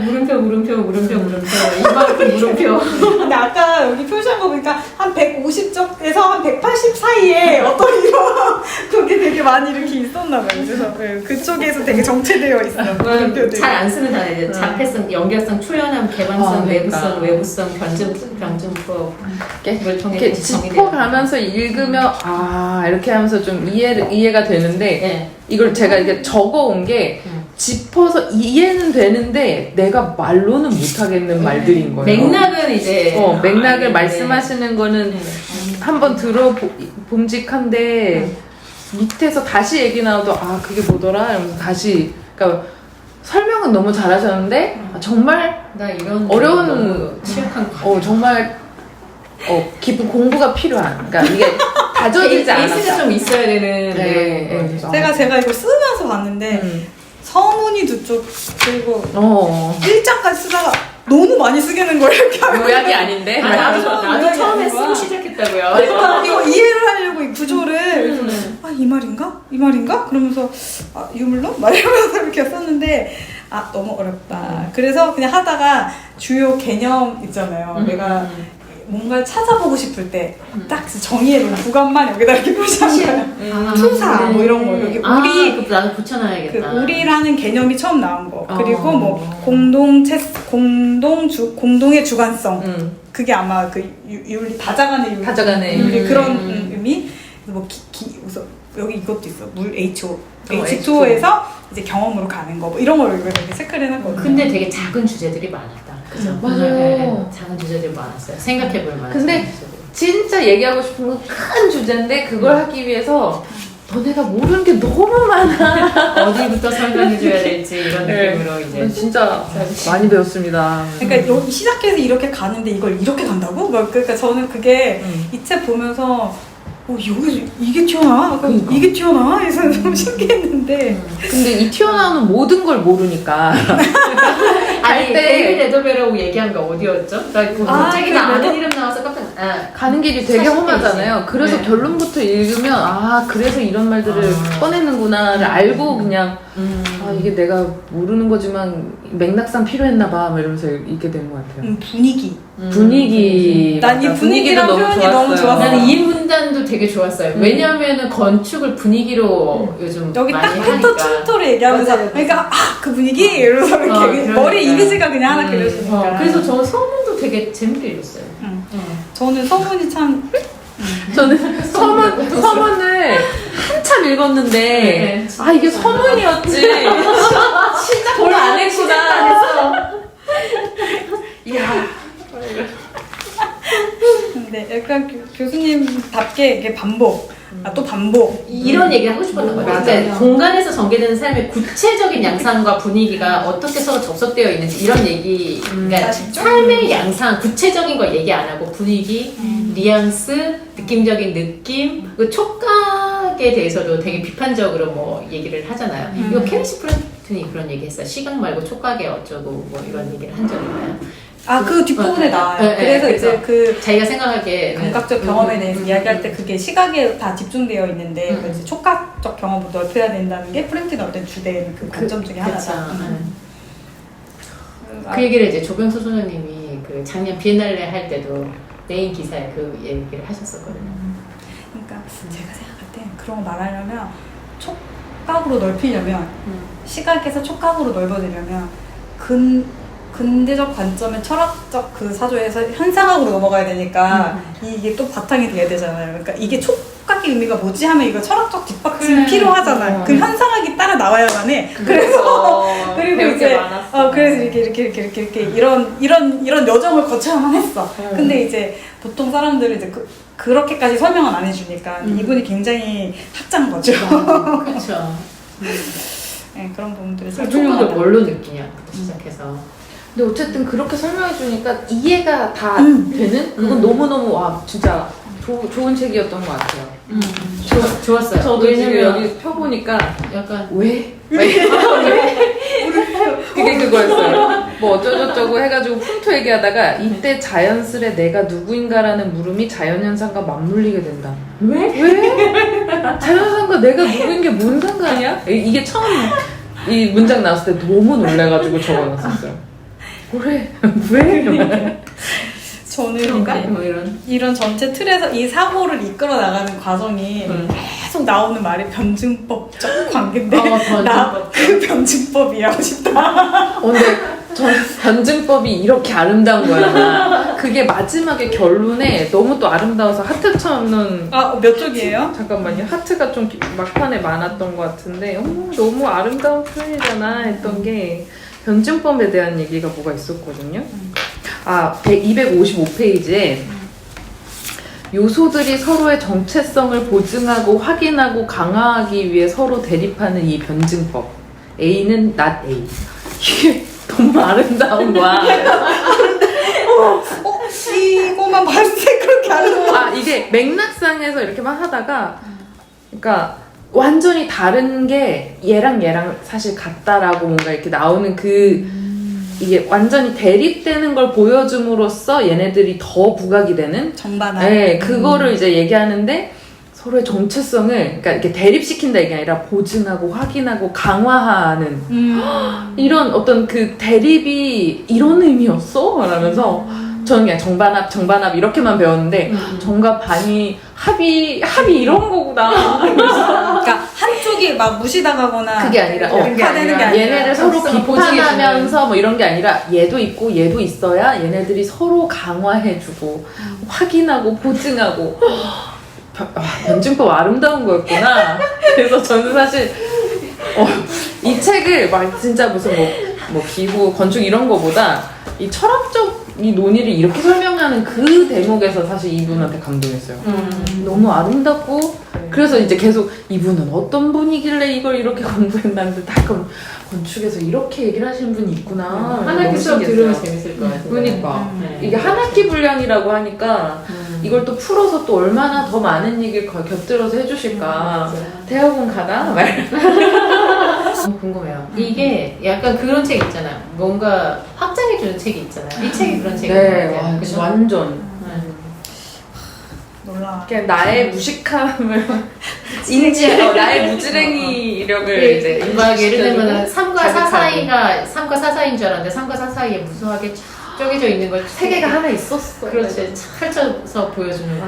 [SPEAKER 2] 물음표 이만큼 물음표.
[SPEAKER 3] 근데 아까 여기 표시한 거 보니까 한 150쪽에서 한 180 사이에 어떤 이런 그게 되게 많이 이렇게 있었나 봐요. 그래서 그쪽에서 되게 정체되어 있어요. 물음표들이.
[SPEAKER 2] 잘 안 쓰는 단어들. 자폐성, 연결성, 초연함, 개방성,
[SPEAKER 1] 그러니까.
[SPEAKER 2] 외부성, 변증법 을 통해
[SPEAKER 1] 이렇게
[SPEAKER 2] 정의되는
[SPEAKER 1] 짚어가면서 읽으면 이렇게 하면서 좀 이해가 되는데 이걸 제가 이렇게 적어온 게 짚어서 이해는 되는데 내가 말로는 못하겠는 말들인 거예요.
[SPEAKER 2] 맥락은 이제
[SPEAKER 1] 맥락을 말씀하시는 거는 한번 들어봄직한데 밑에서 다시 얘기 나와도 그게 뭐더라 이러면서 다시 그러니까 설명은 너무 잘하셨는데 정말
[SPEAKER 2] 나 이런
[SPEAKER 1] 어려운
[SPEAKER 2] 취약한
[SPEAKER 1] 정말 깊은 공부가 필요한 그러니까 이게 다져지지 않았다.
[SPEAKER 2] 베이스가 좀 있어야 되는
[SPEAKER 1] 네.
[SPEAKER 3] 제가 이거 쓰면서 봤는데 서문이 두 쪽 그리고 1장까지 쓰다가 너무 많이 쓰겠는 거예요. 이렇게
[SPEAKER 1] 요약이 아닌데?
[SPEAKER 2] 나도
[SPEAKER 3] 요약이
[SPEAKER 2] 처음에
[SPEAKER 3] 아닌 거야.
[SPEAKER 2] 쓰기 시작했다고요.
[SPEAKER 3] 그러니까 이거 이해를 하려고 이 구조를 이 말인가? 이 말인가? 그러면서 유물론? 막 이러면서 이렇게 썼는데 너무 어렵다. 그래서 그냥 하다가 주요 개념 있잖아요. 내가 뭔가를 찾아보고 싶을 때 딱 정의해놓은 구간만 여기다 이렇게 표시한 거예요. 투사 뭐 이런 거 여기 우리
[SPEAKER 2] 나도 붙여놔야겠다.
[SPEAKER 3] 그 우리라는 개념이 처음 나온 거 그리고 뭐 공동의 주관성 그게 아마 그 윤리 다자간의 윤리 그런 의미 뭐 그래서 여기 이것도 있어 물 H2O에서 이제 경험으로 가는 거 뭐 이런 걸 이렇게 체크를 해놨거든요.
[SPEAKER 2] 근데 되게 작은 주제들이 많았다. 그죠?
[SPEAKER 1] 맞아요.
[SPEAKER 2] 작은 주제들이 많았어요. 생각해볼 만한.
[SPEAKER 1] 근데 진짜 얘기하고 싶은 건 큰 주제인데 그걸 하기 위해서 너네가 모르는 게 너무 많아.
[SPEAKER 2] 어디부터 설명해줘야 될지 이런 느낌으로 이제.
[SPEAKER 1] 진짜 많이 배웠습니다.
[SPEAKER 3] 그러니까 여기 시작해서 이렇게 가는데 이걸 이렇게 간다고? 그러니까 저는 그게 이 책 보면서 여기서 이게 튀어나와?
[SPEAKER 1] 그러니까.
[SPEAKER 3] 이게 튀어나와? 그래서 좀 신기했는데
[SPEAKER 1] 근데 이 튀어나오는 모든 걸 모르니까
[SPEAKER 2] 아니
[SPEAKER 1] 때-
[SPEAKER 2] 데이비 레더베라고 얘기한 거 어디였죠? 나 책이 나 아는 이름 나와서 깜짝
[SPEAKER 1] 가는 길이 되게
[SPEAKER 2] 40
[SPEAKER 1] 험하잖아요. 그래서
[SPEAKER 2] 네.
[SPEAKER 1] 결론부터 읽으면 그래서 이런 말들을 꺼내는구나를 알고 그냥 이게 내가 모르는 거지만 맥락상 필요했나 봐 이러면서 읽게 된 것 같아요.
[SPEAKER 3] 분위기
[SPEAKER 1] 분위기
[SPEAKER 3] 난 이
[SPEAKER 1] 분위기도
[SPEAKER 3] 분위기란 표현이 너무 좋았어.
[SPEAKER 2] 나는 이 문단도 되게 좋았어요. 왜냐면은 건축을 분위기로 요즘
[SPEAKER 3] 여기
[SPEAKER 2] 많이
[SPEAKER 3] 딱
[SPEAKER 2] 하니까.
[SPEAKER 3] 펜터 춤토를 얘기하면서
[SPEAKER 1] 맞아요.
[SPEAKER 3] 그러니까 그 분위기 이러면서 이렇게
[SPEAKER 2] 그러니까.
[SPEAKER 3] 머리 이미지가 그냥 하나 그려지니까
[SPEAKER 2] 그래서 저는 서문도 되게 재밌게 읽었어요.
[SPEAKER 3] 저는 서문이 참
[SPEAKER 1] 저는 서문을 한참 읽었는데
[SPEAKER 2] 네.
[SPEAKER 1] 이게 서문이었지. 시작을 안 했구나. 이야.
[SPEAKER 3] 근데 약간 교수님답게 이게 반복, 또 반복.
[SPEAKER 2] 이런 얘기를 하고 싶었던 거예요.
[SPEAKER 3] 맞아요.
[SPEAKER 2] 그러니까 공간에서 전개되는 삶의 구체적인 양상과 분위기가 어떻게 서로 접속되어 있는지 이런 얘기, 그러니까
[SPEAKER 3] 아쉽죠?
[SPEAKER 2] 삶의 양상, 구체적인 걸 얘기 안 하고 분위기, 뉘앙스, 느낌적인 느낌, 그 촉각에 대해서도 되게 비판적으로 뭐 얘기를 하잖아요. 이거 케니스 프랜튼이 그런 얘기 했어요. 시각 말고 촉각에 어쩌고 뭐 이런 얘기를 한 적이 있나요?
[SPEAKER 3] 그 뒷부분에 나와요.
[SPEAKER 2] 네,
[SPEAKER 3] 그래서 이제 그
[SPEAKER 2] 자기가 생각하기에
[SPEAKER 3] 감각적 경험에 대해서 이야기할 때 그게 시각에 다 집중되어 있는데 그 이제 촉각적 경험을 넓혀야 된다는 게 프렌트의 어떤 주된 그 관점 중에 하나다.
[SPEAKER 2] 그 얘기를 이제 조병수 소장님이 그 작년 비엔날레 할 때도 메인 기사에 그 얘기를 하셨었거든요.
[SPEAKER 3] 그러니까 제가 생각할 때 그런 거 말하려면 촉각으로 넓히려면 시각에서 촉각으로 넓어지려면 근대적 관점의 철학적 그 사조에서 현상학으로 넘어가야 되니까 이게 또 바탕이 돼야 되잖아요. 그러니까 이게 촉각의 의미가 뭐지 하면 이거 철학적 뒷받침이 필요하잖아요. 그 현상학이 따라 나와야만 해. 그래서 그리고 이제 그래서 이렇게 이런 여정을 거쳐야만 했어. 근데 이제 보통 사람들은 이제 그렇게까지 설명은 안 해주니까 이분이 굉장히 학자인 거죠.
[SPEAKER 2] 그렇죠.
[SPEAKER 3] 네, 그런 부분들이
[SPEAKER 2] 촉각을 뭘로 느끼냐 시작해서.
[SPEAKER 1] 근데 어쨌든 그렇게 설명해 주니까 이해가 다 되는? 그건 너무너무 와 진짜 좋은 책이었던 것 같아요.
[SPEAKER 2] 좋았어요.
[SPEAKER 1] 저도 지금 여기 펴보니까
[SPEAKER 2] 약간
[SPEAKER 1] 왜? 그게 그거였어요. 뭐 어쩌고저쩌고 해가지고 훑어 얘기하다가 이때 자연스레 내가 누구인가라는 물음이 자연현상과 맞물리게 된다. 왜? 자연현상과 내가 누구인 게 뭔 상관이야? 이게 처음 이 문장 나왔을 때 너무 놀래가지고 적어놨었어요. 왜?
[SPEAKER 3] 저는
[SPEAKER 2] 그런가?
[SPEAKER 3] 이제
[SPEAKER 2] 뭐 이런.
[SPEAKER 3] 이런 전체 틀에서 이 사고를 이끌어 나가는 과정이 계속 나오는 말이 변증법적 관계인데 나 그 변증법 이해하고 싶다.
[SPEAKER 1] 근데 전 변증법이 이렇게 아름다운 거야. 그게 마지막에 결론에 너무 또 아름다워서 하트 쳐놓는.
[SPEAKER 3] 몇 쪽이에요?
[SPEAKER 1] 잠깐만요. 하트가 좀 막판에 많았던 것 같은데 너무 아름다운 표현이잖아 했던 게 변증법에 대한 얘기가 뭐가 있었거든요. 255페이지에 요소들이 서로의 정체성을 보증하고 확인하고 강화하기 위해 서로 대립하는 이 변증법. A는 not A. 이게 너무 아름다운 거야.
[SPEAKER 3] 이거만 봤을 때 그렇게 아름다워.
[SPEAKER 1] 이게 맥락상에서 이렇게만 하다가 그러니까 완전히 다른 게 얘랑 사실 같다라고 뭔가 이렇게 나오는 이게 완전히 대립되는 걸 보여줌으로써 얘네들이 더 부각이 되는
[SPEAKER 3] 정반합.
[SPEAKER 1] 네, 그거를 이제 얘기하는데 서로의 정체성을 그러니까 이렇게 대립시킨다 이게 아니라 보증하고 확인하고 강화하는 이런 어떤 그 대립이 이런 의미였어? 라면서 저는 그냥 정반합 이렇게만 배웠는데 정과 반이 합이 이런 거구나.
[SPEAKER 3] 그러니까 한쪽이 막 무시당하거나
[SPEAKER 1] 그게 아니라
[SPEAKER 3] 되는 게 아니라
[SPEAKER 1] 얘네를 서로 비판하면서 뭐 이런 게 아니라 얘도 있고 얘도 있어야 얘네들이 서로 강화해주고 확인하고 보증하고 변증법 아름다운 거였구나. 그래서 저는 사실 이 책을 막 진짜 무슨 뭐 기후 건축 이런 거보다 이 철학적 이 논의를 이렇게 설명하는 그 대목에서 사실 이분한테 감동했어요. 너무 아름답고 그래서 이제 계속 이분은 어떤 분이길래 이걸 이렇게 공부했나는데 가끔 건축에서 이렇게 얘기를 하시는 분이 있구나.
[SPEAKER 2] 한 학기 수업 들으면 재밌을 것 같아요.
[SPEAKER 1] 그러니까 이게 한 학기 분량이라고 하니까 이걸 또 풀어서 또 얼마나 더 많은 얘기를 곁들여서 해주실까. 대학원 가나?
[SPEAKER 2] 너무 궁금해요. 이게 약간 그런 책 있잖아요. 뭔가 확장해주는 책이 있잖아요. 이 책이 그런 책인 것 같아요. 그죠?
[SPEAKER 1] 완전.
[SPEAKER 3] 놀라.
[SPEAKER 1] 그냥 나의 무식함을 나의 무지랭이력을 이제
[SPEAKER 2] 막 예를 들면
[SPEAKER 1] 자극하고.
[SPEAKER 2] 3과 4사인 줄 알았는데 3과 4사이에 무수하게 쫙 쪼개져 있는 걸
[SPEAKER 1] 세계가 하나 있었어.
[SPEAKER 2] 그렇지. 펼쳐서 보여주는